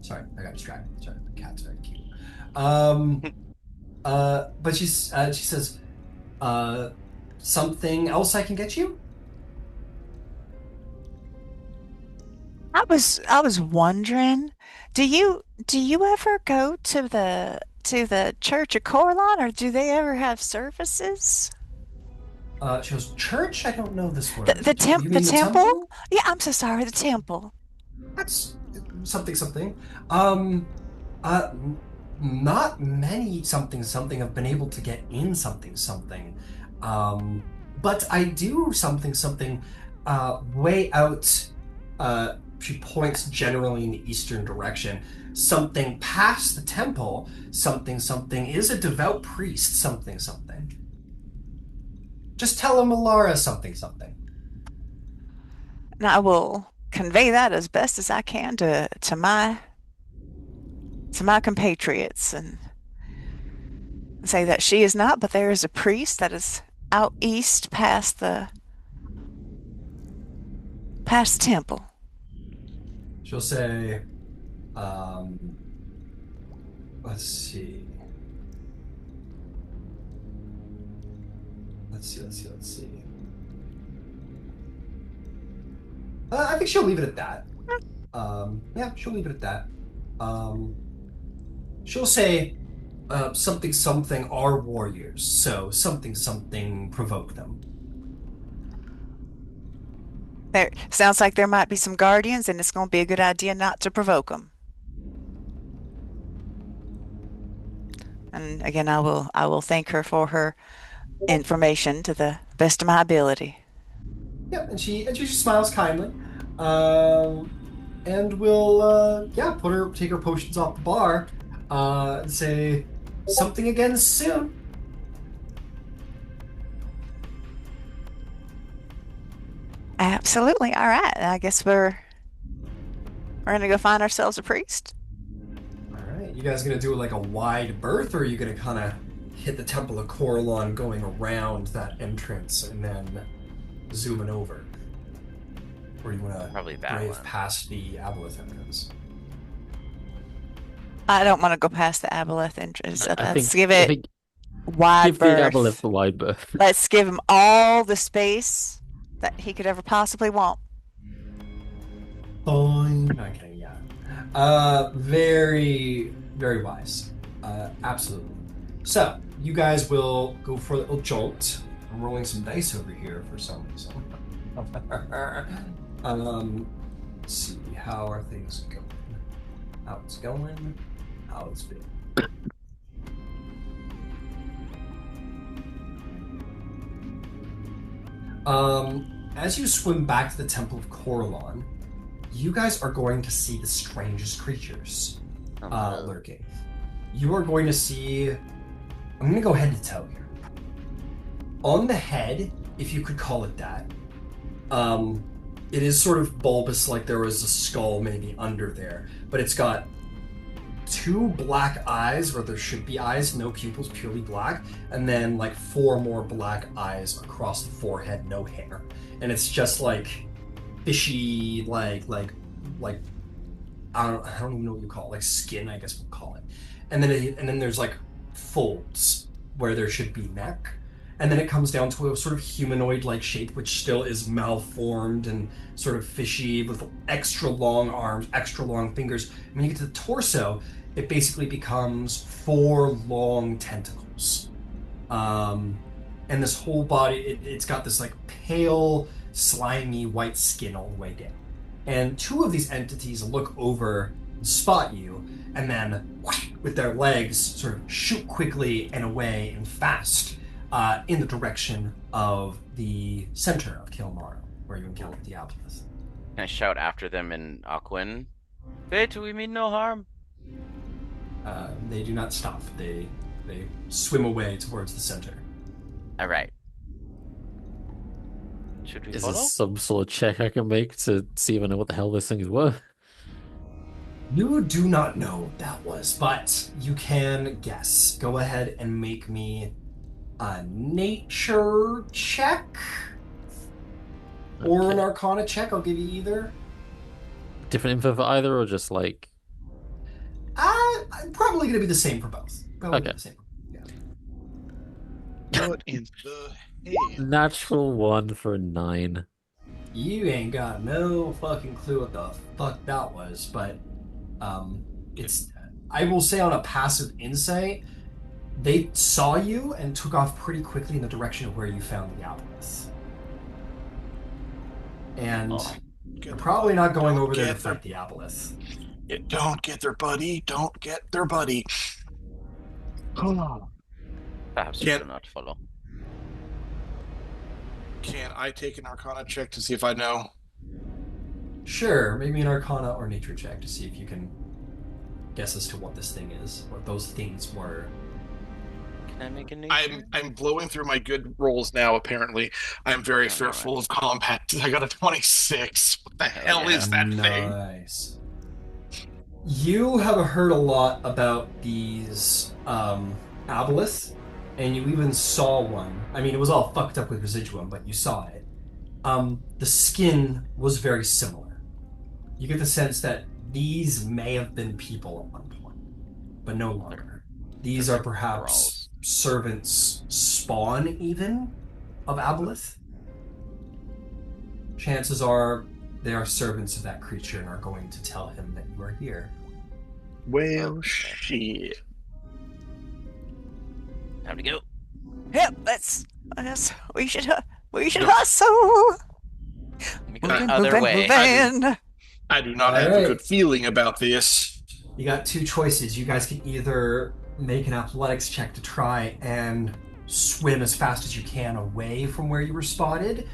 Sorry, I got distracted. Sorry, the cat's very cute. But she says, something else I can get you? I was wondering, do you ever go to the Church of Corlon, or do they ever have services? She goes, church? I don't know this word. The You mean temple? Yeah, I'm so sorry, the temple. That's something. Not many something have been able to get in something. But I do something. Way out. She points generally in the eastern direction. Something past the temple. Something is a devout priest. Something. Just tell him Alara something. And I will convey that as best as I can to my compatriots and say that she is not, but there is a priest that is out east past the temple. She'll say, let's see. I think she'll leave it at that. Yeah, she'll leave it at that. She'll say something are warriors, so something provoke them. There sounds like there might be some guardians, and it's going to be a good idea not to provoke them. And again, I will thank her for her information to the best of my ability. Yeah, and she just smiles kindly, and will take her potions off the bar, and say something again soon. Absolutely. All right. I guess we're gonna go find ourselves a priest. All right, you guys gonna do like a wide berth, or are you gonna kind of hit the Temple of Coralon, going around that entrance and then zooming over? Or do you want to Probably that brave one. past the Aboleth entrance? I don't want to go past the Aboleth entrance. I Let's think give I it think wide give the berth. Aboleth the wide berth. Let's give him all the space that he could ever possibly want. Fine. No, I'm kidding, yeah. Very, very wise. Absolutely. So, you guys will go for a little jolt. I'm rolling some dice over here for some reason. Let's see, how are things going? How it's going? How it's been? As you swim back to the Temple of Coralon, you guys are going to see the strangest creatures lurking. You are going to see... I'm going to go ahead and tell you. On the head, if you could call it that, it is sort of bulbous, like there was a skull maybe under there, but it's got 2 black eyes where there should be eyes, no pupils, purely black, and then like 4 more black eyes across the forehead, no hair. And it's just like fishy, like I don't even know what you call it, like skin, I guess we'll call it. And then there's like folds where there should be neck. And then it comes down to a sort of humanoid-like shape, which still is malformed and sort of fishy with extra long arms, extra long fingers. And when you get to the torso, it basically becomes 4 long tentacles. And this whole body, it's got this like pale, slimy white skin all the way down. And 2 of these entities look over, spot you, and then with their legs sort of shoot quickly and away and fast in the direction of the center of Cael Morrow, where you encounter the Aboleth. Can I shout after them in Aquan? Fate, we mean no harm. They do not stop. They swim away towards the center. All right. Should we Is follow? there some sort of check I can make to see if I know what the hell this thing is worth? You do not know what that was, but you can guess. Go ahead and make me a nature check or an Okay. arcana check. I'll give you either. Different info for either, or just like Probably going to be the same for both. Probably Okay. the same. Yeah. What in the hell? natural 1 for a 9. You ain't got no fucking clue what the fuck that was, but it's. I will say on a passive insight, they saw you and took off pretty quickly in the direction of where you found the Aboleth. And they're probably not going over there to fight the Aboleth. Don't get their buddy. Don't get their buddy. Perhaps we Can't- do not follow. Can I take an Arcana check to see if I know? Sure, maybe an Arcana or Nature check to see if you can guess as to what this thing is, what those things were. Can I make a nature? I'm blowing through my good rolls now. Apparently, I'm very Oh, fearful of combat. I got a 26. What the hell yeah. is that thing? Nice. You have heard a lot about these Aboleth, and you even saw one. I mean, it was all fucked up with residuum, but you saw it. The skin was very similar. You get the sense that these may have been people at one point, but no longer. These are perhaps servants spawn, even, of Aboleth. Chances are they are servants of that creature and are going to tell him that you are here. Well, Okay. shit. Time to go. Yep, we should hustle. We go Moving, the other moving, way. moving. I do not All have right. a good feeling about this. You got two choices. You guys can either make an athletics check to try and swim as fast as you can away from where you were spotted.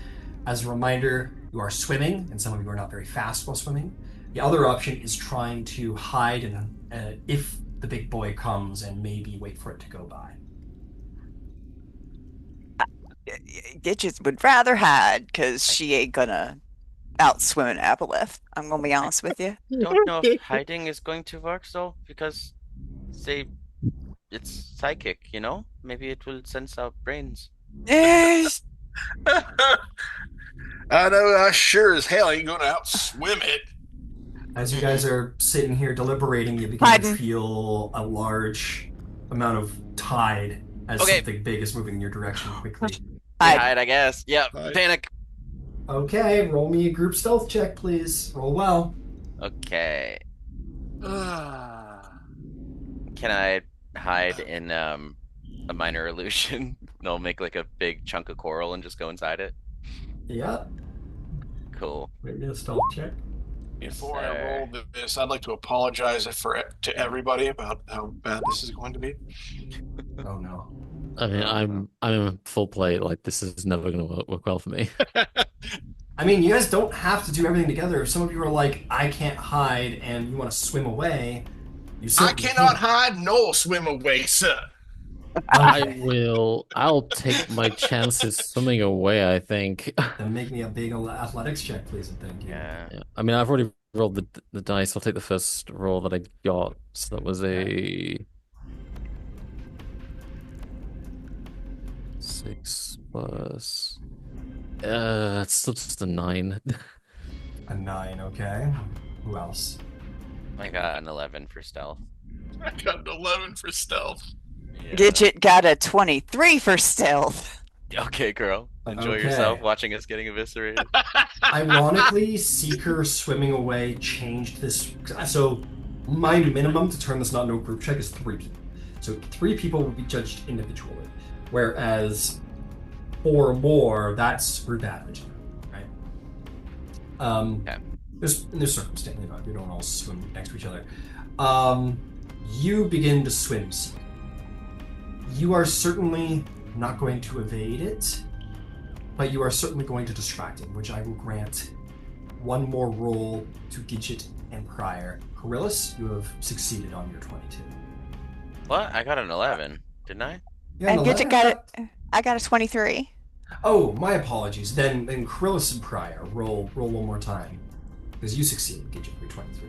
As a reminder, you are swimming, and some of you are not very fast while swimming. The other option is trying to hide and if the big boy comes and maybe wait for it to go by. Gidget would rather hide because she ain't gonna outswim an Aboleth. I'm gonna be honest with you. Don't know if hiding is going to work though, because it's psychic, you know? Maybe it will sense our brains. Yes. I know I sure as hell ain't gonna outswim it. As you guys are sitting here deliberating, you begin Hiding. to feel a large amount of tide as Okay. something big is moving in your direction quickly. Hide, I guess. Yeah, Hide. panic. Okay, roll me a group stealth check, please. Roll well. Okay. Can I hide in a minor illusion? I'll make like a big chunk of coral and just go inside it. Yeah, Cool. make me a stealth check. Yes, Before sir. I roll this, I'd like to apologize to everybody about how bad this is going to be. Oh no. I mean, I'm in full play. Like, this is never going to work well for me. I mean, you guys don't have to do everything together. If some of you are like, I can't hide, and you want to swim away, you I certainly cannot can. hide nor swim away, sir. I'll take my chances swimming away, I think. Then make me a big athletics check, please, and thank you. Yeah. Yeah. I mean, I've already rolled the dice. I'll take the first roll that I got. So that was a 6 plus. It's still just a 9. A 9, okay. Who else? I got an 11 for stealth. I got an 11 for stealth. Yeah. Gidget got a 23 for stealth. Okay, girl. Enjoy Okay. yourself watching us getting eviscerated. Ironically, Seeker swimming away changed this. So, my minimum to turn this not no group check is 3 people. So 3 people will be judged individually, whereas 4 more, that's group average, right? Okay. In this circumstance, you know, we don't all swim next to each other. You begin to swim, Seeker. You are certainly not going to evade it, but you are certainly going to distract it, which I will grant 1 more roll to Gidget and Prior. Coryllis, you have succeeded on your 22. What? I got an 11, didn't I? Yeah, And an Gidget 11? got it. I got a 23. Oh, my apologies. Then Coryllis and Prior, roll 1 more time. Because you succeeded, Gidget, your 23.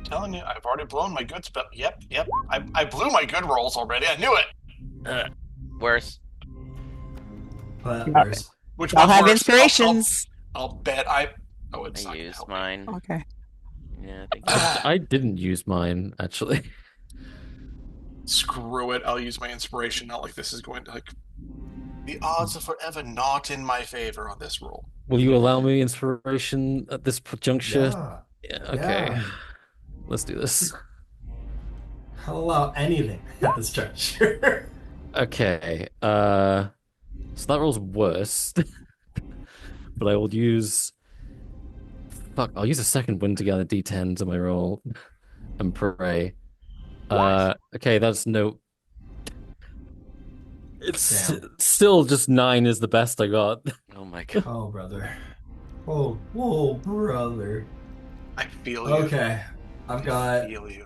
Telling you, I've already blown my good spell. Yep. I blew my good rolls already. I knew it. Worse. But Yeah. there's Which I'll one have worse? inspirations. I'll bet I. Oh, it's I not gonna used help me. mine. Okay. Yeah, thank you. I didn't use mine, actually. Screw it. I'll use my inspiration. Not like this is going to like. The odds are forever not in my favor on this roll. Will you allow me inspiration at this juncture? yeah. Yeah, okay. Yeah. Let's do this. I'll allow anything at this juncture. Okay. So that roll's worse. But I will use. Fuck, I'll use a second wind to get a D10 to my roll and pray. Okay, that's no. It's Damn. still just 9 is the best I got. Oh my god. Oh, brother. Whoa, brother. I feel you. Okay, I've got I feel you.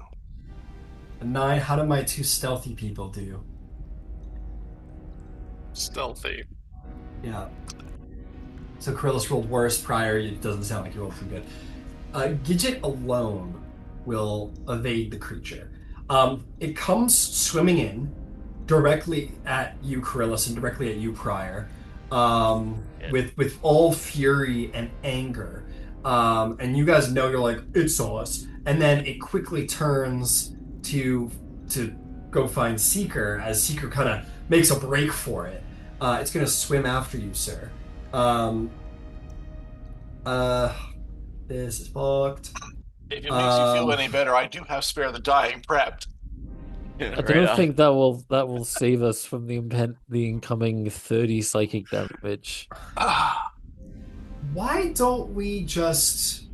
a 9. How do my 2 stealthy people do? Stealthy. Yeah. So Coryllis rolled worse. Prior, it doesn't sound like you rolled too good. Gidget alone will evade the creature. It comes swimming in directly at you, Coryllis, and directly at you, Prior, with all fury and anger. And you guys know, you're like, it saw us. And then it quickly turns to go find Seeker, as Seeker kind of makes a break for it. It's going to swim after you, sir. This is fucked. If it makes you feel any better, I do have Spare the Dying prepped. I Right don't on. think that will save us from the incoming 30 psychic damage. Why don't we just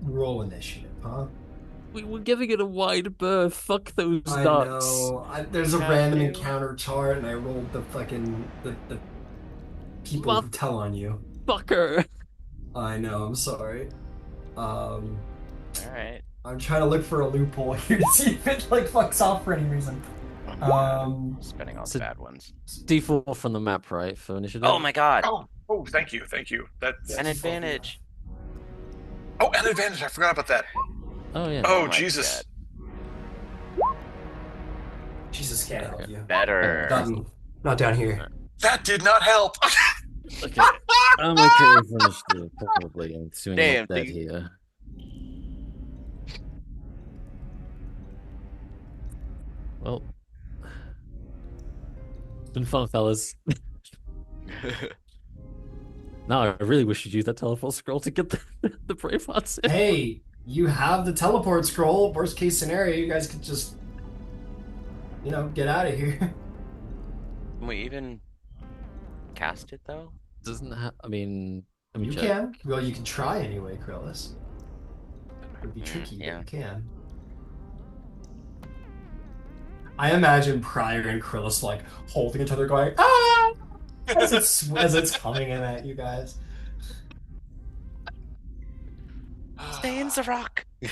roll initiative, huh? We were giving it a wide berth. Fuck those I nuts. know. There's a Have random you? encounter chart, and I rolled the fucking the people who tell on you. Motherfucker. I know. I'm sorry. All right. I'm trying to look for a loophole here to see if it like fucks off for any reason. Spending all the So- bad ones. D4 from the map, right, for initiative? Oh my god! Oh, thank you. That's An advantage. an advantage. I forgot about that. Oh yeah. Oh, my Jesus. Jesus can't help you. Better. Not down here. That did not help. Okay. I'm okay for initiative, probably. I'm assuming I'm Damn, not dead thing. here. Well, it's been fun, fellas. Now I really wish you'd use that teleport scroll to get the brave hearts in. Hey, you have the teleport scroll. Worst case scenario, you guys could just, get out of here. Can we even cast it though? Doesn't have. I mean, let me You check. can. Well, you can try anyway, Krillus. It would be tricky, yeah. but you can. I imagine Pryor and Krillus like holding each other, going ah, as it's coming in at you guys. Stay in the rock. They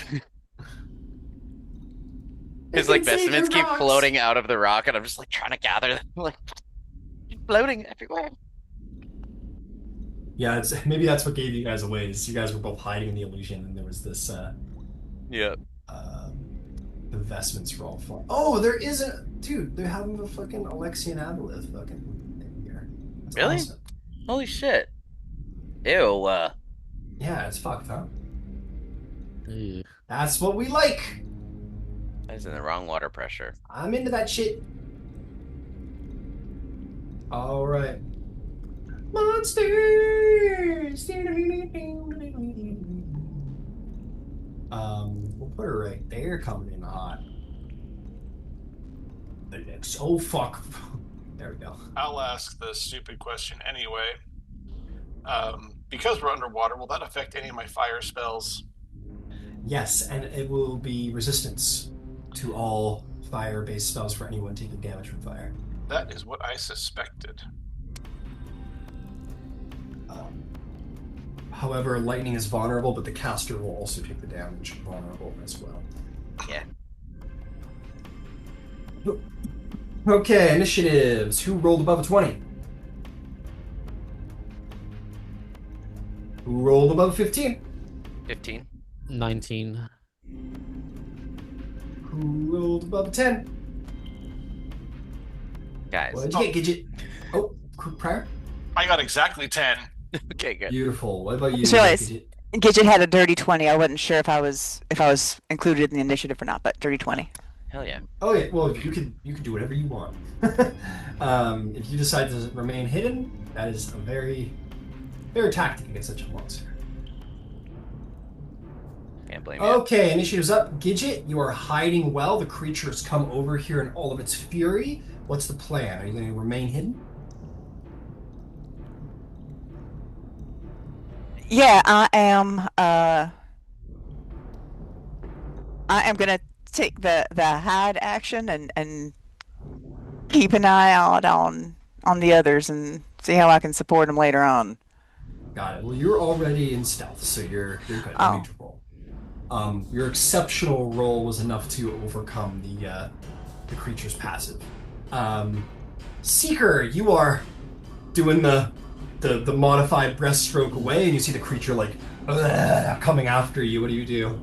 His like can save vestments your keep rocks. floating out of the rock, and I'm just like trying to gather them, like floating everywhere. Yeah, maybe that's what gave you guys away. Is you guys were both hiding in the illusion, and there was this Yep. the vestments were all fun. Oh, there is a dude. They're having a fucking Alexian Aboleth fucking thing here. That's Really? awesome. Holy shit. Ew. Yeah, it's fucked, huh? Yeah. That's what we like. I was in the wrong water pressure. I'm into that shit. All right. Monsters. We'll put her right there, coming in hot. Oh fuck. There we go. I'll ask the stupid question anyway. Because we're underwater, will that affect any of my fire spells? Yes, and it will be resistance to all fire-based spells for anyone taking damage from fire. That is what I suspected. However, lightning is vulnerable, but the caster will also take the damage vulnerable as well. Yeah. Okay, initiatives. Who rolled above a 20? Who rolled above a 15? 15. 19. Who rolled above a 10? Guys. What did you get, Gidget? Oh, Prior? I got exactly 10. Okay, good. Beautiful. What about you, Just realized- Gidget? Gidget had a dirty 20. I wasn't sure if I was included in the initiative or not, but dirty 20. Hell yeah. Oh yeah, well you can do whatever you want. If you decide to remain hidden, that is a very fair tactic against such a monster. Can't blame you. Okay, initiative's up. Gidget, you are hiding well. The creature has come over here in all of its fury. What's the plan? Are you going to remain hidden? Yeah, I am. I am gonna take the hide action and keep an eye out on the others and see how I can support them later on. Got it. Well, you're already in stealth, so you're good. Oh. You need to roll. Your exceptional roll was enough to overcome the creature's passive. Seeker, you are doing the modified breaststroke away, and you see the creature like coming after you. What do you do?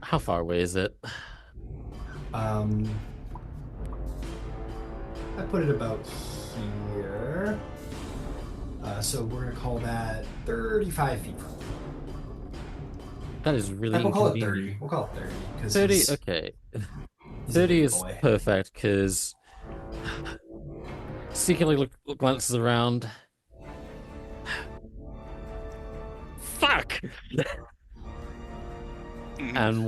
How far away is it? I put it about here. So we're gonna call that 35 feet. That is really We'll call it inconvenient. 30. We'll call it 30. 'Cause 30, he's- okay. he's a 30 big is boy. perfect, because Seeker glances around. Fuck! And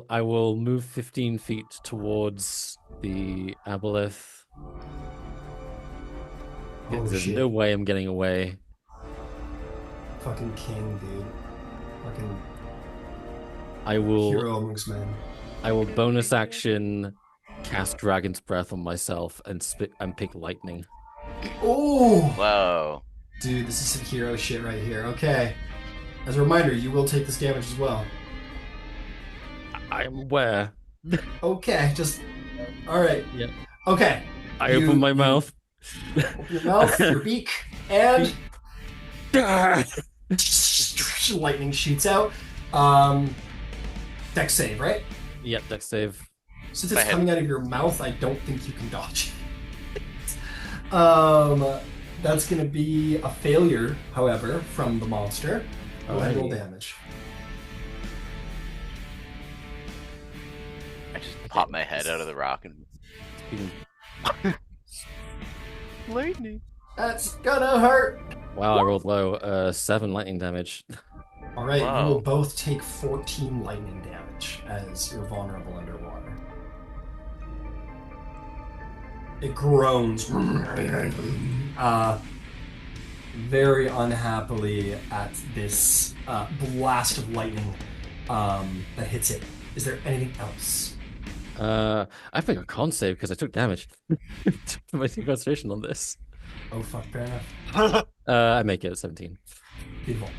I will move 15 feet towards the aboleth. Oh, There's shit. no way I'm getting away. Fucking king, dude. Fucking I will hero amongst men. bonus action cast Dragon's Breath on myself and pick lightning. Oh! Whoa. Dude, this is some hero shit right here. Okay. As a reminder, you will take this damage as well. I'm aware. Okay, just... Alright. Yep. Okay. I open my mouth. Open your mouth, your beak, and... lightning shoots out. Dex save, right? Yep, dex save. Since it's Go ahead. coming out of your mouth, I don't think you can dodge. That's going to be a failure, however, from the monster. Go ahead and roll Alrighty. damage. I just popped my head out of the rock and lightning. That's gonna hurt. Wow, I rolled low. 7 lightning damage. All right, Wow. you will both take 14 lightning damage as you're vulnerable underwater. It groans. Very unhappily at this blast of lightning that hits it. Is there anything else? I think I can't save because I took damage. My concentration on this. Oh fuck, fair enough. I make it 17. Beautiful.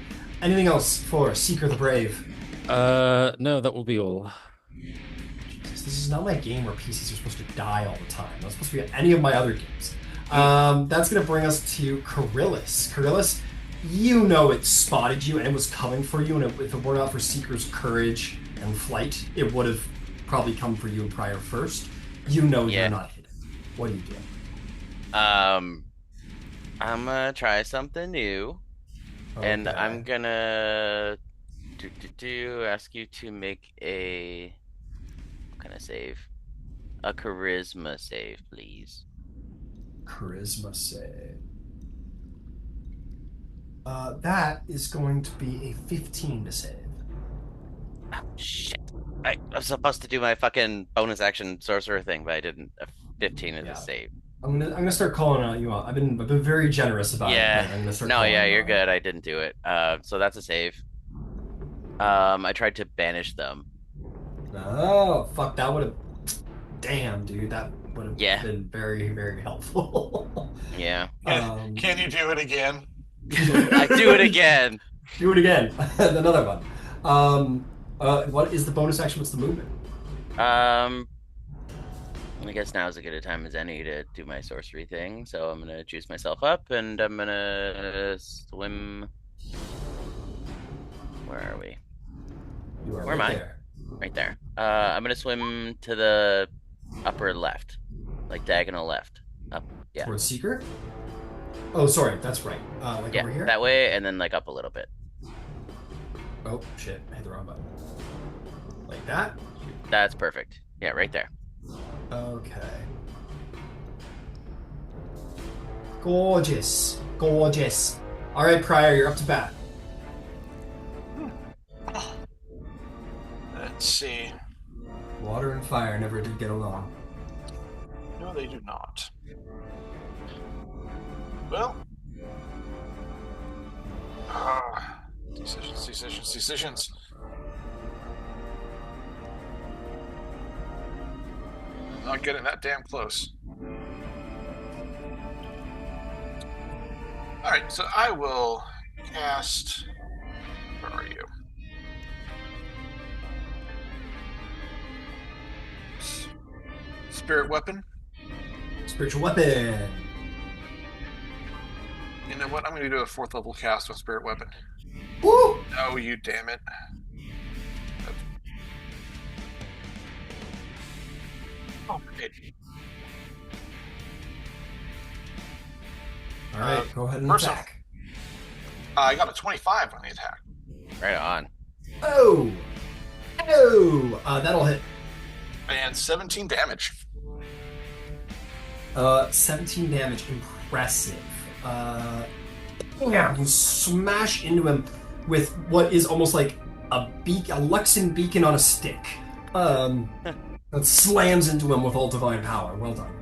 Anything else for Seeker the Brave? No, that will be all. Jesus, this is not my game where PCs are supposed to die all the time. Not supposed to be any of my other games. That's going to bring us to Carillis. Carillis, you know it spotted you and it was coming for you, and if it were not for Seeker's courage and flight, it would have probably come for you prior first. You know Yeah. you're not hidden. What do you do? I'm gonna try something new, and Okay. I'm gonna ask you to make a what kind of save? A charisma save, please. Charisma save. That is going to be a 15 to save. Oh, shit. I was supposed to do my fucking bonus action sorcerer thing, but I didn't. A 15 is Yeah. a save. I'm gonna start calling you out. I've been very generous about it. Yeah. But I'm gonna start No, calling yeah, you you're out. good. I didn't do it. So that's a save. I tried to banish them. Oh fuck! That would have. Damn, dude, that would have Yeah. been very, very helpful. Yeah. Can you do it again? I do it again. Do it again. Another one. What is the bonus action? What's the movement? I guess now is as good a time as any to do my sorcery thing. So I'm gonna juice myself up, and I'm gonna swim. Where are we? You are Where am right I? there. Right there. I'm gonna swim to the upper left, like diagonal left. Up. Yeah. Towards Seeker? Oh, sorry, that's right. Like Yeah. over here? That way, and then like up a little bit. Oh, shit. I hit the wrong button. Like that? That's perfect. Yeah, right there. Okay. Gorgeous. Gorgeous. Alright, Prior, you're up to bat. Let's see. Water and fire never did get along. No, they do not. Well. Decisions. Not getting that damn close. Alright, so I will cast. Where are you? Spirit Weapon. Spiritual weapon. You know what? I'm going to do a 4th level cast with Spirit Weapon. Woo! Oh, you damn it. Oh, great. Alright, go ahead and first attack. I got a 25 on the attack. Right on. Oh! Oh! That'll hit. And 17 damage. 17 damage. Impressive. Yeah, you smash into him. with what is almost like a Luxon beacon on a stick. That slams into him with all divine power. Well done.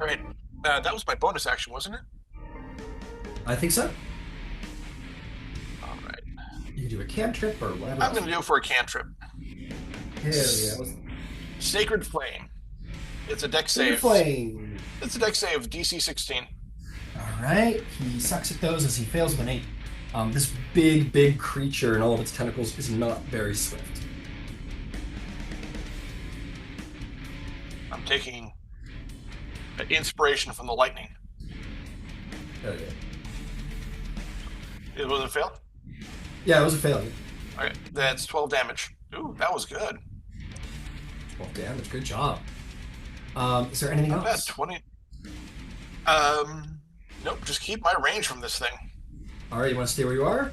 All right. That was my bonus action, wasn't it? I think so. All right. You can do a cantrip or whatever. I'm going to do it for a cantrip. Hell yeah. Sacred Flame. It's a dex Sacred save. Flame. It's a dex save, DC 16. All right. He sucks at those as he fails with an 8. This big creature and all of its tentacles is not very swift. I'm taking inspiration from the lightning. Okay. Was it a fail? Yeah, it was a failure. All right, that's 12 damage. Ooh, that was good. 12 damage. Good job. Is there anything Not else? bad. 20. Nope. Just keep my range from this thing. All right, you want to stay where you are?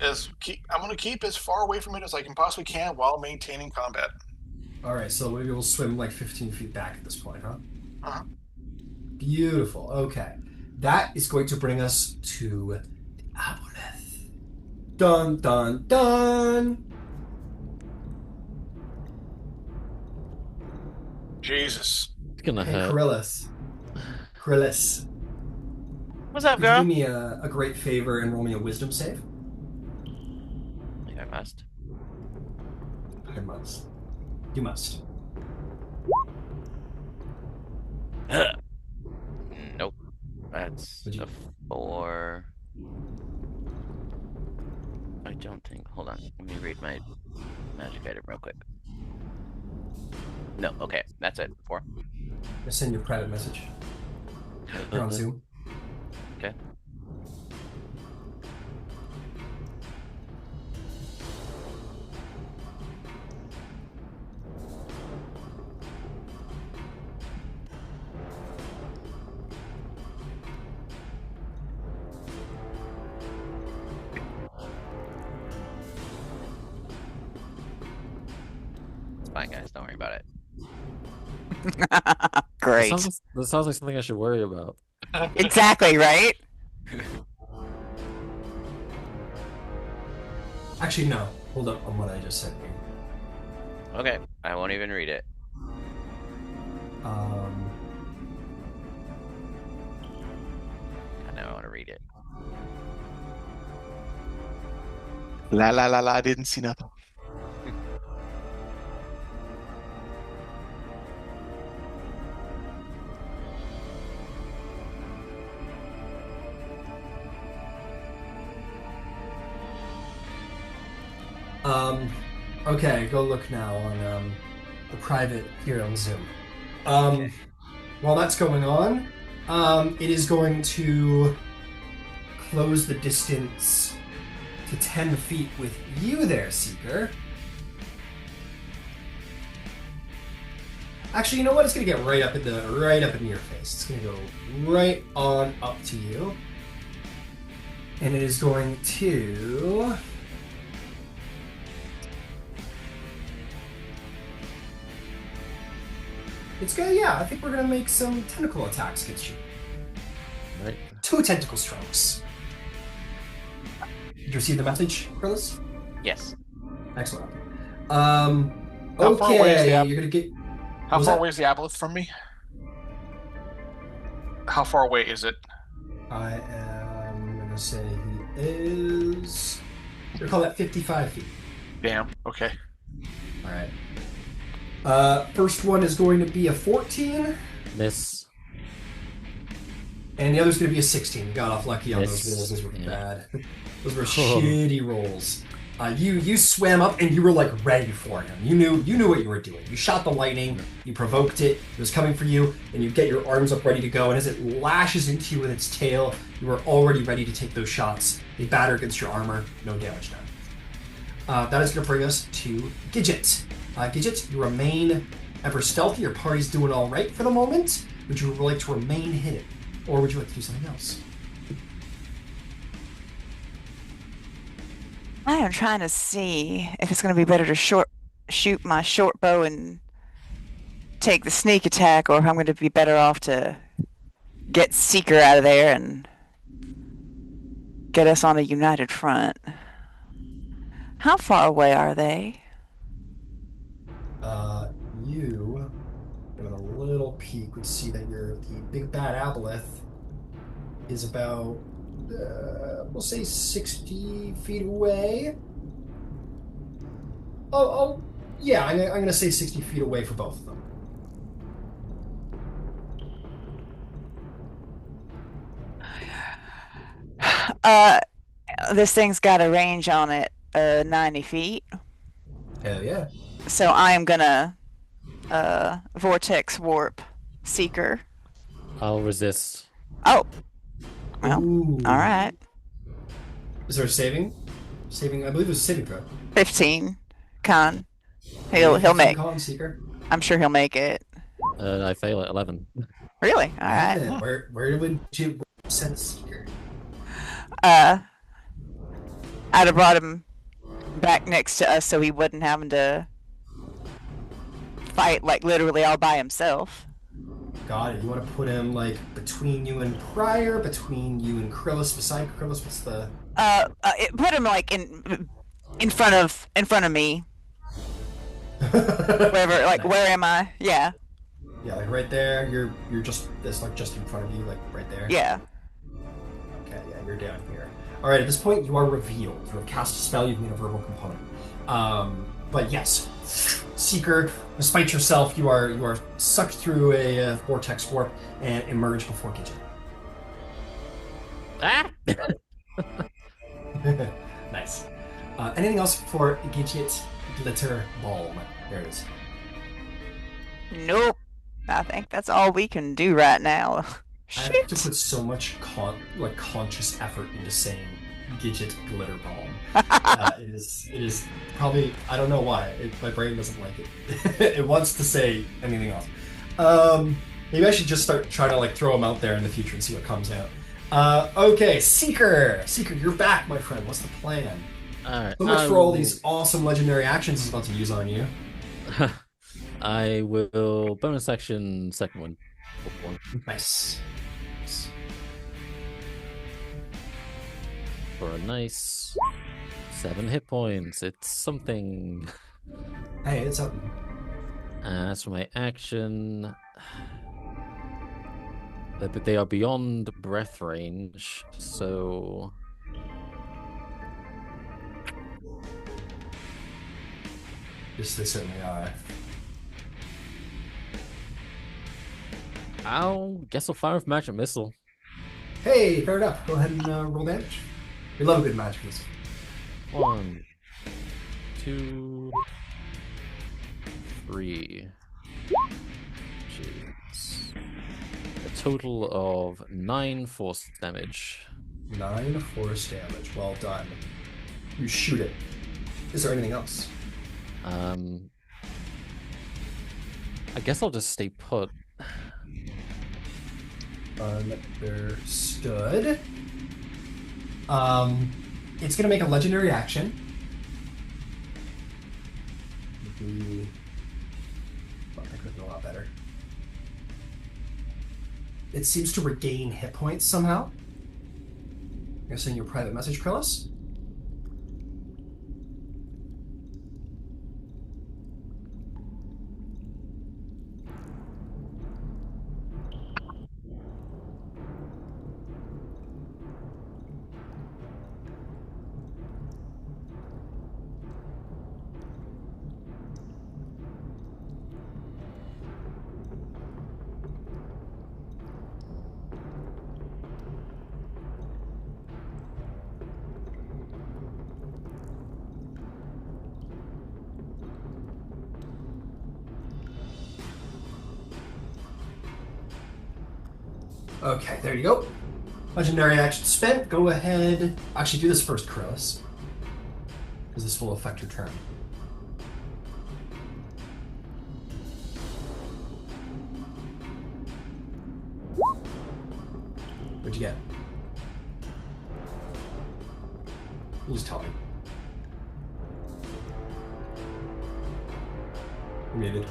I'm going to keep as far away from it as I can possibly can while maintaining combat. All right, so maybe we'll swim like 15 feet back at this point, huh? Uh-huh. Beautiful. Okay. That is going to bring us to the Aboleth. Dun, dun, dun! Jesus. It's gonna Hey, hurt. Coryllis. What's up, Could you girl? do me a great favor and roll me a wisdom save? I think I must. I must. You must. Nope. That's Would you- a 4. I don't think. Hold on. Let me read my magic item real quick. No. Okay. That's it. 4. I'll send you a private message. You're on Zoom. Okay. It's fine, guys. Don't worry about it. Great. That sounds like something I should worry about. Exactly, right? Actually, no. Hold up on what I just said here. Okay. I won't even read it. I know I want to read it. La la la la, I didn't see nothing. Okay, go look now on the private here on Zoom. Okay. While that's going on, it is going to close the distance to 10 feet with you there, Seeker. Actually, you know what? It's gonna get right up in your face. It's gonna go right on up to you. And it is going to I think we're gonna make some tentacle attacks against you. Right. 2 tentacle strokes. Did you receive the message, Carlos? Yes. Excellent. How far away is the Okay, you're gonna get. How Was far that- away is the aboleth from me? How far away is it? I am gonna say he is. We're gonna call that 55 feet. Damn. Okay. All right. First one is going to be a 14, Miss. and the other's going to be a 16. You got off lucky on those Yes. rolls. Those were Yeah. bad. Those were shitty rolls. You swam up and you were like ready for him. You knew what you were doing. You shot the lightning. You provoked it. It was coming for you, and you get your arms up ready to go. And as it lashes into you with its tail, you are already ready to take those shots. They batter against your armor. No damage done. That is going to bring us to Gidget. Gidget, you remain ever stealthy. Your party's doing all right for the moment. Would you like to remain hidden, or would you like to do something else? I am trying to see if it's going to be better to shoot my short bow and take the sneak attack, or if I'm going to be better off to get Seeker out of there and get us on a united front. How far away are they? You, with a little peek, would see that the big bad aboleth is about, we'll say 60 feet away. Oh, yeah, I'm gonna say 60 feet away for both of them. Uh, this thing's got a range on it, 90 feet. Hell yeah. So I am gonna, vortex warp Seeker. I'll resist. Oh, well, Ooh. all right. Is there a saving? Saving, I believe it was a saving throw. 15. Con. He'll make. Con Seeker. I'm sure he'll make it. I fail at 11. Really? All right. Yeah, where would you send Seeker? I'd have brought him back next to us so he wouldn't having to fight like literally all by himself. Got it. You want to put him like between you and Pryor, between you and Krillus, beside Krillus. What's the? Put him like in front of me. Wherever, like, where am I? Yeah. Yeah, like right there. You're just this like just in front of you, like right there. Yeah. Okay, yeah, you're down here. All right, at this point, you are revealed. You have cast a spell. You've made a verbal component. But yes, Seeker, despite yourself, you are sucked through a vortex warp and emerge before Gidget. Ah! Nice. Anything else for Gidget Glitter Balm? There it is. Nope. I think that's all we can do right now. I Shit. have to put so much conscious effort into saying Gidget Glitter Balm. It is probably, I don't know why. My brain doesn't like it. It wants to say anything else. Maybe I should just start trying to like throw them out there in the future and see what comes out. Okay, Seeker, you're back, my friend. What's the plan? Alright. So much for all these awesome legendary actions it's about to use on you. I will bonus action second one. Nice. For a nice 7 hit points. It's something. Hey, it's something. As for my action, but they are beyond breath range, so Yes, they certainly are. guess I'll fire with magic missile. Hey, fair enough. Go ahead and roll damage. We love a good magic missile. 1, 2, 3. Jeez. A total of 9 force damage. 9 force damage. Well done. You shoot it. Is there anything else? I guess I'll just stay put. Understood. It's gonna make a legendary action. That could be a lot better. It seems to regain hit points somehow. You're saying your private message, Krillus? Okay, there you go. Legendary action spent. Go ahead. Actually, do this first, Krillus. Because this will affect your turn. What'd you get? You just tell me. Muted.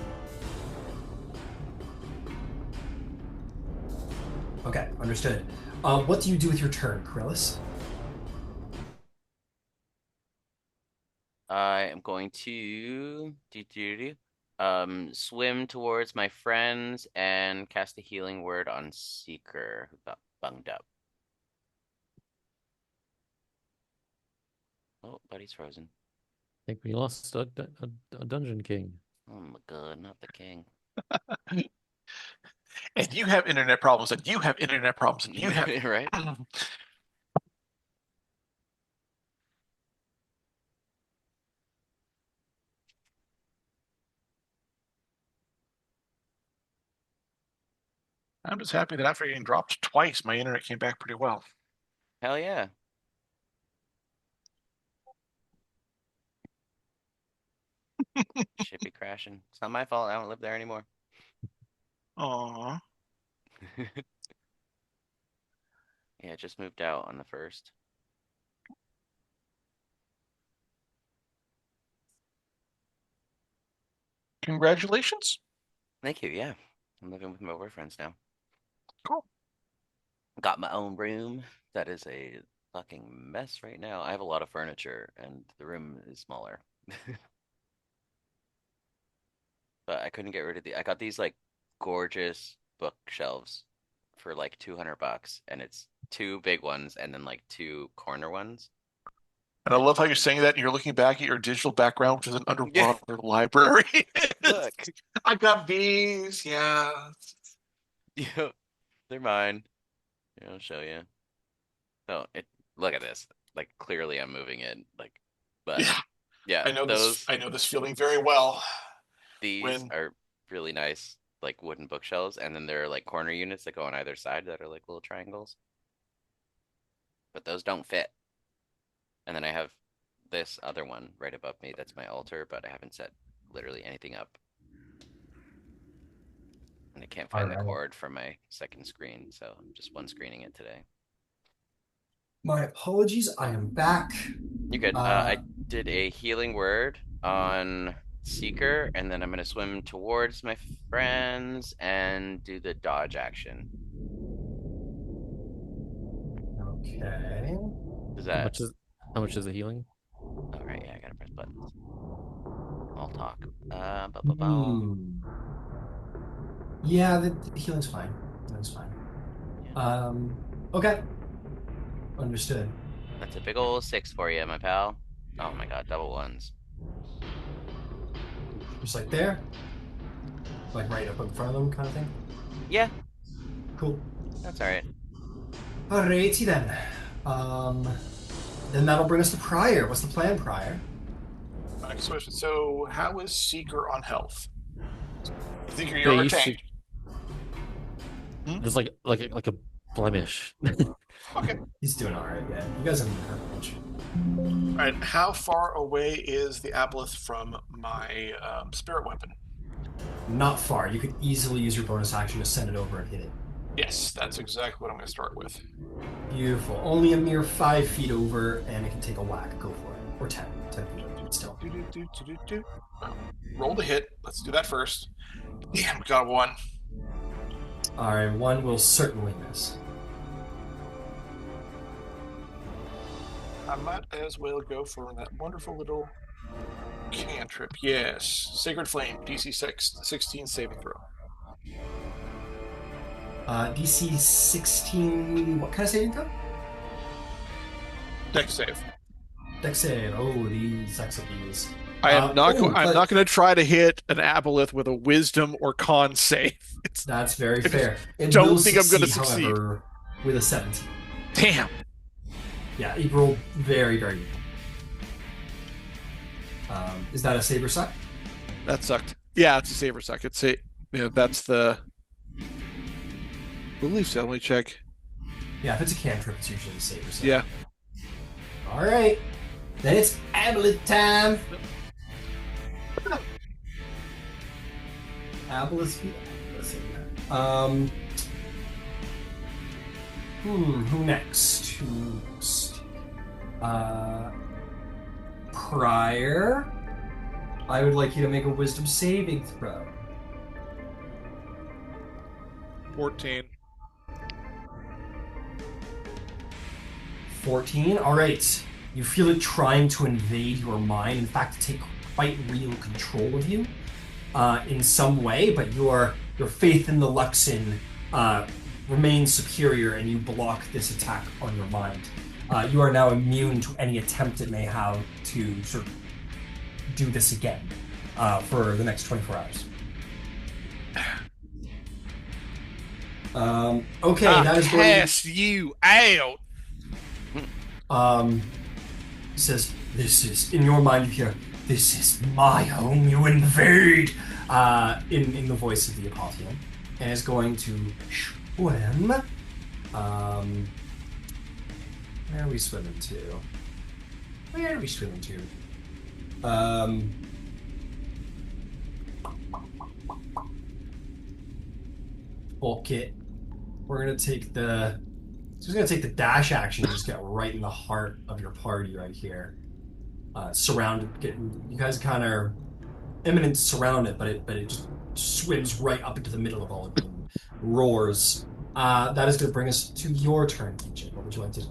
Okay, understood. What do you do with your turn, Krillus? I'm going to swim towards my friends and cast a healing word on Seeker, who got bunged up. Oh, buddy's frozen. I think we lost a dungeon king. Oh my god, not the king. And you have internet problems, and you have internet problems, and you have right? I'm just happy that after getting dropped twice, my internet came back pretty well. Hell yeah. Should be crashing. It's not my fault. I don't live there anymore. Aww. Yeah, just moved out on the 1st. Congratulations. Thank you. Yeah, I'm living with my boyfriends now. Cool. Got my own room. That is a fucking mess right now. I have a lot of furniture, and the room is smaller. But I couldn't get rid of I got these like gorgeous bookshelves for like $200, and it's 2 big ones and then like 2 corner ones. And I love how you're saying that, and you're looking back at your digital background, which is an underwater library. Look. I got these, yeah. Yep, they're mine. Here, I'll show you. So look at this. Like clearly I'm moving it. Like, but yeah, I know this feeling very well. These are really nice, like wooden bookshelves, and then there are like corner units that go on either side that are like little triangles. But those don't fit. And then I have this other one right above me. That's my altar, but I haven't set literally anything up. And I can't find the cord from my second screen, so I'm just one screening it today. My apologies, I am back. You good? I did a healing word on Seeker, and then I'm gonna swim towards my friends and do the dodge action. Okay. Is that How much is the healing? all right? Yeah, I gotta press buttons. I'll talk. Yeah, the healing's fine. Healing's fine. Yeah. Okay. Understood. That's a big old 6 for you, my pal. Oh my god, double ones. Just like there? Like right up in front of them kind of thing? Yeah. Cool. That's alright. Alrighty then. Then that'll bring us to Prior. What's the plan, Prior? Next question. So, how is Seeker on health? I think you're retained. There's like a blemish. Okay. He's doing alright, yeah. You guys haven't hurt much. Alright, how far away is the aboleth from my spirit weapon? Not far. You could easily use your bonus action to send it over and hit it. Yes, that's exactly what I'm going to start with. Beautiful. Only a mere 5 feet over, and it can take a whack. Go for it. Or 10. 10 feet over, still. Roll the hit. Let's do that first. Damn, got 1. Alright, 1 will certainly miss. I might as well go for that wonderful little cantrip. Yes. Sacred Flame, DC 16 saving throw. DC 16... What kind of saving throw? Dex save. Dex save. Oh, these sex of these. I'm not going to try to hit an aboleth with a wisdom or con save. That's very fair. I don't think I'm going to succeed. However, with a 17. Damn. Yeah, he rolled very, very well. Is that a saber suck? That sucked. Yeah, it's a saber suck. It's that's the belief set. Let me check. Yeah, if it's a cantrip, it's usually a saber suck. Yeah. All right. Then it's aboleth time. Aboleth. Let's see. Who next? Prior. I would like you to make a wisdom saving throw. 14. 14. All right. You feel it trying to invade your mind, in fact, take quite real control of you in some way, but your faith in the Luxin remains superior, and you block this attack on your mind. You are now immune to any attempt it may have to sort of do this again for the next 24 hours. Okay, that is going to... cast you out. He says, "This is, in your mind, you hear, this is my home, you invade," in the voice of the Apotheon, and is going to swim. Where are we swimming to? Fuck it. We're gonna take the... Just gonna take the dash action and just get right in the heart of your party right here. Surrounded, you guys kind of are imminent to surround it, but it just swims right up into the middle of all of them, roars. That is gonna bring us to your turn, TJ. What would you like to do?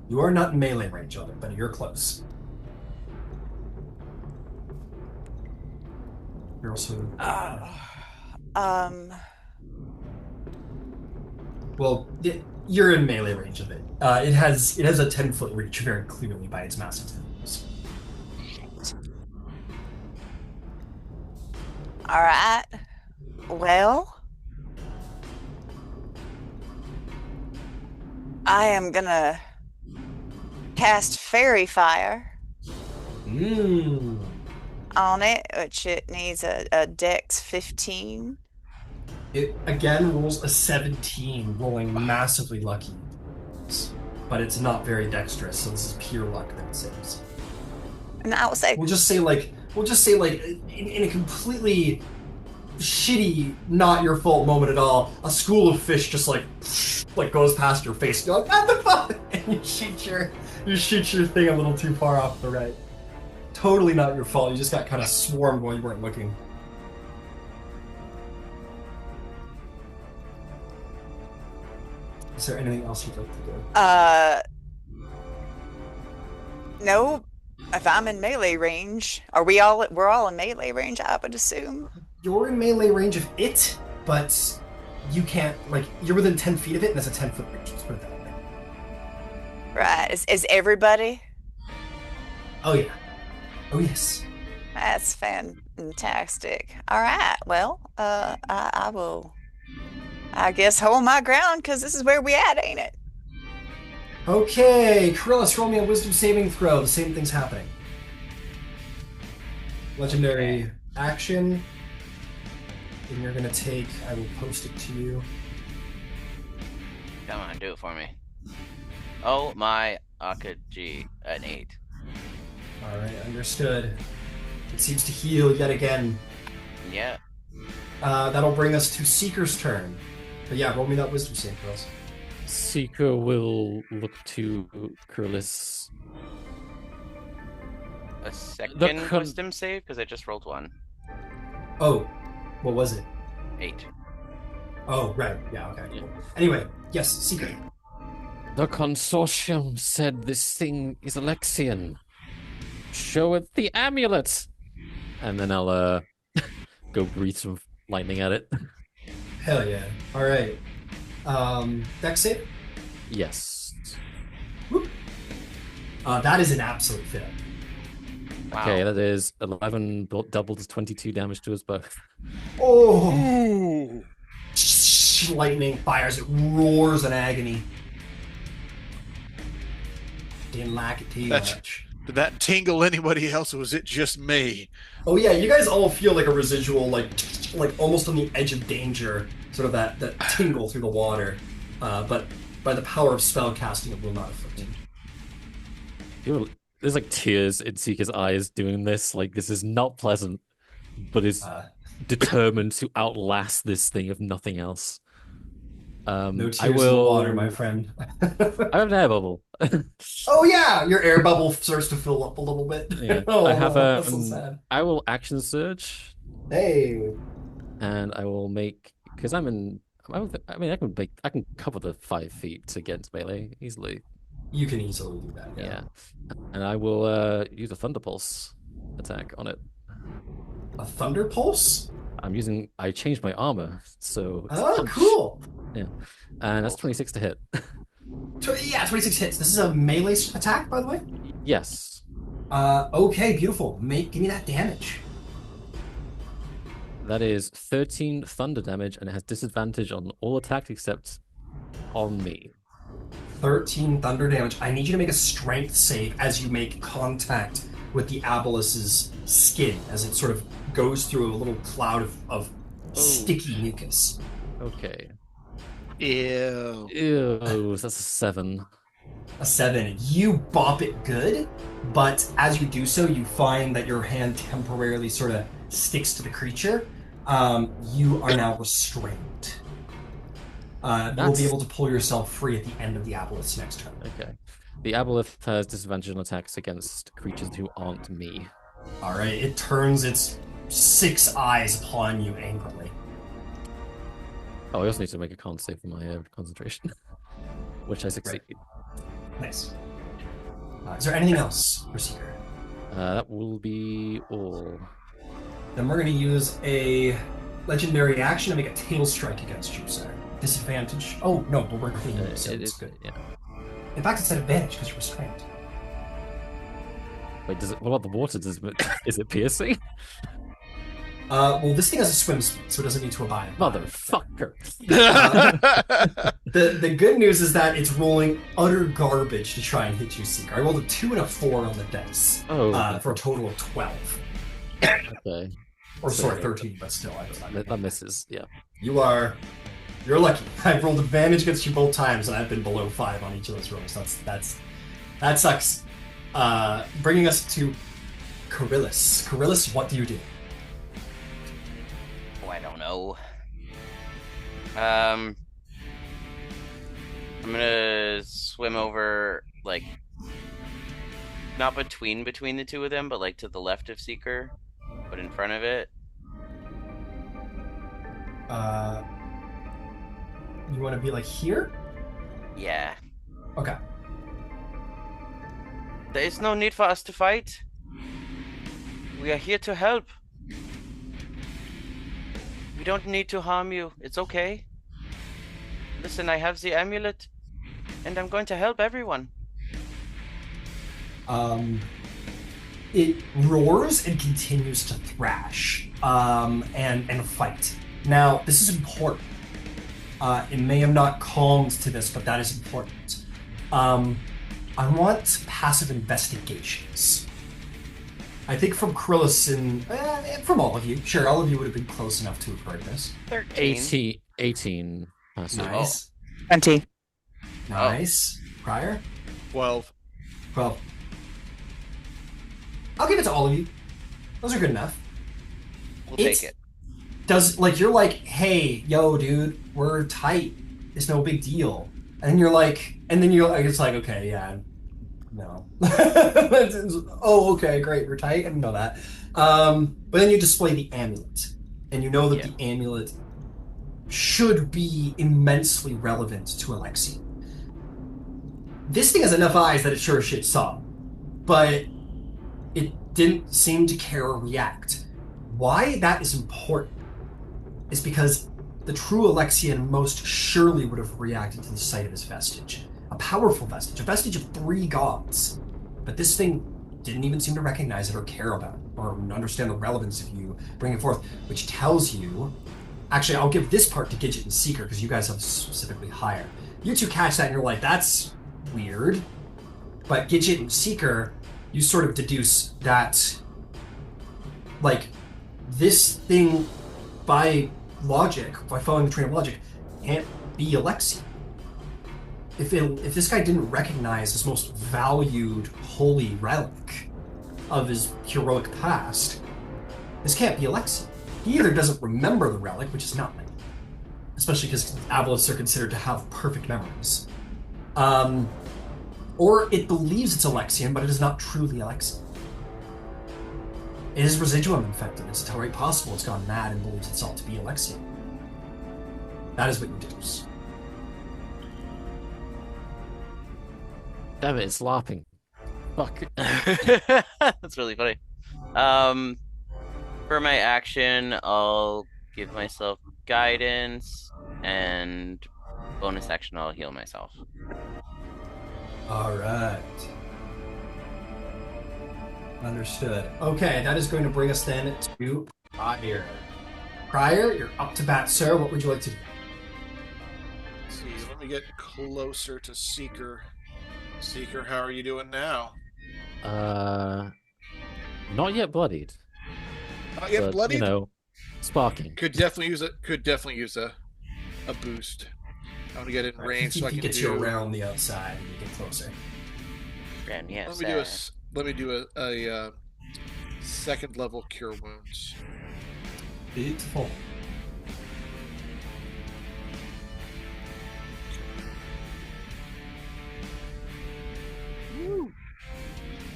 You are not in melee range of it, but you're close. You're also. Well, you're in melee range of it. It has a 10-foot reach very clearly by its massive tentacles. All right. Well, I am gonna cast Fairy Fire on it, which it needs a Dex 15. It again rolls a 17, rolling massively lucky, but it's not very dexterous, so this is pure luck that it saves. And I will say, We'll just say in a completely shitty, not your fault moment at all, a school of fish just like goes past your face. You're like, what the fuck? And you shoot your thing a little too far off the right. Totally not your fault. You just got kind of swarmed while you weren't looking. Is there anything else you'd like to do? No. If I'm in melee range, we're all in melee range, I would assume. You're in melee range of it, but you can't, you're within 10 feet of it, and that's a 10-foot range. Let's put it that way. Right. Is everybody? Oh, yeah. Oh, yes. That's fantastic. All right. Well, I will, I guess, hold my ground, because this is where we at, ain't it? Okay, Krillis, roll me a wisdom saving throw. The same thing's happening. Legendary action. And you're gonna take, I will post it to you. Come on, do it for me. Oh my Akaji, an 8. Alright, understood. It seems to heal yet again. Yeah. That'll bring us to Seeker's turn. But yeah, roll me that wisdom save, Krillis. Seeker will look to Kurlis. A second wisdom save, because I just rolled 1. Oh, what was it? 8. Oh, right. Yeah, okay. Cool. Anyway, yes, Seeker. The consortium said this thing is Alexian. Show it the amulet. And then I'll go breathe some lightning at it. Hell yeah. Alright. Dex save? Yes. Whoop. That is an absolute fail. Wow. Okay, that is 11 doubles 22 damage to us both. Oh! Lightning fires, it roars in agony. Didn't like it too much. Did that tingle anybody else, or was it just me? Oh yeah, you guys all feel like a residual, like almost on the edge of danger, sort of that tingle through the water. But by the power of spell casting, it will not afflict you. There's like tears in Seeker's eyes doing this. Like, this is not pleasant, but is determined to outlast this thing if nothing else. No tears in the water, my friend. I have an air bubble. Oh yeah, your air bubble starts to fill up a little bit. Yeah. Oh, I have that's so sad. I will action surge. Hey. And I will make, because I can cover the 5 feet to get into melee easily. You can easily do that. Yeah. And I will use a Thunder Pulse attack on it. A Thunder Pulse? I changed my armor, so it's Oh, punch. cool. Yeah. And that's 26 to hit. Yeah, 26 hits. This is a melee attack, by the way? Yes. Okay, beautiful. Give me that damage. That is 13 thunder damage, and it has disadvantage on all attacks except on me. 13 thunder damage. I need you to make a strength save as you make contact with the Abelis's skin, as it sort of goes through a little cloud of sticky mucus. Okay. Ew. Ew, that's a 7. A 7. You bop it good, but as you do so, you find that your hand temporarily sort of sticks to the creature. You are now restrained. You'll be able to pull yourself free at the end of the Aboleth's next turn. Okay. The Aboleth has disadvantage on attacks against creatures who aren't me. Alright, it turns its 6 eyes upon you angrily. Oh, I also need to make a con save for my concentration, which I succeed. Right. Nice. Is there anything else for Seeker? That will be all. Then we're going to use a legendary action to make a tail strike against you, sir. Disadvantage. Oh, no, but we're clean, so it's good. Yeah. In fact, it's an advantage because you're restrained. Wait, what about the water? Is it piercing? Well, this thing has a swim speed, so it doesn't need to abide. Motherfucker. The good news is that it's rolling utter garbage to try and hit you, Seeker. I rolled a 2 and a 4 on the dice. For a total of 12. Okay. Or sorry, 13, but still. That misses, yeah. You're lucky. I've rolled advantage against you both times, and I've been below 5 on each of those rolls. That sucks. Bringing us to Carillis. Carillis, what do you do? Oh, I don't know. I'm gonna swim over, like, not between the two of them, but like to the left of Seeker, but in front of it. You want to be like here? Yeah. Okay. There is no need for us to fight. We are here to help. We don't need to harm you. It's okay. Listen, I have the amulet, and I'm going to help everyone. It roars and continues to thrash, and fight. Now, this is important. It may have not calmed to this, but that is important. I want passive investigations. I think from Carillis and from all of you. Sure, all of you would have been close enough to have heard this. 13. 18 passive. Nice. 20. Nice. Prior? 12. 12. I'll give it to all of you. Those are good enough. We'll take it. You're like, hey, yo, dude, we're tight. It's no big deal. And it's like, okay, yeah, no. Oh, okay, great, we're tight. I didn't know that. But then you display the amulet, and you know that the amulet should be immensely relevant to Alexi. This thing has enough eyes that it sure as shit saw, but it didn't seem to care or react. Why that is important is because the true Alexian most surely would have reacted to the sight of his vestige. A powerful vestige, a vestige of 3 gods. But this thing didn't even seem to recognize it or care about it, or understand the relevance of you bringing it forth, which tells you... Actually, I'll give this part to Gidget and Seeker, because you guys have specifically higher. You two catch that and you're like, that's weird. But Gidget and Seeker, you sort of deduce that, like, this thing, by following the train of logic, can't be Alexi. If this guy didn't recognize his most valued holy relic of his heroic past, this can't be Alexi. He either doesn't remember the relic, which is nothing, especially because aboleths are considered to have perfect memories, or it believes it's Alexian, but it is not truly Alexian. It is residuum infected. It's very possible it's gone mad and believes itself to be Alexian. That is what you deduce. Damn it, it's LARPing. Fuck. That's really funny. For my action, I'll give myself guidance, and bonus action, I'll heal myself. All right. Understood. Okay, that is going to bring us then to Prior. Prior, you're up to bat, sir. What would you like to do? Let's see, let me get closer to Seeker. Seeker, how are you doing now? Not yet bloodied. Not yet But, bloodied? you know, sparking. Could definitely use a boost. I'm gonna get in range so I can get you around the outside and you get closer. And yes, let me do a second level cure wounds. Beautiful.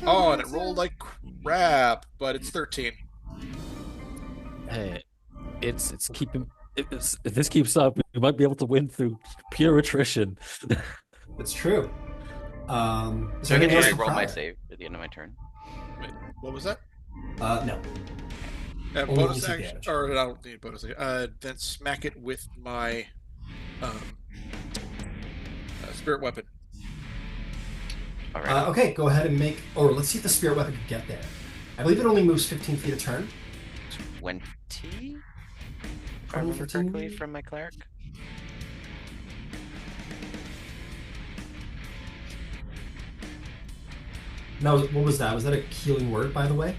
Oh, and it rolled like crap, but it's 13. Hey, it's keeping. If this keeps up, we might be able to win through pure attrition. It's true. So I get to re-roll my save at the end of my turn. Wait, what was that? No. Bonus action, or I don't need bonus action. Then smack it with my spirit weapon. All right. Okay, go ahead and make. Or let's see if the spirit weapon can get there. I believe it only moves 15 feet a turn. 20? If I remember correctly from my cleric. No, what was that? Was that a healing word, by the way?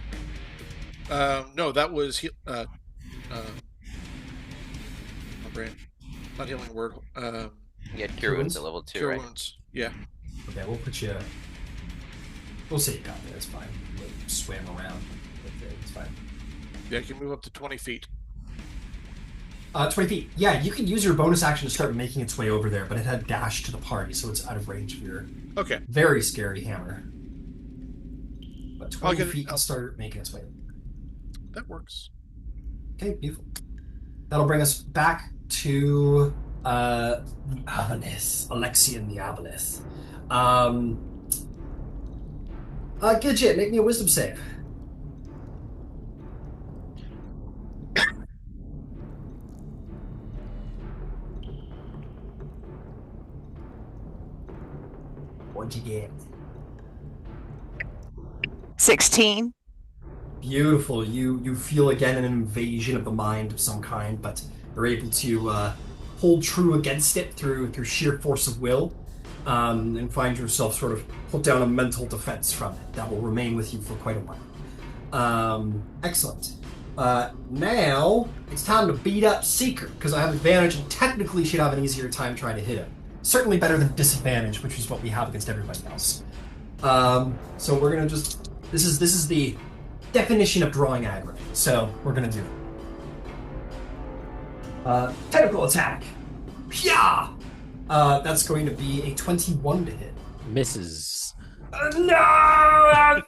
No, that was my brain. Not healing word. You had cure wounds at level 2, Cure right? wounds. Yeah. Okay, we'll put you. We'll say you got there. It's fine. We'll swam around. It's fine. Yeah, you can move up to 20 feet. 20 feet. Yeah, you can use your bonus action to start making its way over there, but it had dash to the party, so it's out of range of your very scary hammer. But 20 feet can start making its way. That works. Okay, beautiful. That'll bring us back to the Avalith, Alexian the Avalith. Gidget, make me a wisdom save. What'd you get? 16. Beautiful. You feel again an invasion of the mind of some kind, but you're able to hold true against it through sheer force of will, and find yourself sort of put down a mental defense from it that will remain with you for quite a while. Excellent. Now it's time to beat up Seeker, because I have advantage and technically should have an easier time trying to hit him. Certainly better than disadvantage, which is what we have against everybody else. So we're gonna just this is the definition of drawing aggro. So we're gonna do it. Technical attack. Yeah. That's going to be a 21 to hit. Misses. No!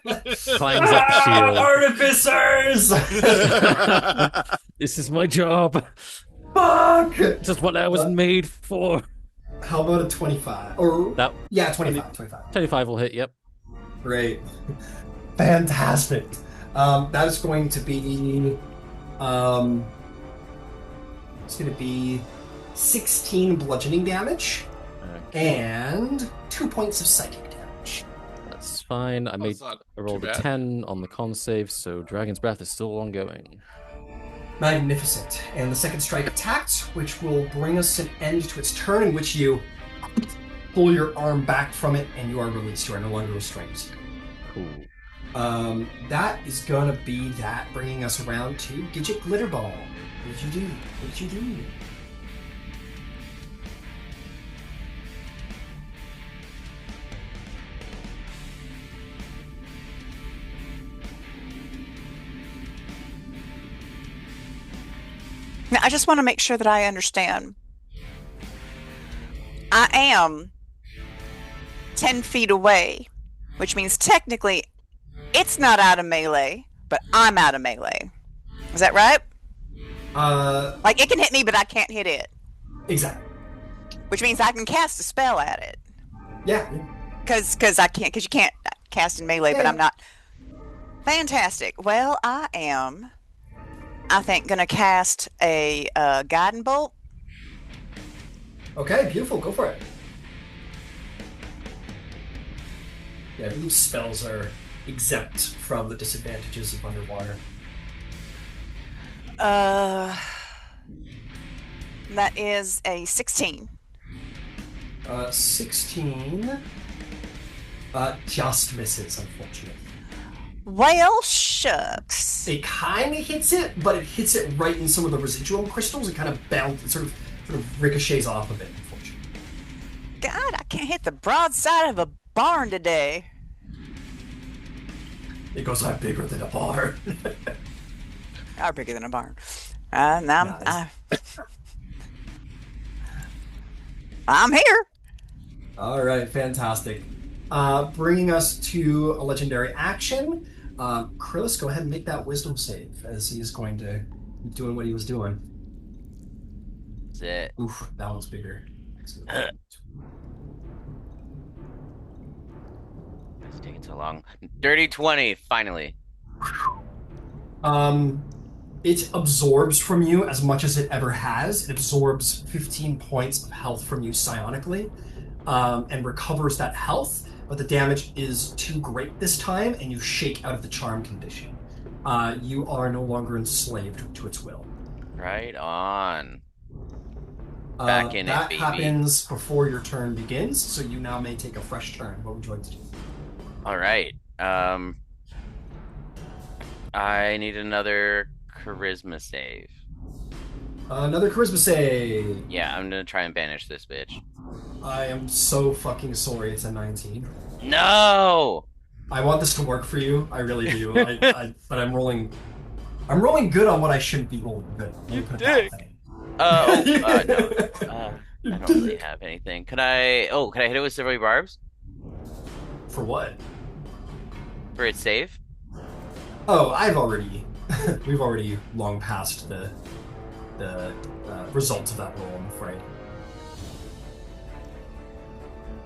Climbs up shield. Artificers! This is my job. Fuck! This is what I was made for. How about a 25? Or That, yeah, 25. 25 will hit, yep. Great. Fantastic. That is going to be it's going to be 16 bludgeoning damage and 2 points of psychic damage. That's fine. I rolled a 10 on the con save, so Dragon's Breath is still ongoing. Magnificent. And the second strike attacked, which will bring us an end to its turn, in which you pull your arm back from it and you are released. You are no longer restrained. Cool. That is gonna be that, bringing us around to Gidget Glitterball. What did you do? What did you do? Now, I just want to make sure that I understand. I am 10 feet away, which means technically it's not out of melee, but I'm out of melee. Is that right? Like it can hit me, but I can't hit it. Exactly. Which means I can cast a spell at it. Yeah. because I can't, because you can't cast in melee, but I'm Yeah. not. Fantastic. Well, I am, I think, gonna cast a guiding bolt. Okay, beautiful. Go for it. Yeah, I believe spells are exempt from the disadvantages of underwater. Uh, that is a 16. 16. Just misses, unfortunately. Well, shucks. It kind of hits it, but it hits it right in some of the residual crystals. It kind of bounces, sort of ricochets off of it, unfortunately. God, I can't hit the broadside of a barn today. It goes, I'm bigger than a bar. Are bigger than a barn. Now Nice. I'm here. All right, fantastic. Bringing us to a legendary action. Krillis, go ahead and make that wisdom save as he is going to keep doing what he was doing. That's it. Oof, that one's bigger. It's taking so long. Dirty 20, finally. It absorbs from you as much as it ever has. It absorbs 15 points of health from you psionically, and recovers that health, but the damage is too great this time, and you shake out of the charm condition. You are no longer enslaved to its will. Right on. Back in it, that baby. happens before your turn begins, so you now may take a fresh turn. What would you like to do? All right. I need another charisma save. Another charisma save. Yeah, I'm gonna try and banish this bitch. I am so fucking sorry. It's a 19. No! I want this to work for you. I really do. But I'm rolling. I'm rolling good on what I shouldn't be rolling good. Let me You put it that dick. way. No. I don't really have anything. Can I hit it with Silvery Barbs For what? for its save? Oh, we've already long passed the results of that roll, I'm afraid.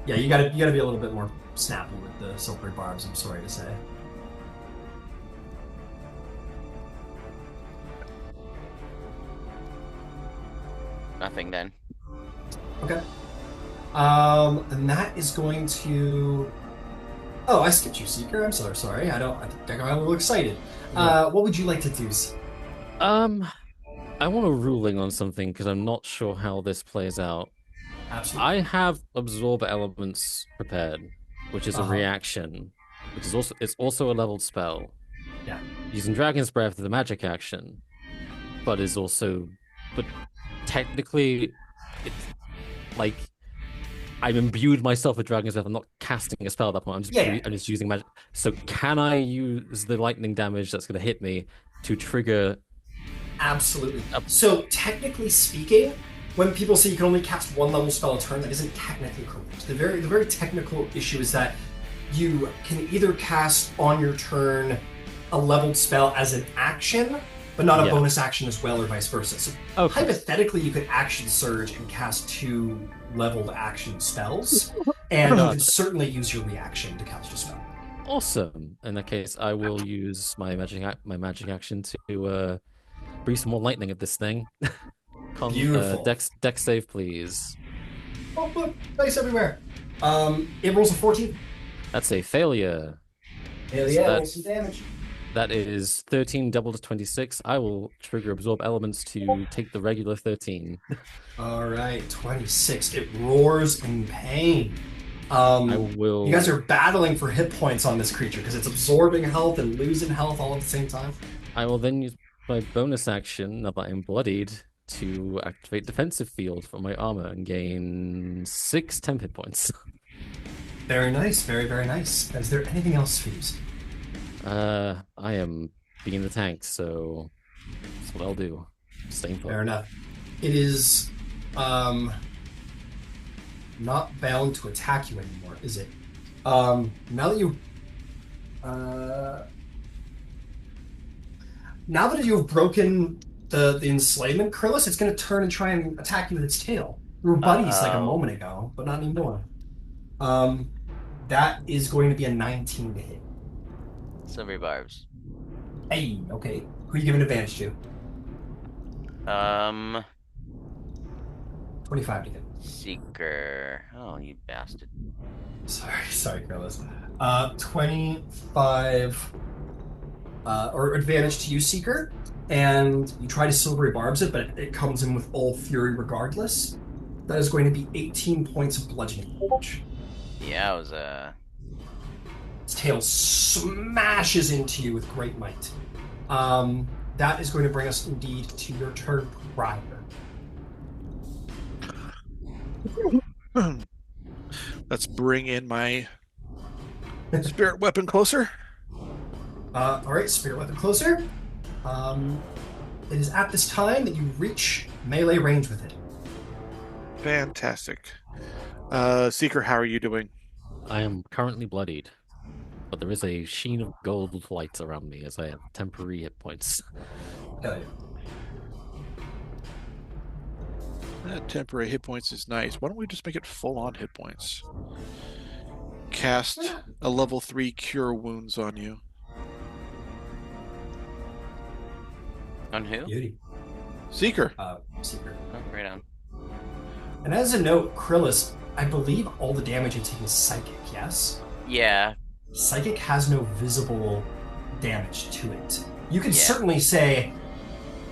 Yeah, you gotta be a little bit more snappy with the silvery barbs, I'm sorry to say. Nothing then. Okay. And that is going to. Oh, I skipped you, Seeker. I'm so sorry. I think I got a little excited. Yeah. What would you like to do, Seeker? I want a ruling on something because I'm not sure how this plays out. Absolutely. I have absorb elements prepared, which is a reaction, which is also a leveled spell. Yeah. Using Dragon's Breath as a magic action, but technically, it's like I'm imbued myself with Dragon's Breath. I'm not casting a spell at that point. I'm just using magic. So can I use the lightning damage that's going to hit me to trigger? Absolutely. So technically speaking, when people say you can only cast one level spell a turn, that isn't technically correct. The very technical issue is that you can either cast on your turn a leveled spell as an action, but not a bonus action as well, or vice versa. So hypothetically, you could action surge and cast 2 leveled action spells, and you could certainly use your reaction to cast a spell. Awesome. In that case, I will use my magic action to breathe some more lightning at this thing. Beautiful. Dex save, please. Oh, look, dice everywhere. It rolls a 14. That's a failure. Hell yeah, roll some damage. That is 13 doubled to 26. I will trigger absorb elements to take the regular 13. All right, 26. It roars in pain. I will. You guys are battling for hit points on this creature because it's absorbing health and losing health all at the same time. I will then use my bonus action, now that I'm bloodied, to activate defensive field for my armor and gain 6 temp hit points. Very nice, very, very nice. Is there anything else, Phoebes? I am being the tank, so that's what I'll do. Staying put. Fair enough. It is not bound to attack you anymore, is it? Now that you've broken the enslavement, Krillis, it's going to turn and try and attack you with its tail. You were buddies like a moment ago, but not anymore. That is going to be a 19 to hit. Silvery barbs. Hey, okay. Who are you giving advantage to? 25 to hit. Seeker. Oh, you bastard. Sorry, Carlos. 25 or advantage to you, Seeker, and you try to silvery barbs it, but it comes in with all fury regardless. That is going to be 18 points of bludgeoning damage. Yeah, it was Its tail smashes into you with great might. That is going to bring us indeed to your turn prior. Let's bring in my spirit weapon closer. All right, spirit weapon closer. It is at this time that you reach melee range with it. Fantastic. Seeker, how are you doing? I am currently bloodied, but there is a sheen of gold lights around me as I have temporary hit points. Hell yeah. That temporary hit points is nice. Why don't we just make it full-on hit points? Cast a level 3 cure wounds on you. on who? Beauty. Seeker. Seeker. Oh, right on. And as a note, Krillus, I believe all the damage you take is psychic, yes? Yeah. Psychic has no visible damage to it. You can Yeah. certainly say,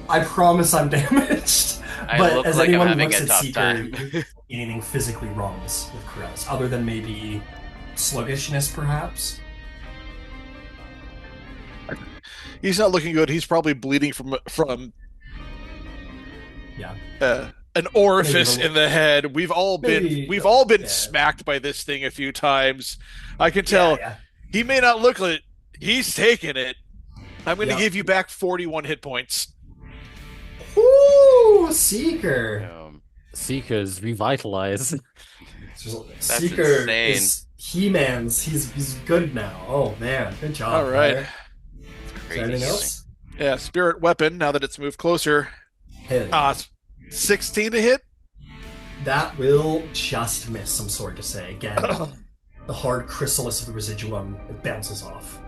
I promise I'm damaged. I but look as like I'm anyone having looks a at tough Seeker, time. anything physically wrong with Krillus, other than maybe sluggishness, perhaps? He's not looking good. He's probably bleeding from Yeah. an orifice Maybe a in the head. We've all maybe- been yeah. smacked by this thing a few times. I can tell Yeah. he may not look like it. He's taking it. I'm going to Yeah. give you back 41 hit points. Ooh, Seeker. Seekers revitalize. Seeker insane. is He-Man's. He's good now. Oh man, good job. All right. Fire. Crazy Anything healing. else? Yeah, spirit weapon. Now that it's moved closer, Hell yeah. 16 to hit. That will just miss, I'm sorry to say. Again, the hard chrysalis of the residuum, it bounces off.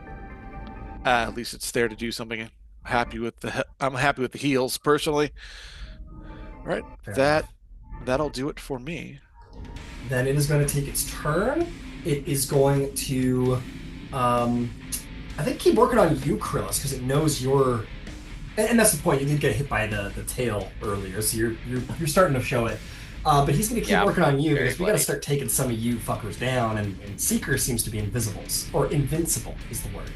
At least it's there to do something. I'm happy with the heals personally. All right, Fair that'll do it for me. Then it is going to take its turn. It is going to, I think, keep working on you, Krillus, because it knows you're. And that's the point. You did get hit by the tail earlier, so you're starting to show it. But he's going to keep working on you very because we got to bloody. start taking some of you fuckers down. And Seeker seems to be invisibles, or invincible is the word.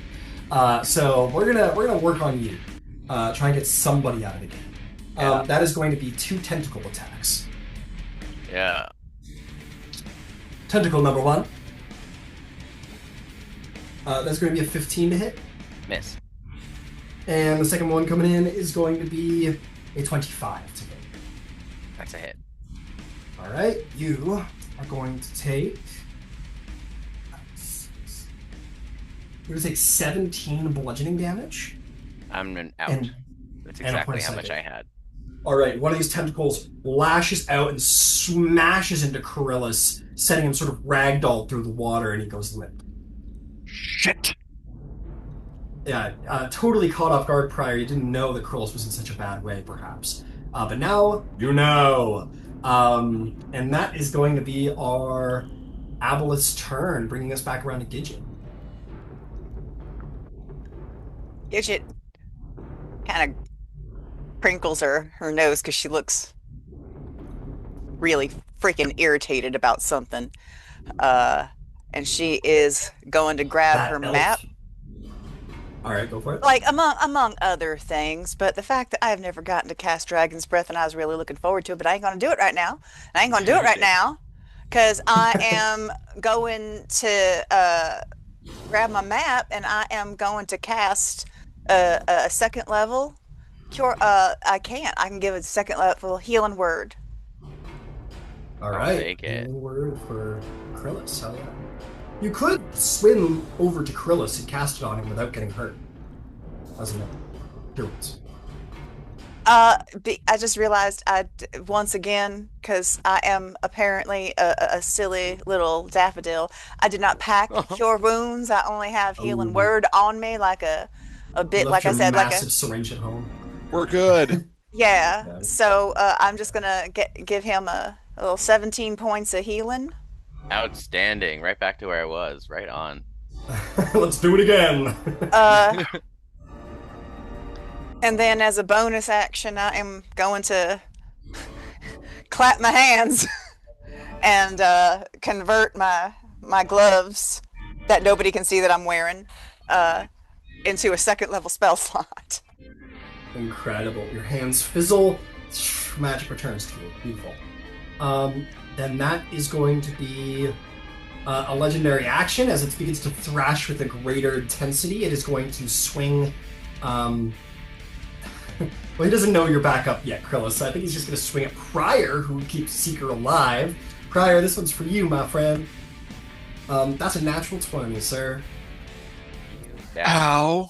So we're gonna work on you. Try and get somebody out of the game. Yeah. That is going to be 2 tentacle attacks. Yeah. Tentacle number 1. That's going to be a 15 to hit. Miss. And the second one coming in is going to be a 25 to hit. That's a hit. All right, you are going to take. You're going to take 17 bludgeoning damage. I'm out. And- That's and a exactly point how much I psychic. had. All right, one of these tentacles lashes out and smashes into Coryllis, setting him sort of ragdoll through the water, and he goes limp. Shit. Yeah, totally caught off guard prior. You didn't know that Coryllis was in such a bad way, perhaps. But now you know. And that is going to be our Aboleth's turn, bringing us back around to Gidget. Gidget kind of crinkles her nose because she looks really freaking irritated about something. And she is going to grab That her elf. map, All right, go for it. like among other things. But the fact that I've never gotten to cast Dragon's Breath and I was really looking forward to it, but I ain't going to do it right now. I ain't going to do it right now because I am going to grab my map and I am going to cast a second level cure. I can give a second level healing word. All I'll right. take it. One word for Krillus. Hell yeah. You could swim over to Krillus and cast it on him without getting hurt. As a note. Here it is. I just realized once again, because I am apparently a silly little daffodil. I did not pack cure wounds. I only have healing Oh. word on me, like a You bit, left like I your said, like a massive syringe at home. We're good. yeah. Yeah. So I'm just gonna give him a little 17 points of healing. Outstanding. Right back to where I was. Right on. Let's do it again. And then as a bonus action, I am going to clap my hands and convert my gloves that nobody can see that I'm wearing into a second level spell slot. Incredible. Your hands fizzle. Magic returns to you. Beautiful. Then that is going to be a legendary action. As it begins to thrash with a greater intensity, it is going to swing. Well, he doesn't know you're back up yet, Krilla, so I think he's just going to swing at Pryor, who keeps Seeker alive. Pryor, this one's for you, my friend. That's a natural 20, sir. Ow.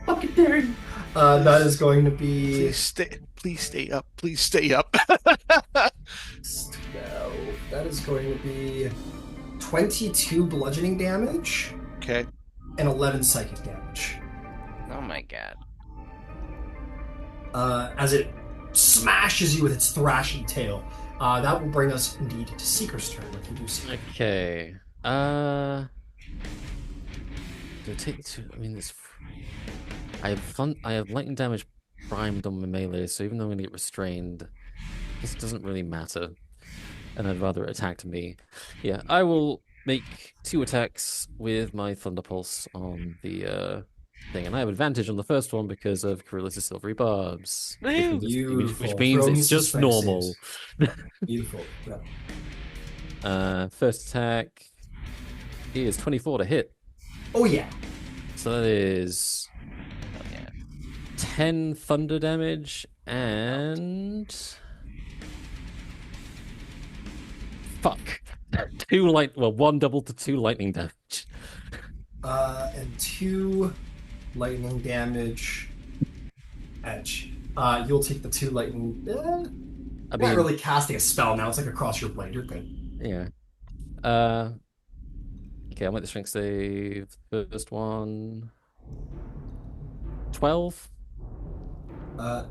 Fucking dare you. That is going to be... Please stay up. Please stay up. 12. That is going to be 22 bludgeoning damage. Okay. And 11 psychic damage. Oh my god. As it smashes you with its thrashing tail. That will bring us indeed to Seeker's turn. What can you do, Seeker? Okay. Do I take the two? I mean, this. I have lightning damage primed on my melee, so even though I'm gonna get restrained, this doesn't really matter. And I'd rather it attack me. Yeah, I will make 2 attacks with my Thunder Pulse on the thing, and I have advantage on the first one because of Coryllis' silvery barbs, Beautiful. which means Throw me it's some just strength normal. saves. Beautiful. Yeah. First attack is 24 to hit, Oh yeah. so that is Oh, yeah. 10 thunder damage and fuck. 1 double to 2 lightning damage. And 2 lightning damage. Edge. You'll take the 2 lightning. I Not mean, really casting a spell now. It's like across your blade. You're good. yeah. Okay, I'll make the strength save. First one. 12.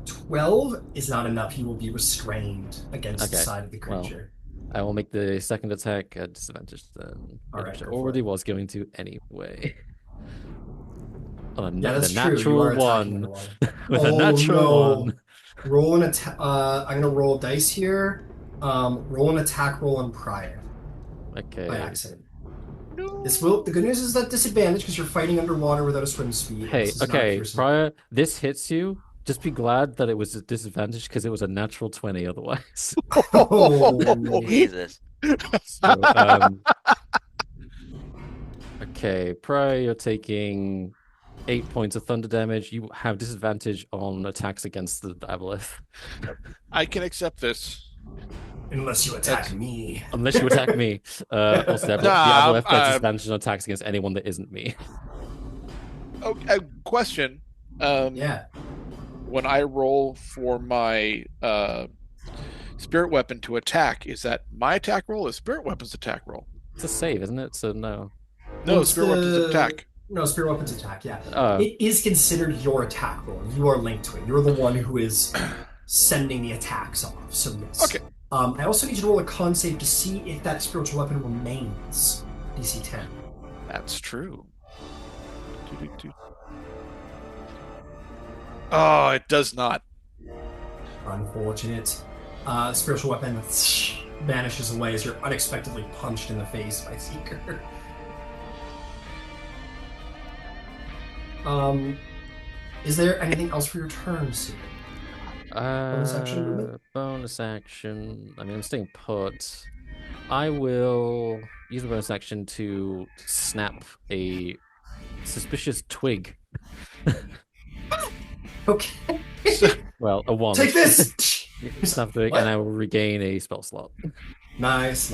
12 is not enough. You will be restrained against the Okay, side of the well, creature. I will make the second attack at disadvantage then. All right, which I go for already it. was going to anyway. On a, Yeah, that's a true. You natural are attacking one. underwater. With a Oh, natural no. one. Roll an attack. I'm gonna roll dice here. Roll an attack roll on Pryor Okay. by accident. The good news is that disadvantage because you're fighting underwater without a swim speed. Hey, This is not okay, piercing. Prior, this hits you. Just be glad that it was a disadvantage because it was a natural 20 otherwise. Oh. Jesus. So, okay, Prior, you're taking 8 points of thunder damage. You have disadvantage on attacks against the aboleth. I can accept this. Unless you attack me. Unless you attack me. Also, the Nah, aboleth gets disadvantage on attacks against anyone that isn't me. Oh, question. Yeah. When I roll for my spirit weapon to attack, is that my attack roll or spirit weapon's attack roll? It's a save, isn't it? So no. No, It's spirit weapon's attack. No, spirit weapon's attack, yeah. Oh. It is considered your attack roll. You are linked to it. You're the one who is sending the attacks off. So yes. Okay. I also need you to roll a con save to see if that spiritual weapon remains. DC 10. That's true. Oh, it does not. Unfortunate. Spiritual weapon vanishes away as you're unexpectedly punched in the face by Seeker. Is there anything else for your turn, Seeker? Bonus action movement? Bonus action. I mean, I'm staying put. I will use the bonus action to snap a suspicious twig. Okay. Well, a wand. Take this! Snap twig, What? and I will regain a spell slot. Nice.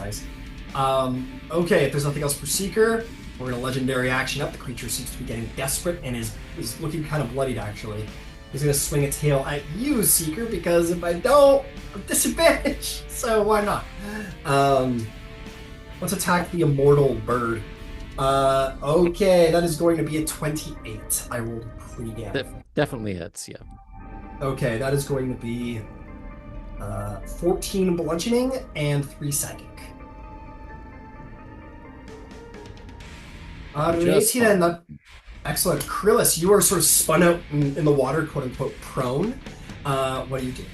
Okay, if there's nothing else for Seeker, we're gonna legendary action up. The creature seems to be getting desperate and is looking kind of bloodied, actually. He's gonna swing a tail at you, Seeker, because if I don't, I'm disadvantaged. So why not? Let's attack the immortal bird. Okay, that is going to be a 28. I rolled pretty damn. Definitely hits, yeah. Okay, that is going to be 14 bludgeoning and 3 psychic. Just fine. Excellent. Krillus, you are sort of spun out in the water, quote unquote, prone. What do you do?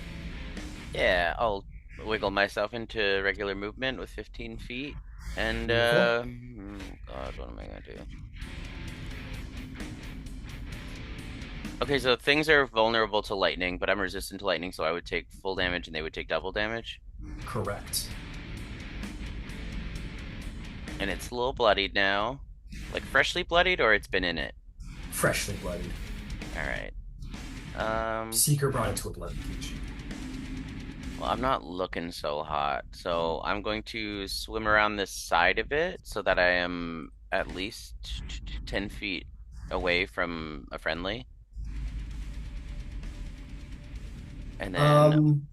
Yeah, I'll wiggle myself into regular movement with 15 feet. And, Beautiful. God, what am I gonna do? Okay, so things are vulnerable to lightning, but I'm resistant to lightning, so I would take full damage and they would take double damage. Correct. And it's a little bloodied now. Like freshly bloodied, or it's been in it? Freshly bloodied. Alright. Seeker brought it to a blood beach. Well, I'm not looking so hot, so I'm going to swim around this side of it so that I am at least 10 feet away from a friendly. And then,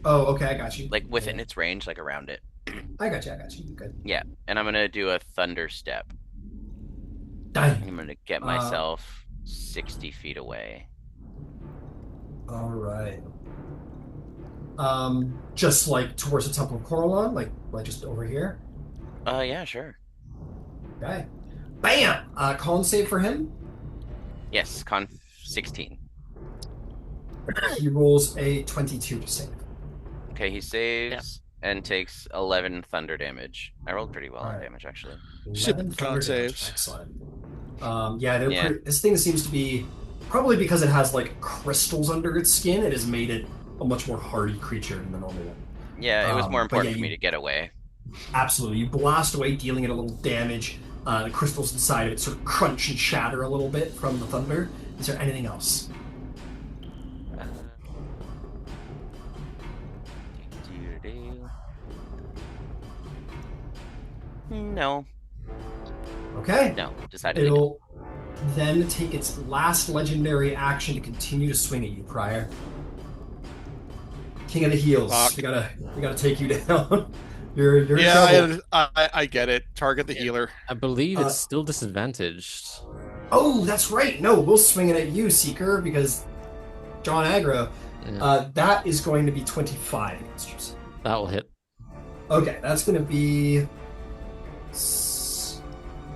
Oh, okay, I got you. like, within its range, like, around it. I got you. You're good. Yeah, and I'm gonna do a thunder step. Dang. I'm gonna get myself 60 feet away. All right. Just like towards the Temple of Coralon, like just over here. Yeah, sure. Okay. Bam! Con save for him. Yes, con 16. He rolls a 22 to save. Okay, he saves and takes 11 thunder damage. I rolled pretty well on Alright. damage, actually. 11 Con thunder damage. saves. Excellent. Yeah, they're Yeah. this thing seems to be probably because it has like crystals under its skin. It has made it a much more hardy creature than the normal one. Yeah, it was more but important yeah, for me you- to get away. Absolutely, you blast away, dealing it a little damage. The crystals inside of it sort of crunch and shatter a little bit from the thunder. Is there anything else? No, Okay. no, decidedly no. It'll then take its last legendary action to continue to swing at you, Prior. King of the heels. Fuck. We gotta take you down. You're in trouble. Yeah, I get it. Target the healer. I believe it's still disadvantaged. Oh, that's right. No, we'll swing it at you, Seeker, because John Aggro. Yeah. That is going to be 25 against you. That will hit. Okay, that's going to be. It's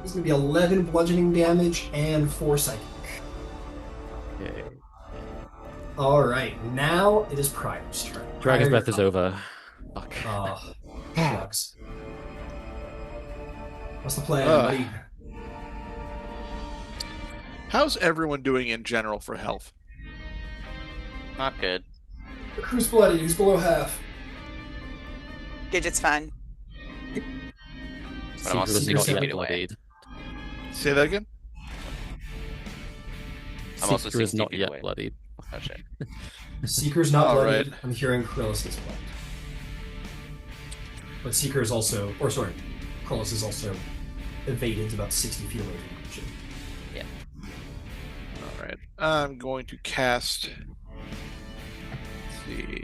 going to be 11 bludgeoning damage and 4 psychic. Okay. All right, now it is Prior's turn. Dragon's Prior, breath is over. Fuck. Oh, shucks. What's the plan, Ugh. buddy? How's everyone doing in general for health? Not good. Who's bloody? Who's below half? Gidget's fine. But I'm also Seeker is 60 not feet yet away. bloodied. Say that again? I'm also Seeker is 60 not feet yet away. bloodied. Oh shit. Seeker's not All bloodied. right. I'm hearing Krillus' blood. But Seeker is also, or sorry, Krillus is also evaded about 60 feet away from the creature. All right. I'm going to cast. Let's see.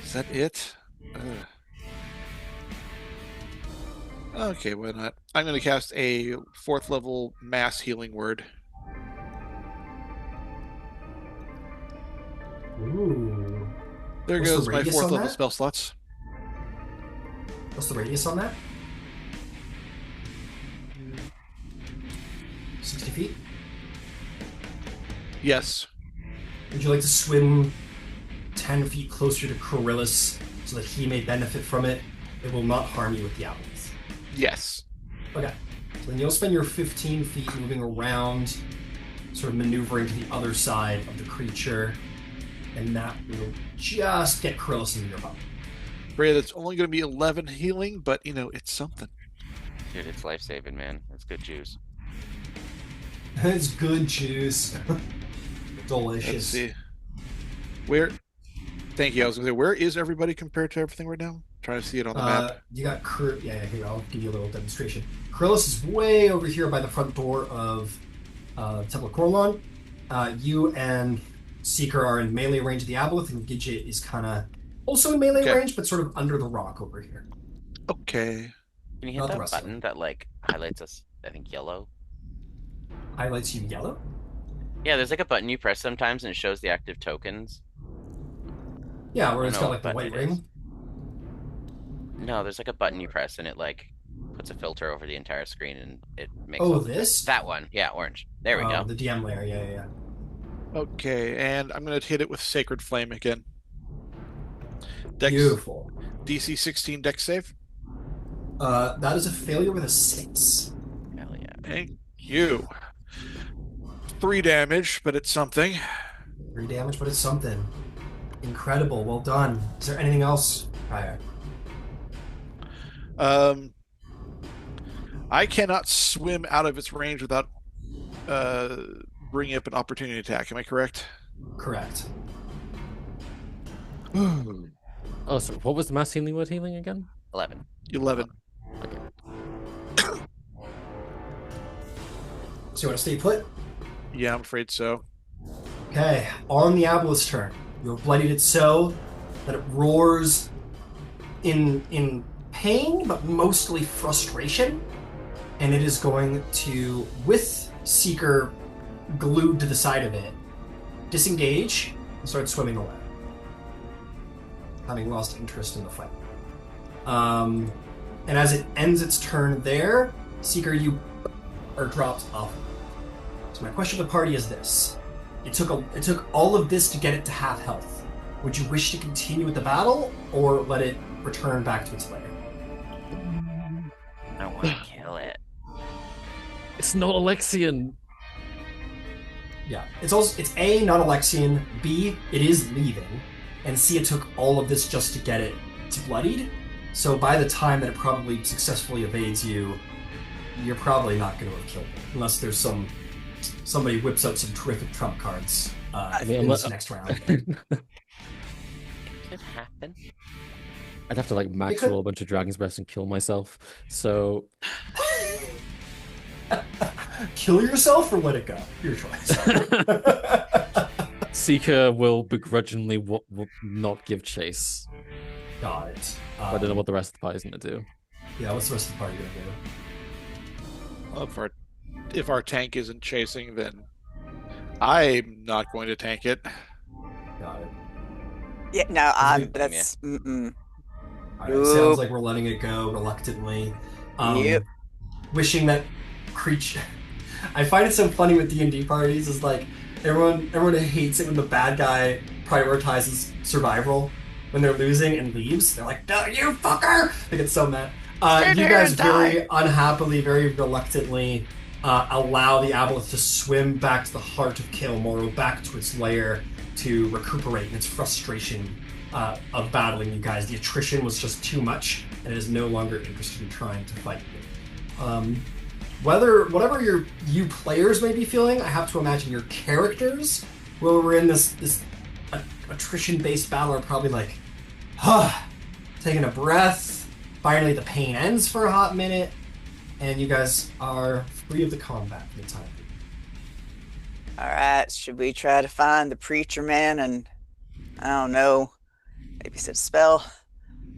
Is that it? Okay, why not? I'm going to cast a 4th level mass healing word. Ooh. There What's the goes my radius 4th on level that? spell slots. What's the radius on that? 60 feet? Yes. Would you like to swim 10 feet closer to Coryllis so that he may benefit from it? It will not harm you with the outlays. Yes. Okay. So then you'll spend your 15 feet moving around, sort of maneuvering to the other side of the creature, and that will just get Coryllis into your body. Bray, that's only going to be 11 healing, but, you know, it's something. Dude, it's life saving, man. That's good juice. It's good juice. Let's Delicious. see. Where Thank you. I was going to say, where is everybody compared to everything right now? Trying to see it on the map. You got yeah, here, I'll give you a little demonstration. Coryllis is way over here by the front door of Temple of Corlon. You and Seeker are in melee range of the Aboleth, and Gidget is kind of also in melee range, but sort of under the rock over here. Okay. Can you hit Not the that rest of button that like highlights us? I think yellow. Highlights you yellow? Yeah, there's like a button you press sometimes and it shows the active tokens. Yeah, where I it's don't got know like the what white button it is. ring. No, there's like a button you press and it like puts a filter over the entire screen and it makes Oh, all the this? that one. Yeah, orange. There we go. The DM layer, yeah. Okay, and I'm going to hit it with Sacred Flame again. Beautiful. DC 16 dex save. That is a failure with a 6. Hell yeah. Thank you. 3 damage, but it's something. 3 damage, but it's something. Incredible. Well done. Is there anything else, Kaya? I cannot swim out of its range without bringing up an opportunity attack. Am I correct? Correct. Oh, so what was the mass healing word healing again? 11. 11. Okay. So you want to stay put? Yeah, I'm afraid so. Okay, on the Aboleth's turn. You have bloodied it so that it roars in pain, but mostly frustration. And it is going to, with Seeker glued to the side of it, disengage and start swimming away, having lost interest in the fight. And as it ends its turn there, Seeker, you are dropped off. So my question to the party is this. It took all of this to get it to half health. Would you wish to continue with the battle, or let it return back to its lair? I want to kill it. It's not Alexian. Yeah, it's A, not Alexian, B, it is leaving, and C, it took all of this just to get it to bloodied. So by the time that it probably successfully evades you, you're probably not going to have killed it, unless there's somebody whips out some terrific trump cards in this next round. It could happen. I'd have to like max roll a bunch of Dragon's Breath and kill myself. So Kill yourself or let it go? Your choice. Seeker will begrudgingly not give chase. Got it. I don't know what the rest of the party's gonna do. Yeah, what's the rest of the party gonna do? Well, if our tank isn't chasing, then I'm not going to tank it. Got it. Yeah, no, Is that's. All right, sounds like we're letting it go reluctantly. Yep. Wishing that creature. I find it so funny with D&D parties is like everyone hates it when the bad guy prioritizes survival when they're losing and leaves. They're like, "No, you fucker!" They get so mad. You guys very unhappily, very reluctantly allow the Aboleth to swim back to the heart of Cael Morrow, back to its lair to recuperate in its frustration of battling you guys. The attrition was just too much, and it is no longer interested in trying to fight you. Whatever you players may be feeling, I have to imagine your characters, while we're in this attrition-based battle, are probably like, taking a breath. Finally, the pain ends for a hot minute, and you guys are free of the combat for the time being. All right, should we try to find the preacher man and, I don't know, maybe set a spell?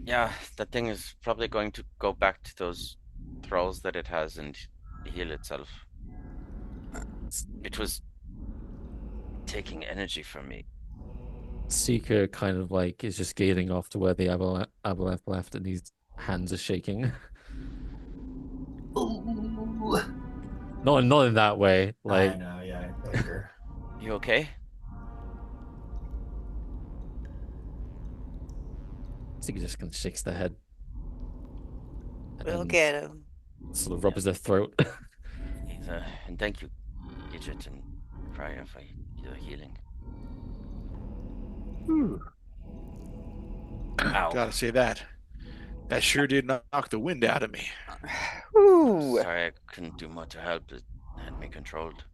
Yeah, that thing is probably going to go back to those thralls that it has and heal itself. It was taking energy from me. Seeker kind of like is just gazing off to where the Aboleth left, and his hands are shaking. Ooh. Not in that way. Like, I know, yeah, I agree. You okay? Seeker just kind of shakes their head. We'll and get him. sort of rubs their throat. And thank you, Gidget and Fryer, for your healing. Ow. Gotta say that. That sure did knock the wind out of me. Ooh. Sorry I couldn't do more to help. It had me controlled.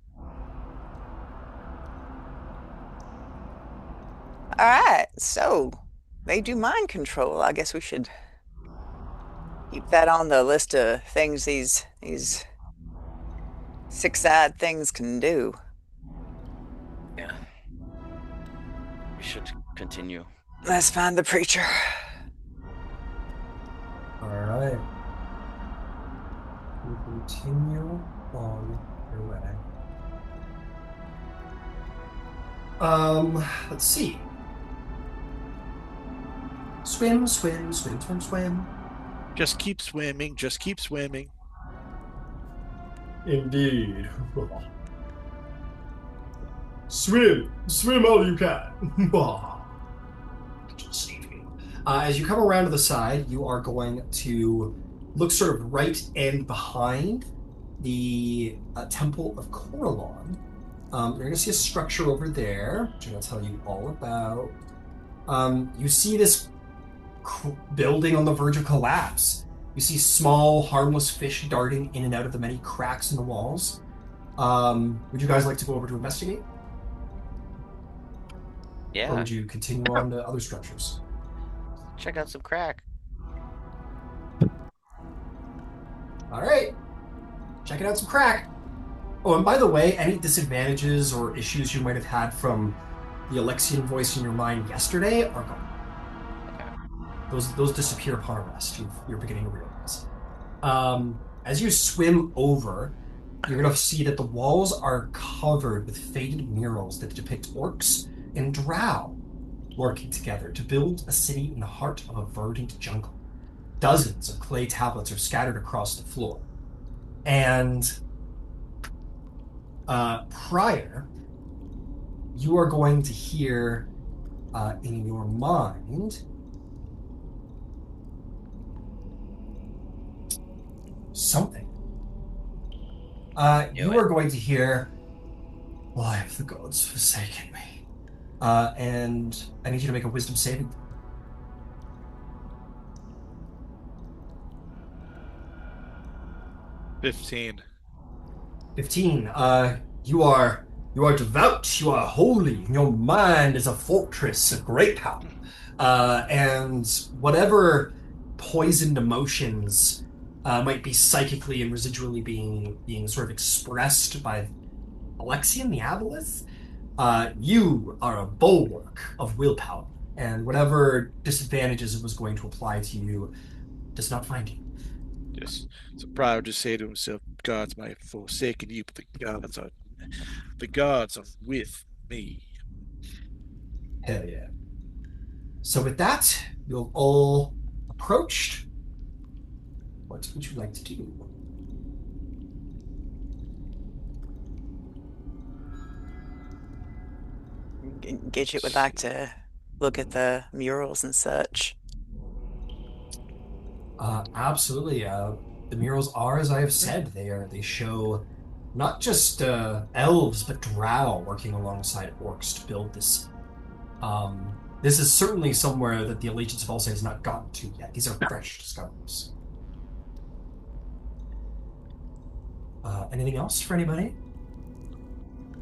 All right, so they do mind control. I guess we should keep that on the list of things these six-eyed things can do. Yeah. We should continue. Let's find the preacher. All right. We continue on your way. Let's see. Swim, swim, swim, swim, swim. Just keep swimming. Just keep swimming. Indeed. Swim, swim all you can. As you come around to the side, you are going to look sort of right and behind the Temple of Coralon. You're going to see a structure over there, which I'm going to tell you all about. You see this building on the verge of collapse. You see small, harmless fish darting in and out of the many cracks in the walls. Would you guys like to go over to investigate? Yeah. Or would you continue on to other structures? Check out some crack. All right. Checking out some crack. Oh, and by the way, any disadvantages or issues you might have had from the Alexian voice in your mind yesterday are gone. Those disappear upon arrest. You're beginning to realize. As you swim over, you're going to see that the walls are covered with faded murals that depict orcs and drow working together to build a city in the heart of a verdant jungle. Dozens of clay tablets are scattered across the floor. And prior, you are going to hear in your mind something. You are going to hear, "Why have the gods forsaken me?" And I need you to make a wisdom saving. 15. 15. You are devout, you are holy, and your mind is a fortress of great power. And whatever poisoned emotions might be psychically and residually being sort of expressed by Alexian, the Aboleth, you are a bulwark of willpower, and whatever disadvantages it was going to apply to you does not find you. Yes. So Briar would just say to himself, "Gods might have forsaken you, but the gods are with me." Hell yeah. So with that, you've all approached. What would you like to do? Gidget would like to look at the murals and such. Absolutely. The murals are, as I have said, they show not just elves but drow working alongside orcs to build this. This is certainly somewhere that the Allegiance of Ulsa has not gotten to yet. These are fresh discoveries. Anything else for anybody?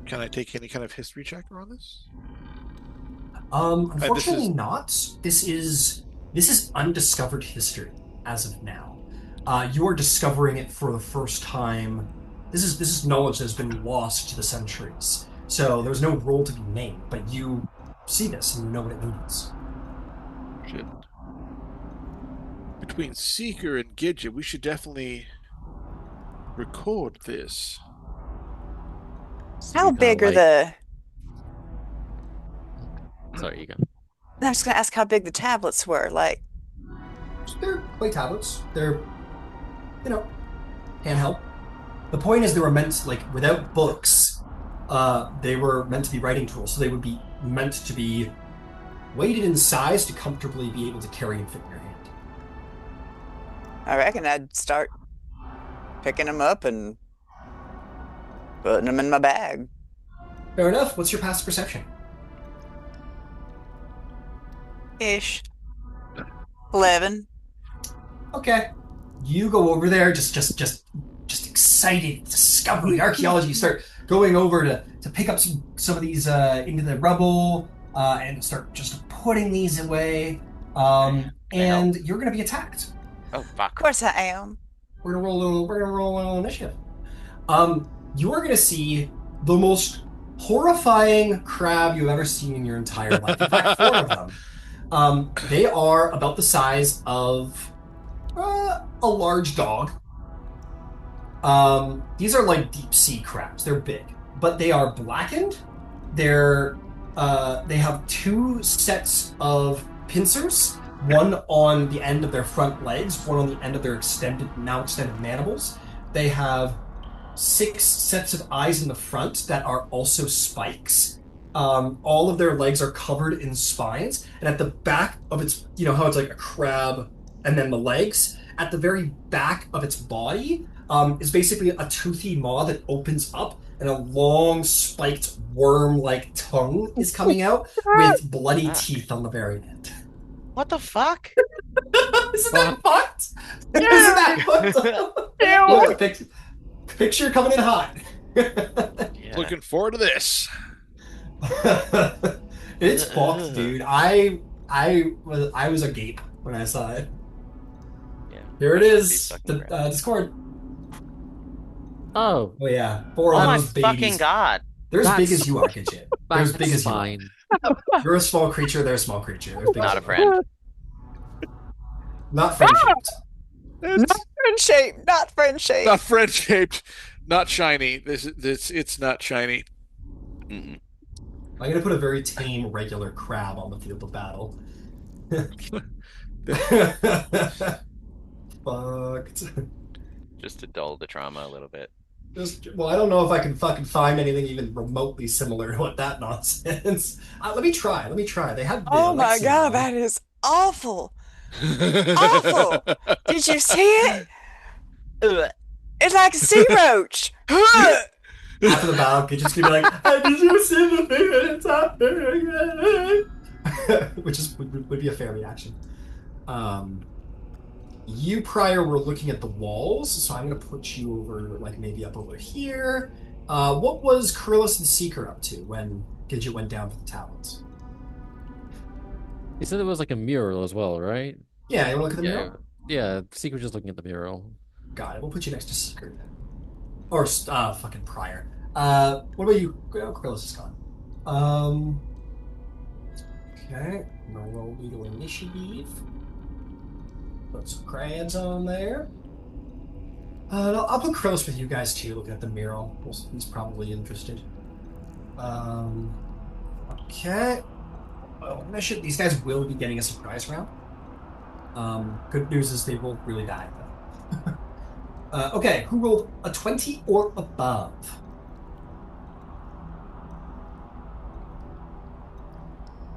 Can I take any kind of history checker on this? Unfortunately not. This is undiscovered history as of now. You are discovering it for the first time. This is knowledge that has been lost to the centuries. So there's no role to be made, but you see this and you know what it means. Shit. Between Seeker and Gidget, we should definitely record this. How big are the... Sorry, you go. I was going to ask how big the tablets were. Like, They're clay tablets. They're, handheld. The point is they were meant, without books, they were meant to be writing tools, so they would be meant to be weighted in size to comfortably be able to carry and fit in your hand. I reckon I'd start picking them up and putting them in my bag. Fair enough. What's your past perception? Ish. 11. Okay. You go over there, just excited, discovery, archaeology. You start going over to pick up some of these into the rubble. and start just putting these away. Can I And you're going to be attacked. Oh, Of fuck. course I am. We're gonna roll an initiative. You are gonna see the most horrifying crab you've ever seen in your entire life. In fact, 4 of them. They are about the size of a large dog. These are like deep sea crabs. They're big, but they are blackened. They have 2 sets of pincers. One on the end of their front legs, one on the end of their extended mandibles. They have 6 sets of eyes in the front that are also spikes. All of their legs are covered in spines, and at the back of its, you know how it's like a crab and then the legs? At the very back of its body is basically a toothy maw that opens up, and a long spiked worm-like tongue is coming out with bloody Fuck. teeth on the very end. What the fuck? Isn't that fucked? Isn't that fucked? Look, picture coming in hot. Yeah. Looking forward to this. It's fucked, dude. I was agape when I saw it. Yeah. Here it These is. fucking The crabs. Discord. Oh, Oh yeah, 4 Oh of my those fucking babies. god. They're as big That's- as you are, Gidget. They're as big that's as you are. fine. You're a small creature. They're a small creature. They're as big Not as a you are. friend. Not friend-shaped. It's Friend shape, not friend shape. not friend shaped, not shiny. It's not shiny. Mm-mm. I'm gonna put a very tame, regular crab on the field of battle. Fucked. Just to dull the trauma a little bit. Well, I don't know if I can fucking find anything even remotely similar to what that nonsense. Let me try. They have. Oh my Alexa god, on. that is awful. Awful. Did you see it? Ugh. It's like a sea roach. After the battle, you're just gonna be like, "Hey, did you see the thing that's happening?" Which would be a fair reaction. You prior were looking at the walls, so I'm gonna put you over, like maybe up over here. What was Coryllis and Seeker up to when Gidget went down for the talons? You said there was like a mural as well, right? Yeah, you wanna look at the Yeah. mural? Yeah, Secret just looking at the mural. Got it. We'll put you next to Seeker then. Or fucking prior. What about you? Oh, Coryllis is gone. Okay. No roll legal initiative. Put some crayons on there. I'll put Coryllis with you guys too, looking at the mural. He's probably interested. Okay. Well, these guys will be getting a surprise round. Good news is they won't really die, though. Okay, who rolled a 20 or above?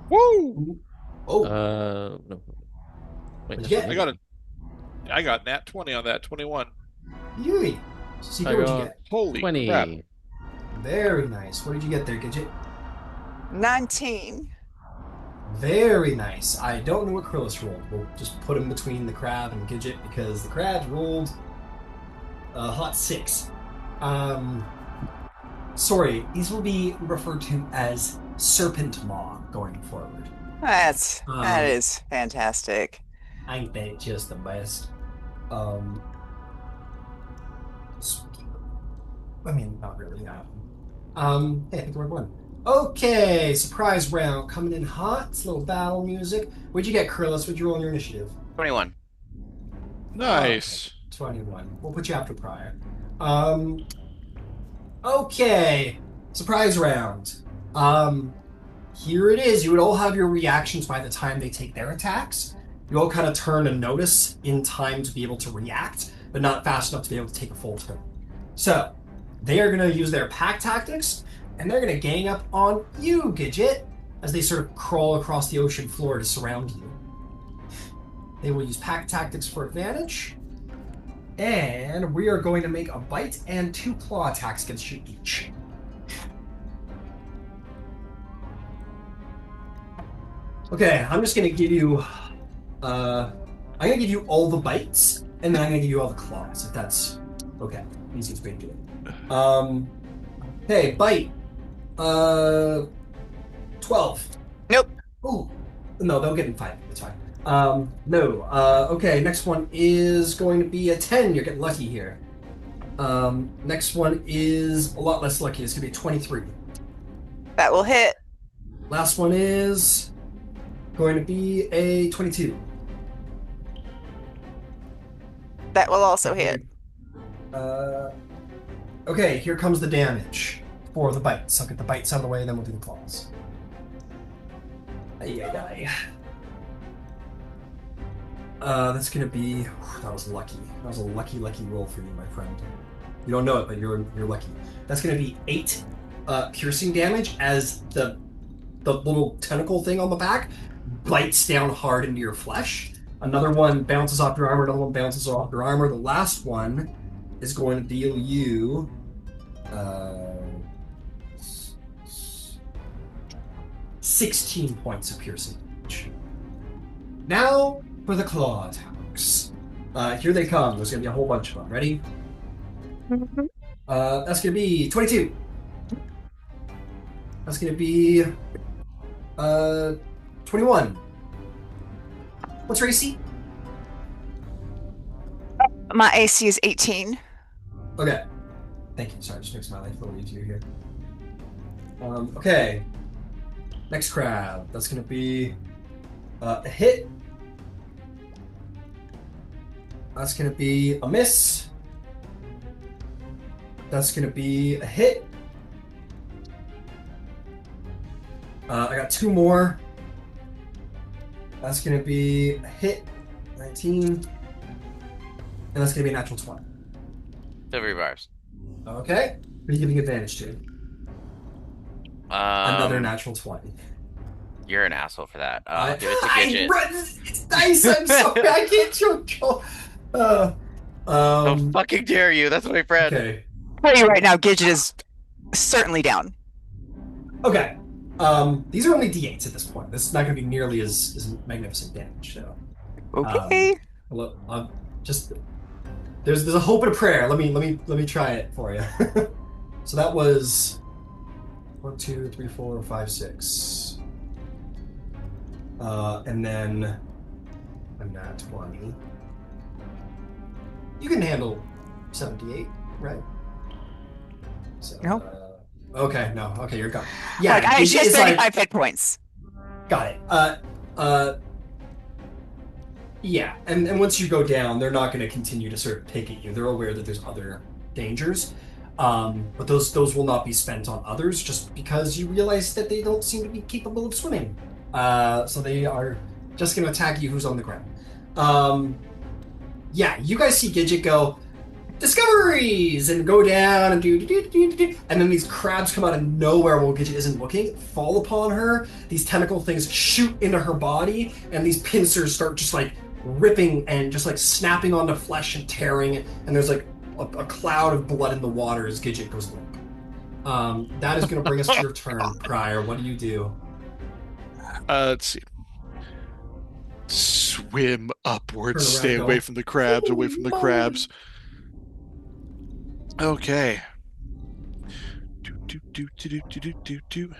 Woo! Oh, No. Wait, What'd that's you get? right. I got nat 20 on that 21. Yui. Seeker, I what'd you got- get? Holy 20. crap. Very nice. What did you get there, Gidget? 19. Very nice. I don't know what Coryllis rolled. We'll just put him between the crab and Gidget because the crab rolled a hot 6. Sorry, these will be referred to as serpent maw going forward. That is fantastic. Ain't they just the best? I mean, not really. Hey, I think we're one. Okay, surprise round coming in hot. It's a little battle music. What'd you get, Coryllis? What'd you roll on your initiative? 21. Nice. 21. We'll put you after prior. Okay, surprise round. Here it is. You would all have your reactions by the time they take their attacks. You all kind of turn and notice in time to be able to react, but not fast enough to be able to take a full turn. So, they are going to use their pack tactics, and they're going to gang up on you, Gidget, as they sort of crawl across the ocean floor to surround you. They will use pack tactics for advantage, and we are going to make a bite and 2 claw attacks against you each. Okay, I'm just going to give you... I'm going to give you all the bites, and then I'm going to give you all the claws, if that's okay. Easiest way to do it. Hey, bite. 12. Nope. No, they'll get in fight. It's fine. No. Okay, next one is going to be a 10. You're getting lucky here. Next one is a lot less lucky. It's going to be a 23. That will hit. Last one is going to be a 22. That will also hit. Okay, here comes the damage for the bites. I'll get the bites out of the way, then we'll do the claws. That's gonna be. That was lucky. That was a lucky roll for you, my friend. You don't know it, but you're lucky. That's gonna be 8 piercing damage as the little tentacle thing on the back bites down hard into your flesh. Another one bounces off your armor. Another one bounces off your armor. The last one is going to deal you. 16 points of piercing damage. Now for the claw attacks. Here they come. There's going to be a whole bunch of them. Ready? That's going to be 22. That's going to be 21. What's your AC? My AC is 18. Okay. Thank you. Sorry, just makes my life a little easier here. Okay. Next crab. That's going to be a hit. That's going to be a miss. That's going to be a hit. I got 2 more. That's going to be a hit. 19. And that's going to be a natural 20. Silvery bars. Okay. What are you giving advantage to? Another natural 20. You're an asshole for that. I'll give it to Gidget. It's nice. I'm sorry. I can't control. How fucking dare you? That's my friend. Okay. I'll tell you right now, Gidget is certainly down. Okay. These are only D8s at this point. This is not going to be nearly as magnificent damage. So. Okay. Look, just there's a hope and a prayer. Let me try it for you. So that was 1, 2, 3, 4, 5, 6. And then a nat 20. You can handle 78, right? So, No. Okay, no. Okay, you're gone. Yeah, Like, I it's just like- 35 hit points. Got it. Yeah, and once you go down, they're not going to continue to sort of pick at you. They're aware that there's other dangers, but those will not be spent on others just because you realize that they don't seem to be capable of swimming. So they are just going to attack you who's on the ground. Yeah, you guys see Gidget go, discoveries, and go down and do, and then these crabs come out of nowhere while Gidget isn't looking, fall upon her. These tentacle things shoot into her body, and these pincers start just like ripping and just like snapping onto flesh and tearing. And there's like a cloud of blood in the water as Gidget goes limp. That is going to bring us to your turn, Prior. What do you do? Let's see. Swim upwards. Turn around, Stay go. away from the crabs. Away from the crabs. Okay. Do.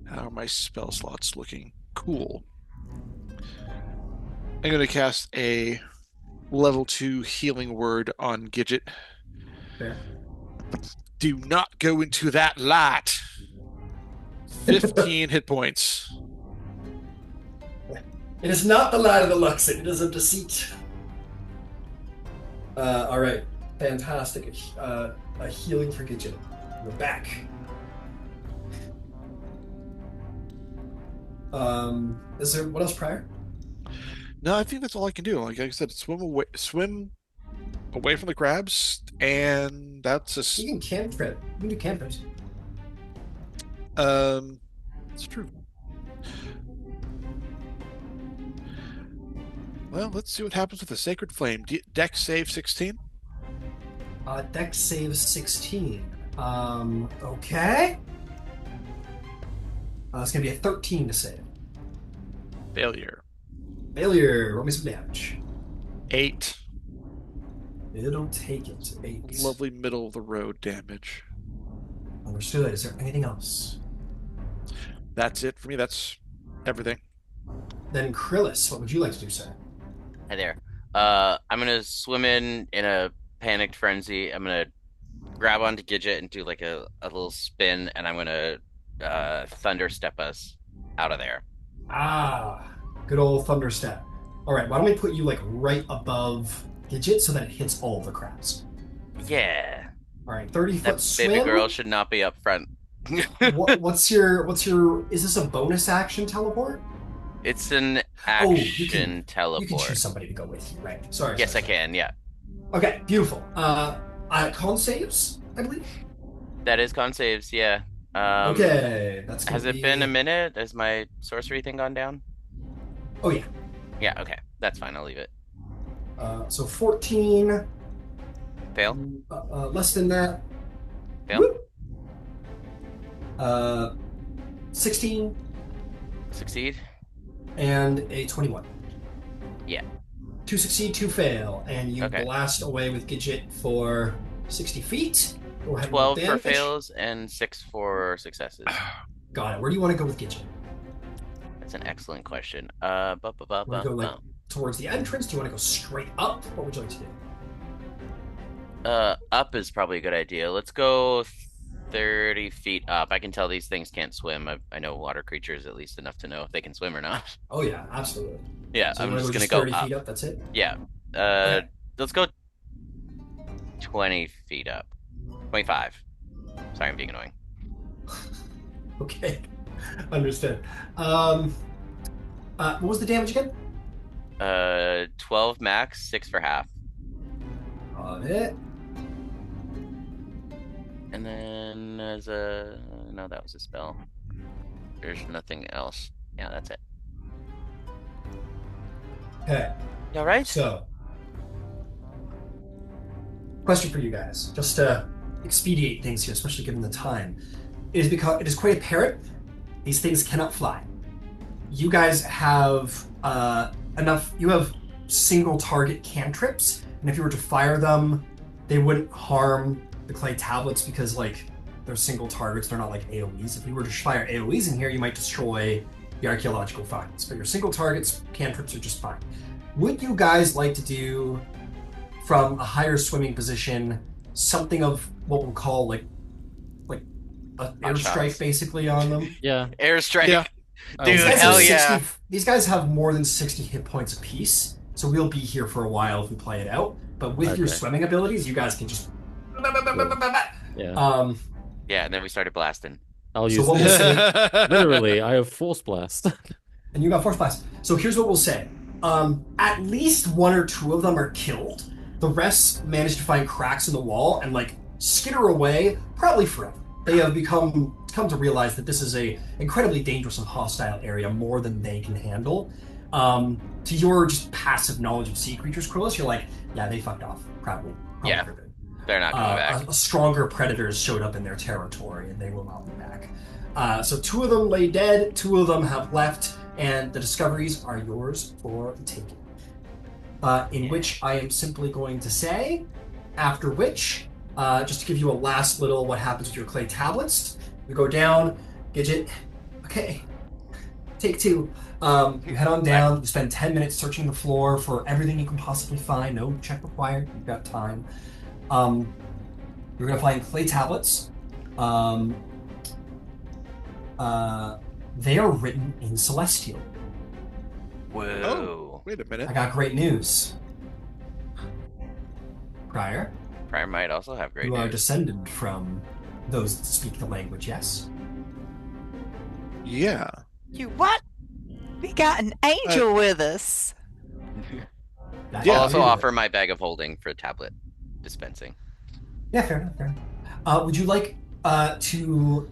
How are my spell slots looking? Cool. I'm going to cast a level 2 healing word on Gidget. Fair. Do not go into that light. 15 hit points. It is not the light of the Luxon, it is a deceit. Alright. Fantastic. A healing for Gidget. We're back. Is there what else prior? No, I think that's all I can do. Like I said, swim away from the crabs, and that's a. You can cantrip. You can do cantrips. It's true. Well, let's see what happens with the Sacred Flame. Dex save 16. Dex save 16. Okay. It's gonna be a 13 to save. Failure. Failure. Roll me some damage. 8. It'll take it. 8. Lovely middle of the road damage. Understood. Is there anything else? That's it for me. That's Everything. Then Krillis, what would you like to do, sir? Hi there. I'm gonna swim in a panicked frenzy. I'm gonna grab onto Gidget and do like a little spin, and I'm gonna thunder step us out of there. Ah, good old thunder step. All right, why don't we put you like right above Gidget so that it hits all the crabs? Yeah, All right, 30-foot that swim. baby girl should not be up front. What's your? Is this a bonus action teleport? It's an Oh, action teleport. You can choose somebody to go with you, right? Sorry. Yes, sorry. I can. Yeah. Okay, beautiful. Con saves, I believe. That is con saves. Yeah. Okay, that's. Has it been a minute? Has my sorcery thing gone down? Oh yeah. Yeah. Okay, that's fine. I'll leave it. So 14. Fail. Less than that. Fail. Whoop. 16 Succeed. and a 21. Yeah. 2 succeed, 2 fail, and you Okay. blast away with Gidget for 60 feet. Go ahead and 12 roll for damage. fails and 6 for successes. Got it. Where do you want to go with Gidget? That's an excellent question. Want to go like towards the entrance? Do you want to go straight up? What would you like to do? Up is probably a good idea. Let's go 30 feet up. I can tell these things can't swim. I know water creatures at least enough to know if they can swim or not. Oh yeah, absolutely. Yeah, So I'm you just want gonna to go 30 up. feet up. That's it. Yeah. Okay. Let's go 20 feet up. 25. Sorry, I'm being annoying. Okay, understood. What was the damage again? 12 max, 6 for half. Got it. And then as a no, that was a spell. There's nothing else. Yeah, that's it. Okay. All right. So, question for you guys, just to expedite things here, especially given the time, is because it is quite apparent these things cannot fly. You guys have enough. You have single target cantrips, and if you were to fire them, they wouldn't harm the clay tablets because like they're single targets. They're not like AOE's. If you were to fire AOE's in here, you might destroy the archaeological finds. But your single targets, cantrips are just fine. Would you guys like to do, from a higher swimming position, something of what we'll call like an airstrike basically on them? Yeah. Airstrike. Yeah. Dude, These guys hell have yeah. These guys have more than 60 hit points apiece, so we'll be here for a while if we play it out. But with your Okay. swimming abilities, you guys can just. Yeah. Yeah, and then we started blasting. I'll So use what we'll say, literally. I have Force Blast. and you got Force Blast. So here's what we'll say. At least 1 or 2 of them are killed. The rest manage to find cracks in the wall and like skitter away, probably forever. They have come to realize that this is a incredibly dangerous and hostile area, more than they can handle. To your just passive knowledge of sea creatures, Krillis, you're like, yeah, they fucked off. Probably Yeah. for good. They're not coming back. A stronger predators showed up in their territory, and they will not be back. So 2 of them lay dead, 2 of them have left, and the discoveries are yours for the taking. In which I am simply going to say, after which, just to give you a last little what happens with your clay tablets, you go down, Gidget, okay, take 2. You head on down, you spend 10 minutes searching the floor for everything you can possibly find, no check required, you've got time. You're going to find clay tablets. They are written in Celestial. Whoa. Oh, wait a minute. I got great news. Prior, Prior might also have great you are news. descended from those that speak the language, yes? Yeah. You what? We got an angel with us. That- Yeah, I'll also yeah. offer my bag of holding for tablet dispensing. Yeah, fair enough, fair enough. Would you like to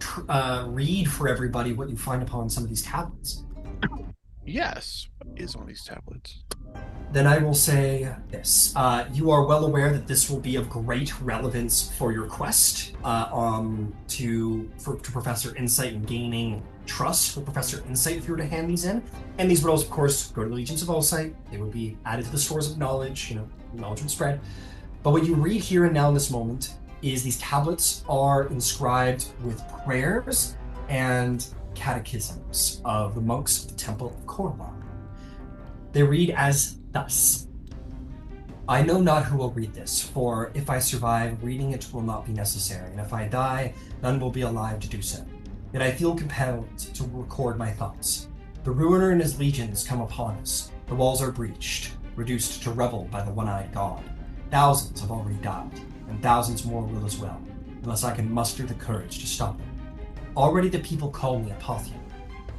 read for everybody what you find upon some of these tablets? Yes. What is on these tablets? Then I will say this. You are well aware that this will be of great relevance for your quest to Professor Insight and gaining trust for Professor Insight if you were to hand these in. And these would also, of course, go to the Legions of Allsight. They would be added to the stores of knowledge, knowledge would spread. But what you read here and now in this moment is these tablets are inscribed with prayers and catechisms of the monks of the Temple of Corlan. They read as thus. I know not who will read this, for if I survive, reading it will not be necessary, and if I die, none will be alive to do so. Yet I feel compelled to record my thoughts. The Ruiner and his legions come upon us. The walls are breached, reduced to rubble by the one-eyed god. Thousands have already died, and thousands more will as well, unless I can muster the courage to stop them. Already the people call me Apotheon.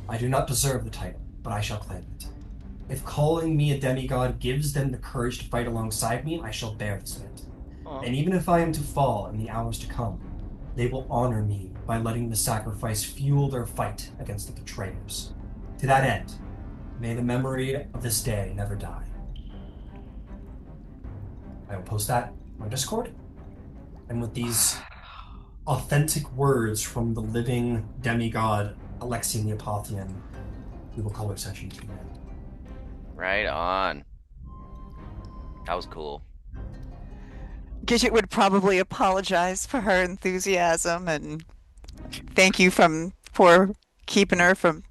I do not deserve the title, but I shall claim it. If calling me a demigod gives them the courage to fight alongside me, I shall bear this mantle. And even if I am to fall in the hours to come, they will honor me by letting the sacrifice fuel their fight against the betrayers. To that end, may the memory of this day never die. I will post that on Discord. And with these authentic words from the living demigod Alexian the Apotheon, we will call our session to an end. Right on. That was cool. Gidget would probably apologize for her enthusiasm and thank you for keeping her from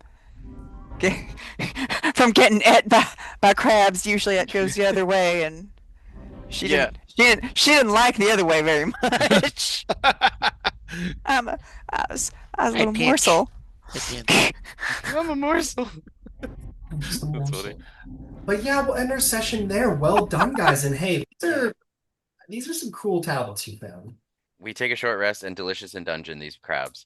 getting ate by crabs. Usually it goes the other way, and she didn't like the other way very much. I was a little morsel. I'm a morsel. Just a That's morsel. funny. But yeah, we'll end our session there. Well done, guys. And hey, these are some cool tablets you found. We take a short rest and delicious in dungeon these crabs.